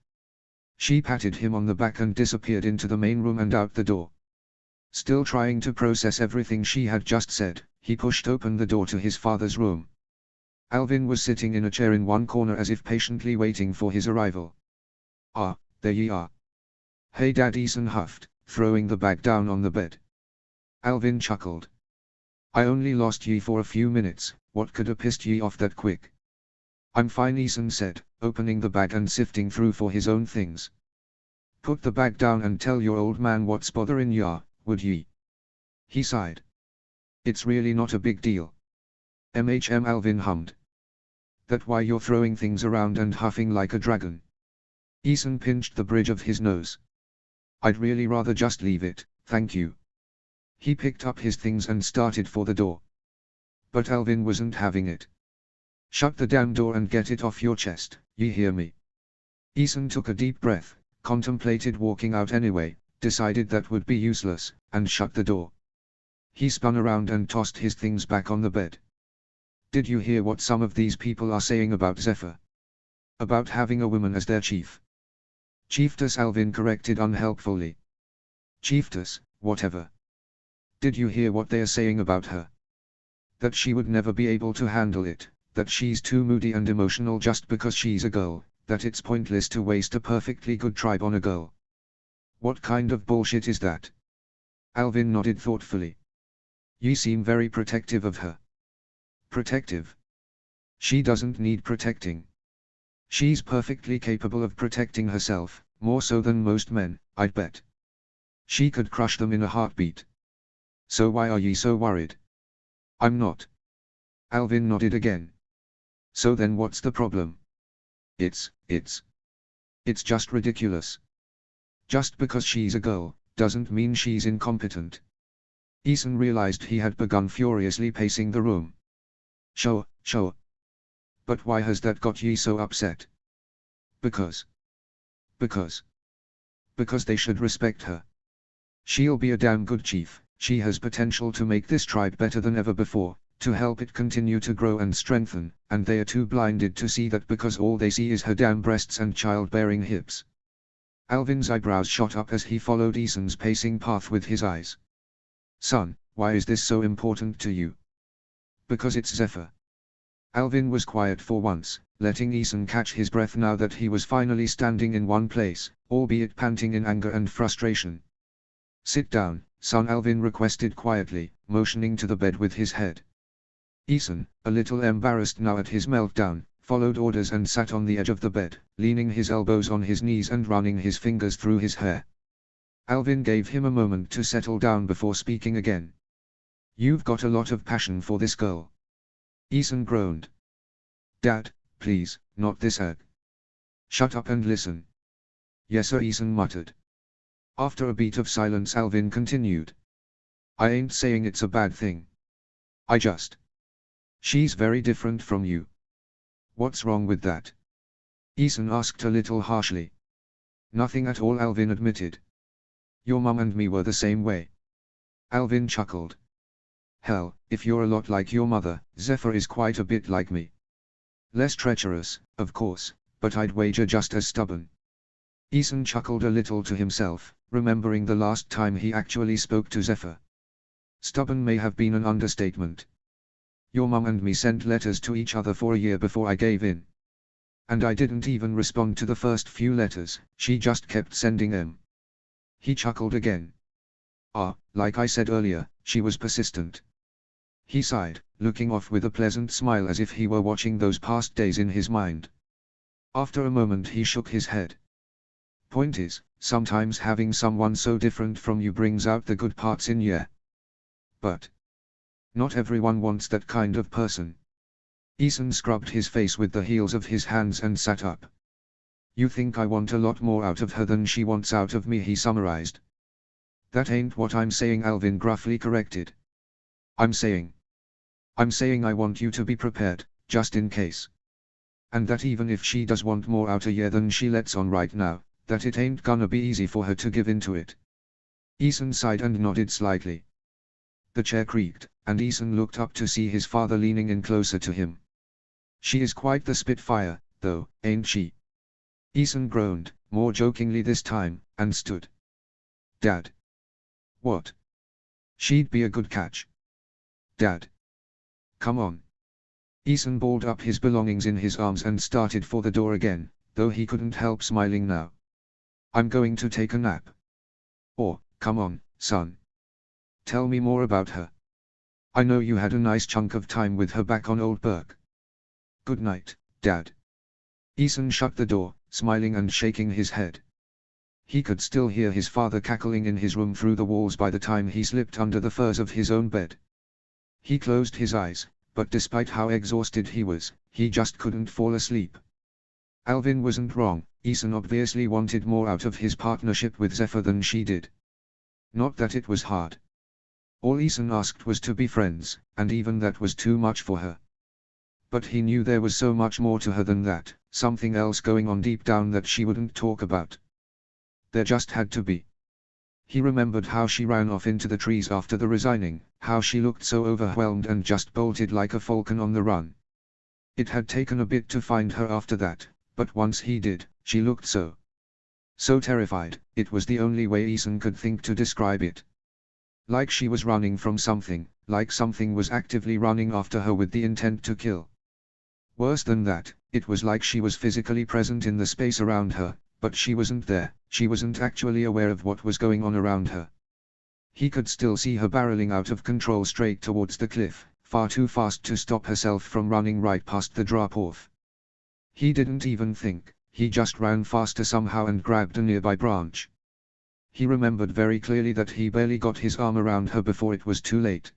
She patted him on the back and disappeared into the main room and out the door. Still trying to process everything she had just said, he pushed open the door to his father's room. Alvin was sitting in a chair in one corner as if patiently waiting for his arrival. Ah, there ye are. Hey Dad, Eason huffed, throwing the bag down on the bed. Alvin chuckled. I only lost ye for a few minutes, what could have pissed ye off that quick? I'm fine, Eason said, opening the bag and sifting through for his own things. Put the bag down and tell your old man what's bothering ya, would ye? He sighed. It's really not a big deal. Alvin hummed. That why you're throwing things around and huffing like a dragon? Eason pinched the bridge of his nose. I'd really rather just leave it, thank you. He picked up his things and started for the door. But Alvin wasn't having it. Shut the damn door and get it off your chest, ye hear me? Eason took a deep breath, contemplated walking out anyway, decided that would be useless, and shut the door. He spun around and tossed his things back on the bed. Did you hear what some of these people are saying about Zephyr? About having a woman as their chief? Chiefess, Alvin corrected unhelpfully. Chiefess, whatever. Did you hear what they are saying about her? That she would never be able to handle it, that she's too moody and emotional just because she's a girl, that it's pointless to waste a perfectly good tribe on a girl. What kind of bullshit is that? Alvin nodded thoughtfully. You seem very protective of her. Protective? She doesn't need protecting. She's perfectly capable of protecting herself, more so than most men, I'd bet. She could crush them in a heartbeat. So why are ye so worried? I'm not. Alvin nodded again. So then what's the problem? It's just ridiculous. Just because she's a girl, doesn't mean she's incompetent. Eason realized he had begun furiously pacing the room. Sure. But why has that got ye so upset? Because they should respect her. She'll be a damn good chief, she has potential to make this tribe better than ever before, to help it continue to grow and strengthen, and they are too blinded to see that because all they see is her damn breasts and childbearing hips. Alvin's eyebrows shot up as he followed Ethan's pacing path with his eyes. Son, why is this so important to you? Because it's Zephyr. Alvin was quiet for once, letting Ethan catch his breath now that he was finally standing in one place, albeit panting in anger and frustration. Sit down, son, Alvin requested quietly, motioning to the bed with his head. Ethan, a little embarrassed now at his meltdown, followed orders and sat on the edge of the bed, leaning his elbows on his knees and running his fingers through his hair. Alvin gave him a moment to settle down before speaking again. You've got a lot of passion for this girl. Ethan groaned. Dad, please, not this egg. Shut up and listen. Yes sir, Ethan muttered. After a beat of silence, Alvin continued. I ain't saying it's a bad thing. She's very different from you. What's wrong with that? Ethan asked a little harshly. Nothing at all, Alvin admitted. Your mum and me were the same way. Alvin chuckled. Hell, if you're a lot like your mother, Zephyr is quite a bit like me. Less treacherous, of course, but I'd wager just as stubborn. Ethan chuckled a little to himself, remembering the last time he actually spoke to Zephyr. Stubborn may have been an understatement. Your mum and me sent letters to each other for a year before I gave in. And I didn't even respond to the first few letters, she just kept sending them. He chuckled again. Like I said earlier, she was persistent. He sighed, looking off with a pleasant smile as if he were watching those past days in his mind. After a moment he shook his head. Point is, sometimes having someone so different from you brings out the good parts in you. But not everyone wants that kind of person. Ethan scrubbed his face with the heels of his hands and sat up. You think I want a lot more out of her than she wants out of me, he summarized. That ain't what I'm saying, Alvin gruffly corrected. I'm saying I want you to be prepared, just in case. And that even if she does want more out of you than she lets on right now, that it ain't gonna be easy for her to give into it. Ethan sighed and nodded slightly. The chair creaked, and Ethan looked up to see his father leaning in closer to him. She is quite the spitfire, though, ain't she? Ethan groaned, more jokingly this time, and stood. Dad. What? She'd be a good catch. Dad. Come on. Ethan balled up his belongings in his arms and started for the door again, though he couldn't help smiling now. I'm going to take a nap. Come on, son. Tell me more about her. I know you had a nice chunk of time with her back on Old Burke. Good night, Dad. Ethan shut the door, smiling and shaking his head. He could still hear his father cackling in his room through the walls by the time he slipped under the furs of his own bed. He closed his eyes, but despite how exhausted he was, he just couldn't fall asleep. Alvin wasn't wrong, Ethan obviously wanted more out of his partnership with Zephyr than she did. Not that it was hard. All Ethan asked was to be friends, and even that was too much for her. But he knew there was so much more to her than that, something else going on deep down that she wouldn't talk about. There just had to be. He remembered how she ran off into the trees after the resigning, how she looked so overwhelmed and just bolted like a falcon on the run. It had taken a bit to find her after that, but once he did, she looked so terrified, it was the only way Ethan could think to describe it. Like she was running from something, like something was actively running after her with the intent to kill. Worse than that, it was like she was physically present in the space around her, but she wasn't there, she wasn't actually aware of what was going on around her. He could still see her barreling out of control straight towards the cliff, far too fast to stop herself from running right past the drop-off. He didn't even think, he just ran faster somehow and grabbed a nearby branch. He remembered very clearly that he barely got his arm around her before it was too late.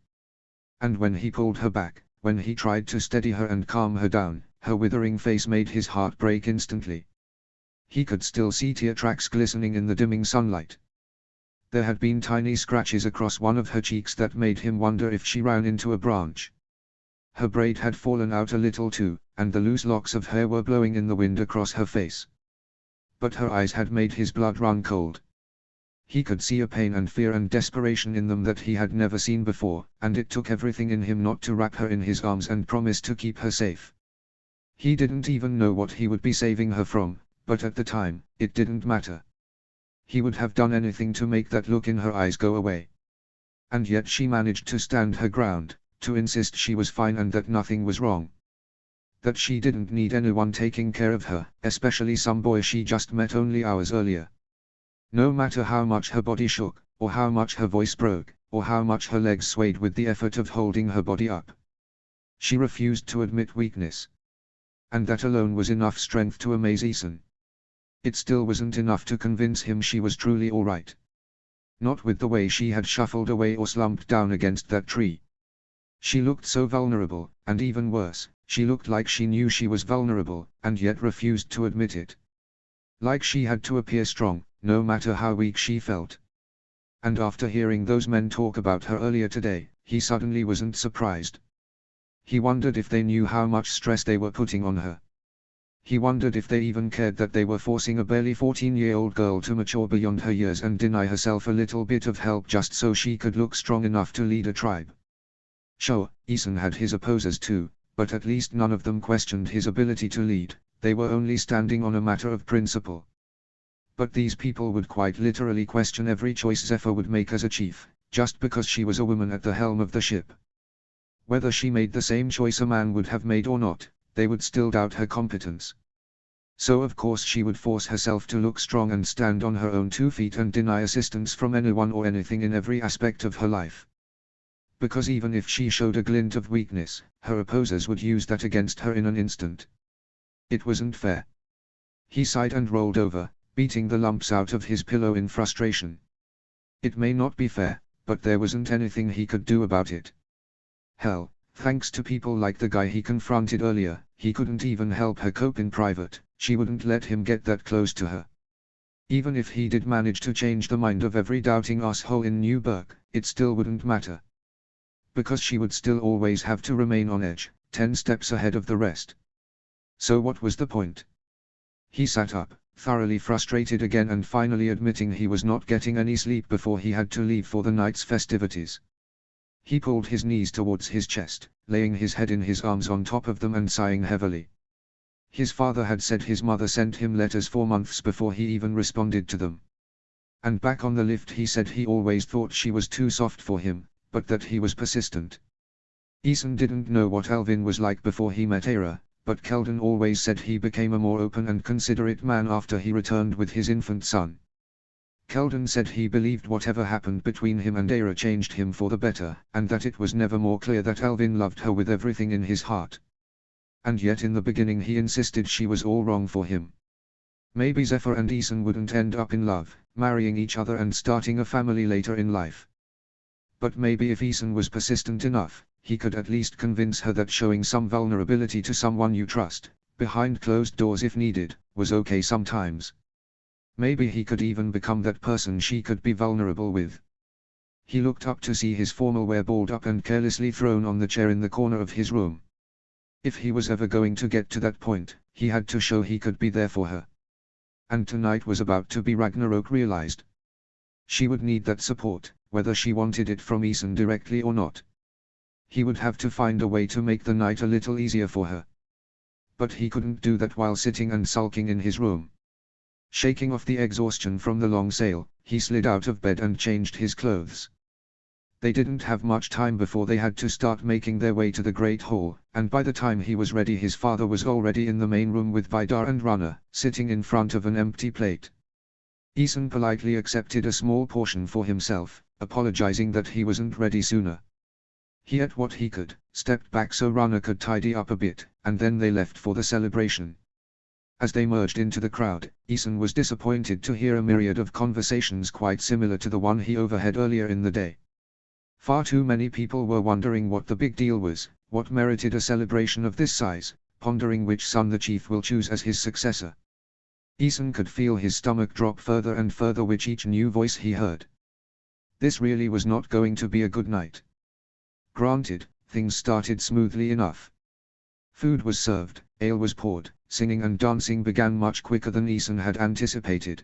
And when he pulled her back, when he tried to steady her and calm her down, her withering face made his heart break instantly. He could still see tear tracks glistening in the dimming sunlight. There had been tiny scratches across one of her cheeks that made him wonder if she ran into a branch. Her braid had fallen out a little too, and the loose locks of hair were blowing in the wind across her face. But her eyes had made his blood run cold. He could see a pain and fear and desperation in them that he had never seen before, and it took everything in him not to wrap her in his arms and promise to keep her safe. He didn't even know what he would be saving her from, but at the time, it didn't matter. He would have done anything to make that look in her eyes go away. And yet she managed to stand her ground, to insist she was fine and that nothing was wrong. That she didn't need anyone taking care of her, especially some boy she just met only hours earlier. No matter how much her body shook, or how much her voice broke, or how much her legs swayed with the effort of holding her body up. She refused to admit weakness. And that alone was enough strength to amaze Ethan. It still wasn't enough to convince him she was truly alright. Not with the way she had shuffled away or slumped down against that tree. She looked so vulnerable, and even worse, she looked like she knew she was vulnerable, and yet refused to admit it. Like she had to appear strong, no matter how weak she felt. And after hearing those men talk about her earlier today, he suddenly wasn't surprised. He wondered if they knew how much stress they were putting on her. He wondered if they even cared that they were forcing a barely 14-year-old girl to mature beyond her years and deny herself a little bit of help just so she could look strong enough to lead a tribe. Sure, Ethan had his opposers too, but at least none of them questioned his ability to lead, they were only standing on a matter of principle. But these people would quite literally question every choice Zephyr would make as a chief, just because she was a woman at the helm of the ship. Whether she made the same choice a man would have made or not, they would still doubt her competence. So of course she would force herself to look strong and stand on her own 2 feet and deny assistance from anyone or anything in every aspect of her life. Because even if she showed a glint of weakness, her opposers would use that against her in an instant. It wasn't fair. He sighed and rolled over, beating the lumps out of his pillow in frustration. It may not be fair, but there wasn't anything he could do about it. Hell, thanks to people like the guy he confronted earlier, he couldn't even help her cope in private, she wouldn't let him get that close to her. Even if he did manage to change the mind of every doubting asshole in Newburgh, it still wouldn't matter. Because she would still always have to remain on edge, 10 steps ahead of the rest. So what was the point? He sat up, thoroughly frustrated again and finally admitting he was not getting any sleep before he had to leave for the night's festivities. He pulled his knees towards his chest, laying his head in his arms on top of them and sighing heavily. His father had said his mother sent him letters for months before he even responded to them. And back on the lift he said he always thought she was too soft for him, but that he was persistent. Ethan didn't know what Alvin was like before he met Era, but Keldon always said he became a more open and considerate man after he returned with his infant son. Keldon said he believed whatever happened between him and Era changed him for the better, and that it was never more clear that Alvin loved her with everything in his heart. And yet in the beginning he insisted she was all wrong for him. Maybe Zephyr and Ethan wouldn't end up in love, marrying each other and starting a family later in life. But maybe if Ethan was persistent enough, he could at least convince her that showing some vulnerability to someone you trust, behind closed doors if needed, was okay sometimes. Maybe he could even become that person she could be vulnerable with. He looked up to see his formal wear balled up and carelessly thrown on the chair in the corner of his room. If he was ever going to get to that point, he had to show he could be there for her. And tonight was about to be Ragnarok realized. She would need that support, whether she wanted it from Ethan directly or not. He would have to find a way to make the night a little easier for her. But he couldn't do that while sitting and sulking in his room. Shaking off the exhaustion from the long sail, he slid out of bed and changed his clothes. They didn't have much time before they had to start making their way to the Great Hall, and by the time he was ready his father was already in the main room with Vidar and Runner, sitting in front of an empty plate. Ethan politely accepted a small portion for himself, apologizing that he wasn't ready sooner. He ate what he could, stepped back so Runner could tidy up a bit, and then they left for the celebration. As they merged into the crowd, Ethan was disappointed to hear a myriad of conversations quite similar to the one he overheard earlier in the day. Far too many people were wondering what the big deal was, what merited a celebration of this size, pondering which son the chief will choose as his successor. Ethan could feel his stomach drop further and further with each new voice he heard. This really was not going to be a good night. Granted, things started smoothly enough. Food was served, ale was poured, singing and dancing began much quicker than Ethan had anticipated.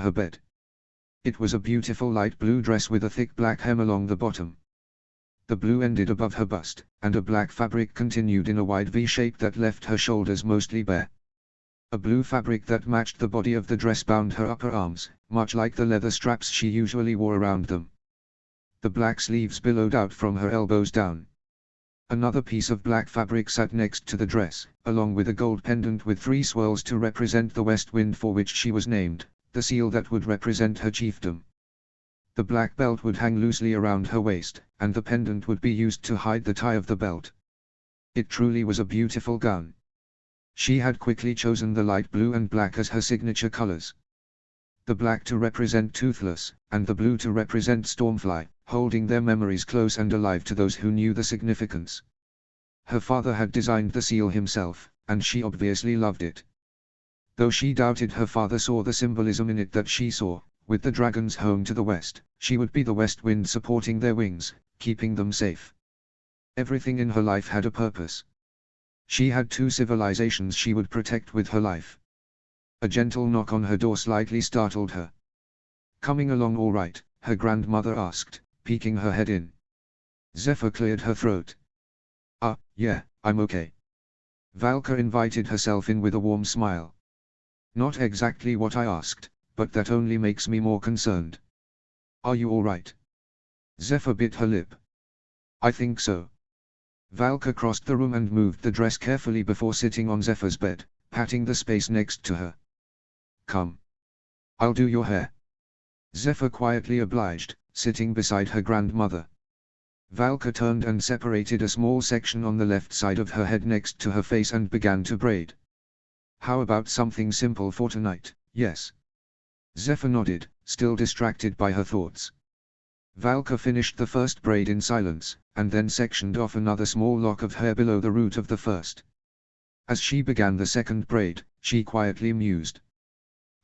her bed. It was a beautiful light blue dress with a thick black hem along the bottom. The blue ended above her bust, and a black fabric continued in a wide V shape that left her shoulders mostly bare. A blue fabric that matched the body of the dress bound her upper arms, much like the leather straps she usually wore around them. The black sleeves billowed out from her elbows down. Another piece of black fabric sat next to the dress, along with a gold pendant with 3 swirls to represent the west wind for which she was named, the seal that would represent her chiefdom. The black belt would hang loosely around her waist, and the pendant would be used to hide the tie of the belt. It truly was a beautiful gown. She had quickly chosen the light blue and black as her signature colors. The black to represent Toothless, and the blue to represent Stormfly, holding their memories close and alive to those who knew the significance. Her father had designed the seal himself, and she obviously loved it. Though she doubted her father saw the symbolism in it that she saw, with the dragons home to the west, she would be the west wind supporting their wings, keeping them safe. Everything in her life had a purpose. She had 2 civilizations she would protect with her life. A gentle knock on her door slightly startled her. "Coming along all right?" her grandmother asked, peeking her head in. Zephyr cleared her throat. Yeah, I'm okay." Valka invited herself in with a warm smile. "Not exactly what I asked, but that only makes me more concerned." "Are you all right?" Zephyr bit her lip. "I think so." Valka crossed the room and moved the dress carefully before sitting on Zephyr's bed, patting the space next to her. "Come. I'll do your hair." Zephyr quietly obliged, sitting beside her grandmother. Valka turned and separated a small section on the left side of her head next to her face and began to braid. "How about something simple for tonight, yes?" Zephyr nodded, still distracted by her thoughts. Valka finished the first braid in silence, and then sectioned off another small lock of hair below the root of the first. As she began the second braid, she quietly mused.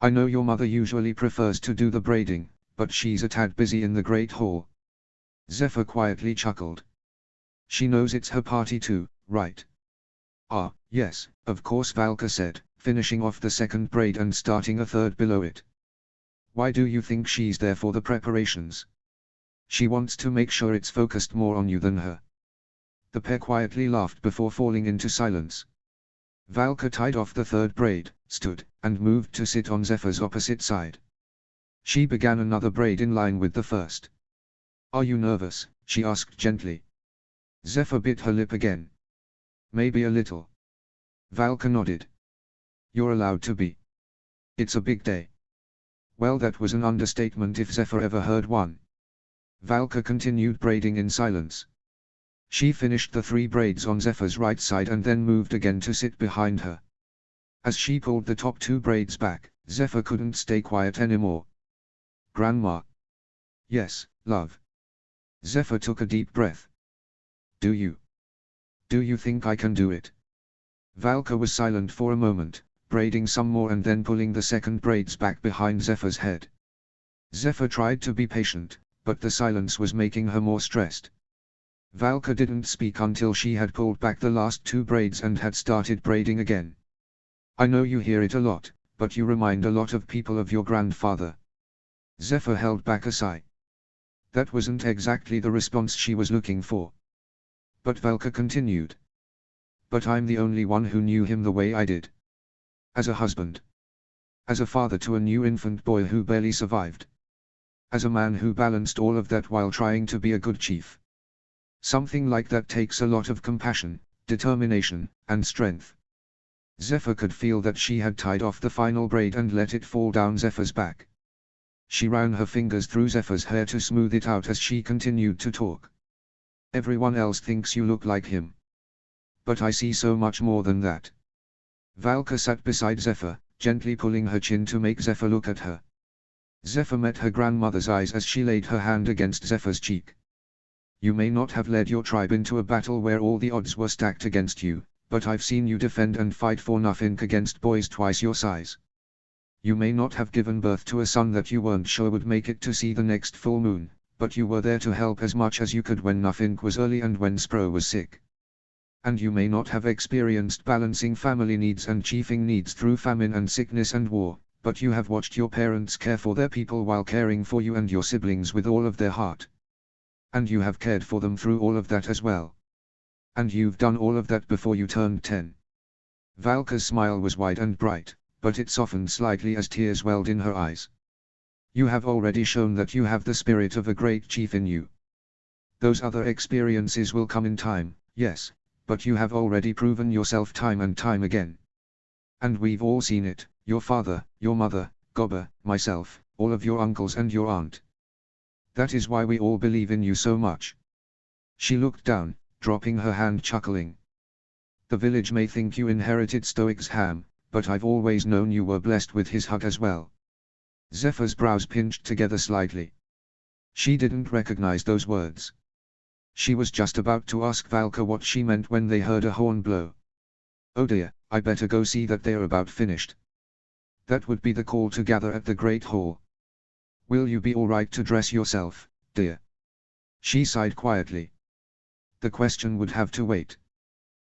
"I know your mother usually prefers to do the braiding, but she's a tad busy in the Great Hall." Zephyr quietly chuckled. "She knows it's her party too, right?" Yes, of course," Valka said, finishing off the second braid and starting a third below it. "Why do you think she's there for the preparations?" "She wants to make sure it's focused more on you than her." The pair quietly laughed before falling into silence. Valka tied off the third braid, stood, and moved to sit on Zephyr's opposite side. She began another braid in line with the first. "Are you nervous?" she asked gently. Zephyr bit her lip again. "Maybe a little." Valka nodded. "You're allowed to be. It's a big day." Well, that was an understatement if Zephyr ever heard one. Valka continued braiding in silence. She finished the 3 braids on Zephyr's right side and then moved again to sit behind her. As she pulled the top 2 braids back, Zephyr couldn't stay quiet anymore. "Grandma." "Yes, love." Zephyr took a deep breath. Do you think I can do it?" Valka was silent for a moment, braiding some more and then pulling the second braids back behind Zephyr's head. Zephyr tried to be patient, but the silence was making her more stressed. Valka didn't speak until she had pulled back the last 2 braids and had started braiding again. "I know you hear it a lot, but you remind a lot of people of your grandfather." Zephyr held back a sigh. That wasn't exactly the response she was looking for. But Valka continued. "But I'm the only one who knew him the way I did. As a husband. As a father to a new infant boy who barely survived. As a man who balanced all of that while trying to be a good chief. Something like that takes a lot of compassion, determination, and strength." Zephyr could feel that she had tied off the final braid and let it fall down Zephyr's back. She ran her fingers through Zephyr's hair to smooth it out as she continued to talk. "Everyone else thinks you look like him. But I see so much more than that." Valka sat beside Zephyr, gently pulling her chin to make Zephyr look at her. Zephyr met her grandmother's eyes as she laid her hand against Zephyr's cheek. "You may not have led your tribe into a battle where all the odds were stacked against you, but I've seen you defend and fight for nothing against boys twice your size. You may not have given birth to a son that you weren't sure would make it to see the next full moon, but you were there to help as much as you could when nothing was early and when Spro was sick. And you may not have experienced balancing family needs and chiefing needs through famine and sickness and war, but you have watched your parents care for their people while caring for you and your siblings with all of their heart. And you have cared for them through all of that as well. And you've done all of that before you turned 10. Valka's smile was wide and bright, but it softened slightly as tears welled in her eyes. "You have already shown that you have the spirit of a great chief in you. Those other experiences will come in time, yes, but you have already proven yourself time and time again. And we've all seen it, your father, your mother, Gobber, myself, all of your uncles and your aunt. That is why we all believe in you so much." She looked down, dropping her hand, chuckling. "The village may think you inherited Stoic's ham, but I've always known you were blessed with his hug as well." Zephyr's brows pinched together slightly. She didn't recognize those words. She was just about to ask Valka what she meant when they heard a horn blow. Oh dear, I better go see that they're about finished. That would be the call to gather at the Great Hall. Will you be all right to dress yourself, dear? She sighed quietly. The question would have to wait.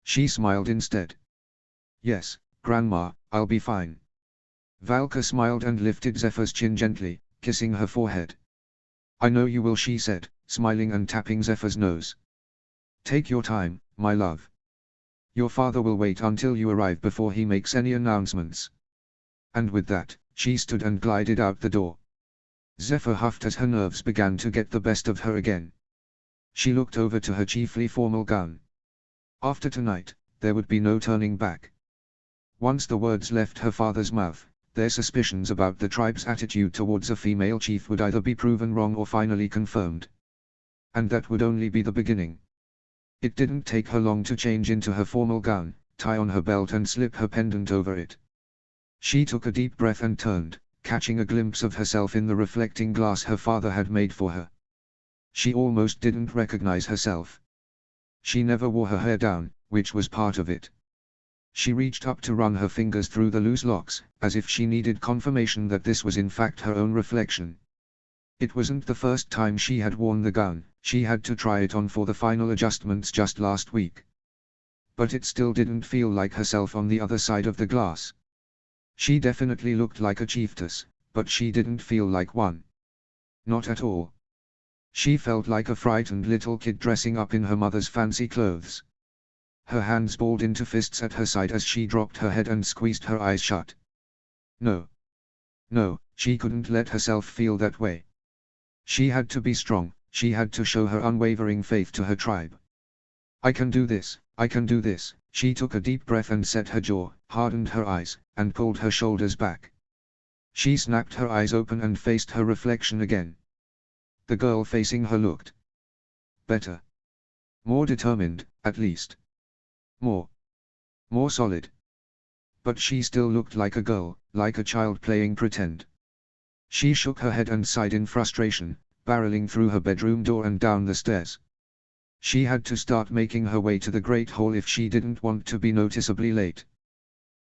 She smiled instead. Yes, Grandma, I'll be fine. Valka smiled and lifted Zephyr's chin gently, kissing her forehead. I know you will, she said, smiling and tapping Zephyr's nose. Take your time, my love. Your father will wait until you arrive before he makes any announcements. And with that, she stood and glided out the door. Zephyr huffed as her nerves began to get the best of her again. She looked over to her chiefly formal gown. After tonight, there would be no turning back. Once the words left her father's mouth, their suspicions about the tribe's attitude towards a female chief would either be proven wrong or finally confirmed. And that would only be the beginning. It didn't take her long to change into her formal gown, tie on her belt and slip her pendant over it. She took a deep breath and turned, catching a glimpse of herself in the reflecting glass her father had made for her. She almost didn't recognize herself. She never wore her hair down, which was part of it. She reached up to run her fingers through the loose locks, as if she needed confirmation that this was in fact her own reflection. It wasn't the first time she had worn the gown, she had to try it on for the final adjustments just last week. But it still didn't feel like herself on the other side of the glass. She definitely looked like a chiefess, but she didn't feel like one. Not at all. She felt like a frightened little kid dressing up in her mother's fancy clothes. Her hands balled into fists at her side as she dropped her head and squeezed her eyes shut. No. No, she couldn't let herself feel that way. She had to be strong, she had to show her unwavering faith to her tribe. I can do this, I can do this. She took a deep breath and set her jaw, hardened her eyes, and pulled her shoulders back. She snapped her eyes open and faced her reflection again. The girl facing her looked better. More determined, at least. More solid. But she still looked like a girl, like a child playing pretend. She shook her head and sighed in frustration, barreling through her bedroom door and down the stairs. She had to start making her way to the Great Hall if she didn't want to be noticeably late.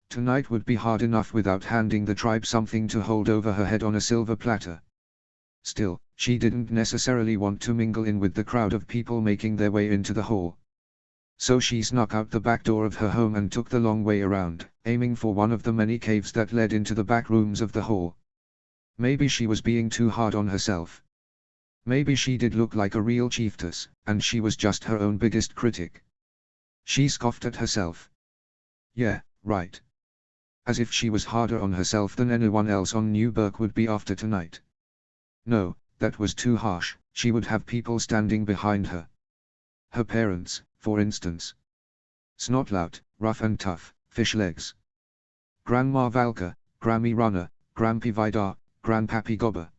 Tonight would be hard enough without handing the tribe something to hold over her head on a silver platter. Still, she didn't necessarily want to mingle in with the crowd of people making their way into the hall. So she snuck out the back door of her home and took the long way around, aiming for one of the many caves that led into the back rooms of the hall. Maybe she was being too hard on herself. Maybe she did look like a real chiefess, and she was just her own biggest critic. She scoffed at herself. Yeah, right. As if she was harder on herself than anyone else on Newburgh would be after tonight. No, that was too harsh, she would have people standing behind her. Her parents, for instance. Snotlout, rough and tough, fish legs. Grandma Valka, Grammy Runner, Grampy Vidar, Grandpappy Gobber.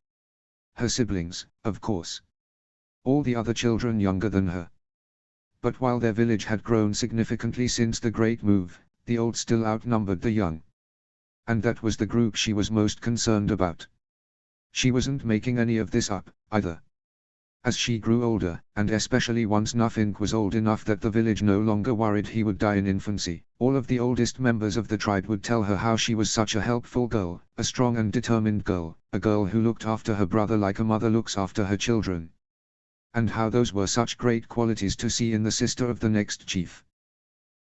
Her siblings, of course. All the other children younger than her. But while their village had grown significantly since the Great Move, the old still outnumbered the young. And that was the group she was most concerned about. She wasn't making any of this up, either. As she grew older, and especially once Nuffink was old enough that the village no longer worried he would die in infancy, all of the oldest members of the tribe would tell her how she was such a helpful girl, a strong and determined girl, a girl who looked after her brother like a mother looks after her children. And how those were such great qualities to see in the sister of the next chief.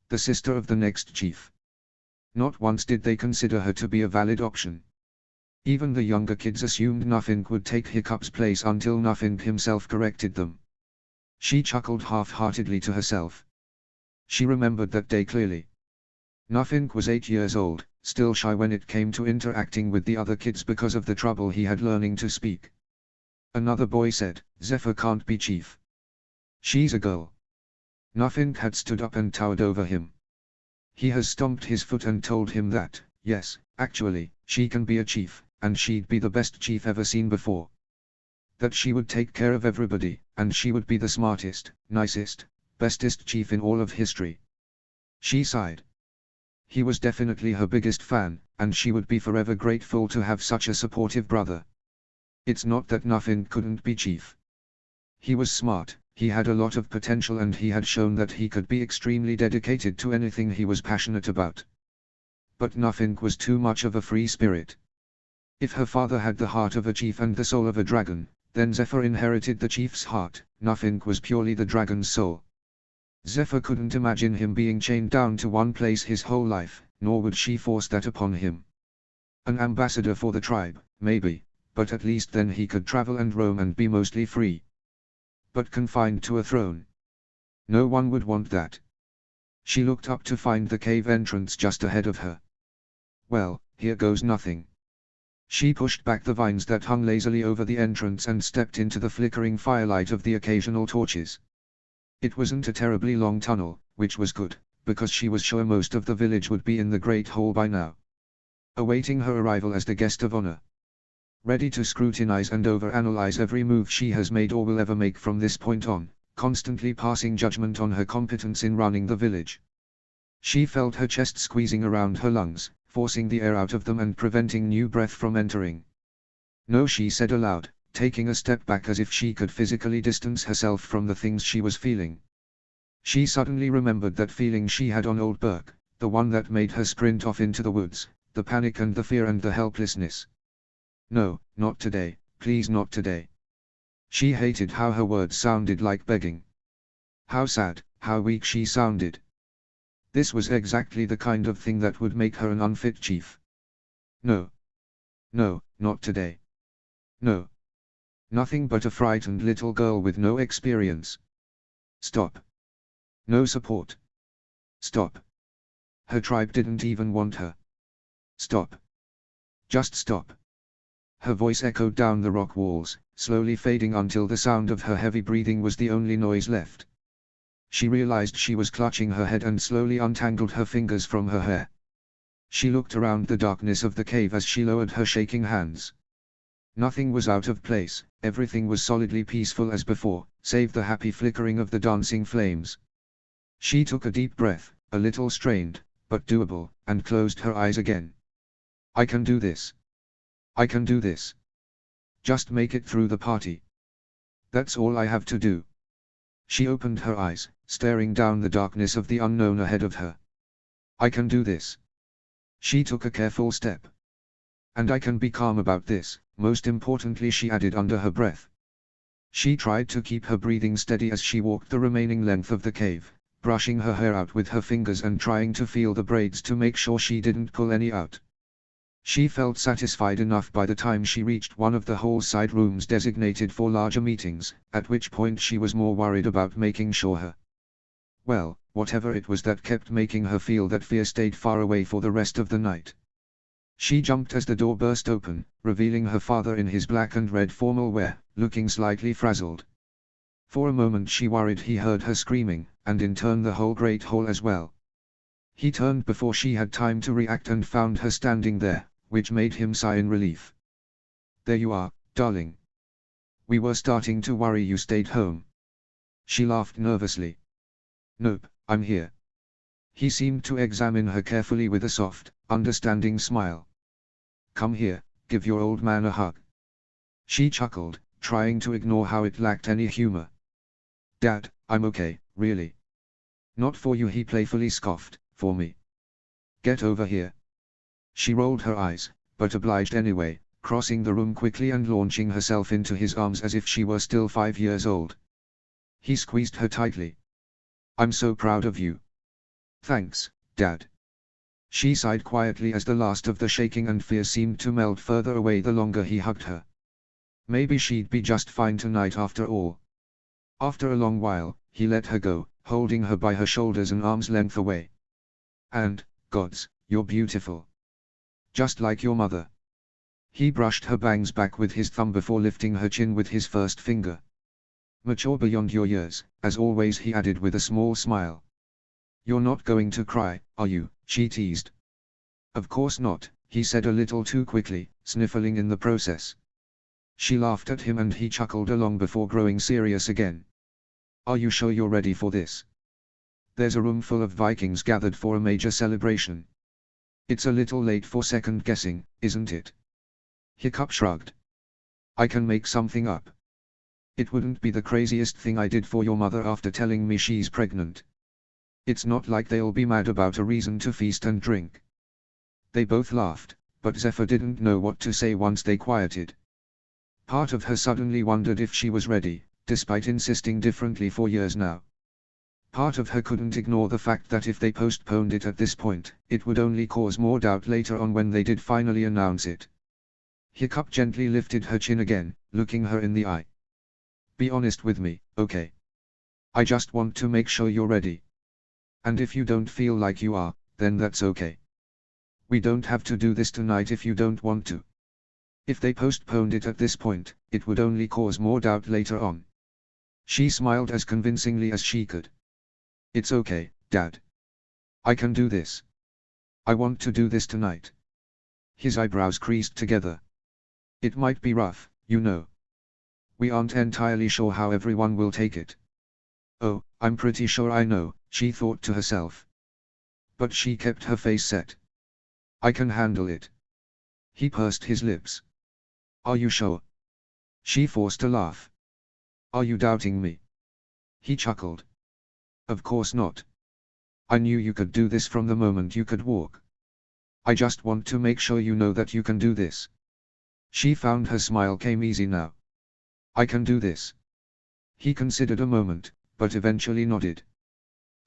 The sister of the next chief. Not once did they consider her to be a valid option. Even the younger kids assumed Nuffink would take Hiccup's place until Nuffink himself corrected them. She chuckled half-heartedly to herself. She remembered that day clearly. Nuffink was 8 years old, still shy when it came to interacting with the other kids because of the trouble he had learning to speak. Another boy said, "Zephyr can't be chief. She's a girl." Nuffink had stood up and towered over him. He has stomped his foot and told him that, yes, actually, she can be a chief, and she'd be the best chief ever seen before. That she would take care of everybody, and she would be the smartest, nicest, bestest chief in all of history. She sighed. He was definitely her biggest fan, and she would be forever grateful to have such a supportive brother. It's not that Nuffink couldn't be chief. He was smart, He had a lot of potential and he had shown that he could be extremely dedicated to anything he was passionate about. But nothing was too much of a free spirit. If her father had the heart of a chief and the soul of a dragon, then Zephyr inherited the chief's heart. Nothing was purely the dragon's soul. Zephyr couldn't imagine him being chained down to one place his whole life, nor would she force that upon him. An ambassador for the tribe, maybe, but at least then he could travel and roam and be mostly free. But confined to a throne? No one would want that. She looked up to find the cave entrance just ahead of her. Well, here goes nothing. She pushed back the vines that hung lazily over the entrance and stepped into the flickering firelight of the occasional torches. It wasn't a terribly long tunnel, which was good, because she was sure most of the village would be in the Great Hall by now, awaiting her arrival as the guest of honor. Ready to scrutinize and overanalyze every move she has made or will ever make from this point on, constantly passing judgment on her competence in running the village. She felt her chest squeezing around her lungs, forcing the air out of them and preventing new breath from entering. No, she said aloud, taking a step back as if she could physically distance herself from the things she was feeling. She suddenly remembered that feeling she had on Old Burke, the one that made her sprint off into the woods, the panic and the fear and the helplessness. No, not today, please not today. She hated how her words sounded like begging. How sad, how weak she sounded. This was exactly the kind of thing that would make her an unfit chief. No. No, not today. No. Nothing but a frightened little girl with no experience. Stop. No support. Stop. Her tribe didn't even want her. Stop. Just stop. Her voice echoed down the rock walls, slowly fading until the sound of her heavy breathing was the only noise left. She realized she was clutching her head and slowly untangled her fingers from her hair. She looked around the darkness of the cave as she lowered her shaking hands. Nothing was out of place, everything was solidly peaceful as before, save the happy flickering of the dancing flames. She took a deep breath, a little strained, but doable, and closed her eyes again. I can do this. I can do this. Just make it through the party. That's all I have to do. She opened her eyes, staring down the darkness of the unknown ahead of her. I can do this. She took a careful step. And I can be calm about this, most importantly, she added under her breath. She tried to keep her breathing steady as she walked the remaining length of the cave, brushing her hair out with her fingers and trying to feel the braids to make sure she didn't pull any out. She felt satisfied enough by the time she reached one of the hall's side rooms designated for larger meetings, at which point she was more worried about making sure her, well, whatever it was that kept making her feel that fear stayed far away for the rest of the night. She jumped as the door burst open, revealing her father in his black and red formal wear, looking slightly frazzled. For a moment she worried he heard her screaming, and in turn the whole Great Hall as well. He turned before she had time to react and found her standing there, which made him sigh in relief. There you are, darling. We were starting to worry you stayed home. She laughed nervously. Nope, I'm here. He seemed to examine her carefully with a soft, understanding smile. Come here, give your old man a hug. She chuckled, trying to ignore how it lacked any humor. Dad, I'm okay, really. Not for you, he playfully scoffed, for me. Get over here. She rolled her eyes, but obliged anyway, crossing the room quickly and launching herself into his arms as if she were still 5 years old. He squeezed her tightly. I'm so proud of you. Thanks, Dad. She sighed quietly as the last of the shaking and fear seemed to melt further away the longer he hugged her. Maybe she'd be just fine tonight after all. After a long while, he let her go, holding her by her shoulders an arm's length away. And, gods, you're beautiful. Just like your mother. He brushed her bangs back with his thumb before lifting her chin with his first finger. Mature beyond your years, as always, he added with a small smile. You're not going to cry, are you? She teased. Of course not, he said a little too quickly, sniffling in the process. She laughed at him and he chuckled along before growing serious again. Are you sure you're ready for this? There's a room full of Vikings gathered for a major celebration. It's a little late for second guessing, isn't it? Hiccup shrugged. I can make something up. It wouldn't be the craziest thing I did for your mother after telling me she's pregnant. It's not like they'll be mad about a reason to feast and drink. They both laughed, but Zephyr didn't know what to say once they quieted. Part of her suddenly wondered if she was ready, despite insisting differently for years now. Part of her couldn't ignore the fact that if they postponed it at this point, it would only cause more doubt later on when they did finally announce it. Hiccup gently lifted her chin again, looking her in the eye. Be honest with me, okay? I just want to make sure you're ready. And if you don't feel like you are, then that's okay. We don't have to do this tonight if you don't want to. If they postponed it at this point, it would only cause more doubt later on. She smiled as convincingly as she could. It's okay, Dad. I can do this. I want to do this tonight. His eyebrows creased together. It might be rough, you know. We aren't entirely sure how everyone will take it. Oh, I'm pretty sure I know, she thought to herself. But she kept her face set. I can handle it. He pursed his lips. Are you sure? She forced a laugh. Are you doubting me? He chuckled. Of course not. I knew you could do this from the moment you could walk. I just want to make sure you know that you can do this. She found her smile came easy now. I can do this. He considered a moment, but eventually nodded.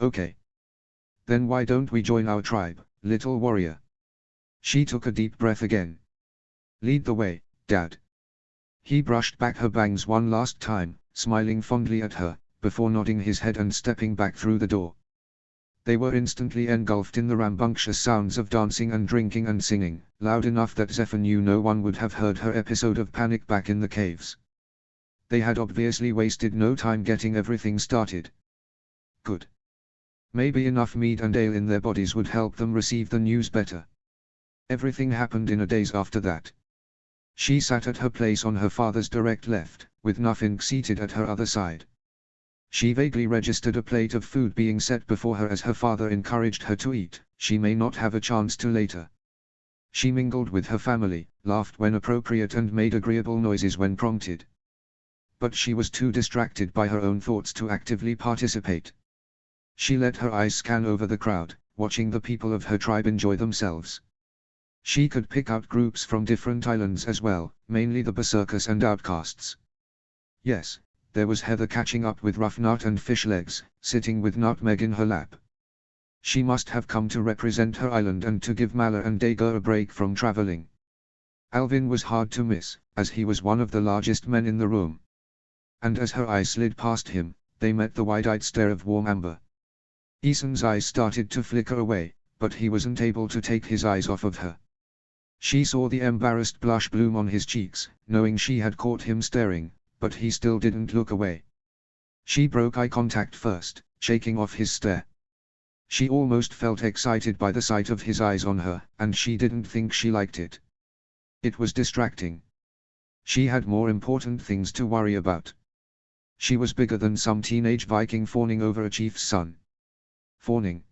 Okay. Then why don't we join our tribe, little warrior? She took a deep breath again. Lead the way, Dad. He brushed back her bangs one last time, smiling fondly at her, before nodding his head and stepping back through the door. They were instantly engulfed in the rambunctious sounds of dancing and drinking and singing, loud enough that Zephyr knew no one would have heard her episode of panic back in the caves. They had obviously wasted no time getting everything started. Good. Maybe enough mead and ale in their bodies would help them receive the news better. Everything happened in a daze after that. She sat at her place on her father's direct left, with Nuffink seated at her other side. She vaguely registered a plate of food being set before her as her father encouraged her to eat. She may not have a chance to later. She mingled with her family, laughed when appropriate and made agreeable noises when prompted. But she was too distracted by her own thoughts to actively participate. She let her eyes scan over the crowd, watching the people of her tribe enjoy themselves. She could pick out groups from different islands as well, mainly the berserkers and outcasts. Yes, there was Heather catching up with Rough Nut and Fishlegs, sitting with Nutmeg in her lap. She must have come to represent her island and to give Mala and Dager a break from traveling. Alvin was hard to miss, as he was one of the largest men in the room. And as her eyes slid past him, they met the wide-eyed stare of Warm Amber. Eason's eyes started to flicker away, but he wasn't able to take his eyes off of her. She saw the embarrassed blush bloom on his cheeks, knowing she had caught him staring, but he still didn't look away. She broke eye contact first, shaking off his stare. She almost felt excited by the sight of his eyes on her, and she didn't think she liked it. It was distracting. She had more important things to worry about. She was bigger than some teenage Viking fawning over a chief's son. Fawning?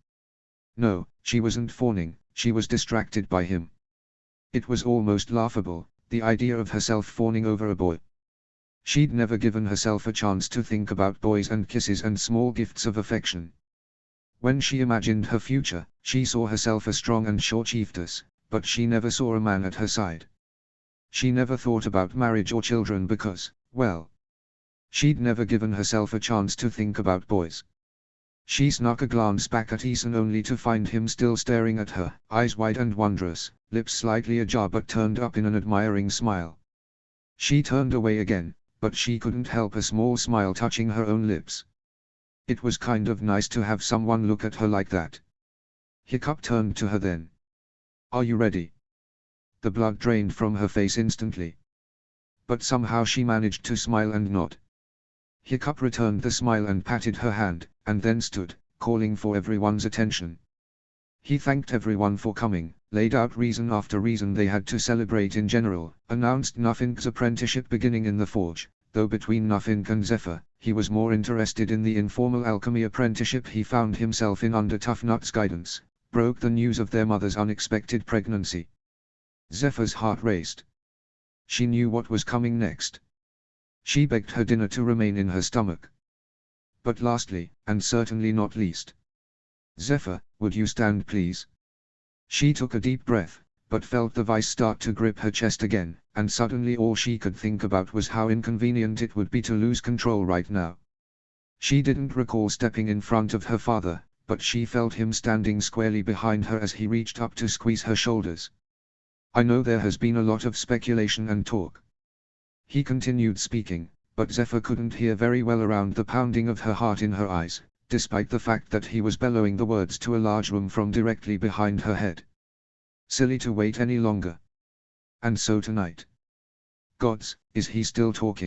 No, she wasn't fawning, she was distracted by him. It was almost laughable, the idea of herself fawning over a boy. She'd never given herself a chance to think about boys and kisses and small gifts of affection. When she imagined her future, she saw herself a strong and sure chiefess, but she never saw a man at her side. She never thought about marriage or children because, well, she'd never given herself a chance to think about boys. She snuck a glance back at Eason only to find him still staring at her, eyes wide and wondrous, lips slightly ajar but turned up in an admiring smile. She turned away again, but she couldn't help a small smile touching her own lips. It was kind of nice to have someone look at her like that. Hiccup turned to her then. Are you ready? The blood drained from her face instantly. But somehow she managed to smile and nod. Hiccup returned the smile and patted her hand, and then stood, calling for everyone's attention. He thanked everyone for coming, laid out reason after reason they had to celebrate in general, announced Nuffink's apprenticeship beginning in the forge, though between Nuffink and Zephyr, he was more interested in the informal alchemy apprenticeship he found himself in under Tough Nut's guidance, broke the news of their mother's unexpected pregnancy. Zephyr's heart raced. She knew what was coming next. She begged her dinner to remain in her stomach. But lastly, and certainly not least, "Zephyr, would you stand please?" She took a deep breath, but felt the vice start to grip her chest again, and suddenly all she could think about was how inconvenient it would be to lose control right now. She didn't recall stepping in front of her father, but she felt him standing squarely behind her as he reached up to squeeze her shoulders. "I know there has been a lot of speculation and talk." He continued speaking, but Zephyr couldn't hear very well around the pounding of her heart in her eyes, despite the fact that he was bellowing the words to a large room from directly behind her head. Silly to wait any longer. And so tonight. Gods, is he still talking?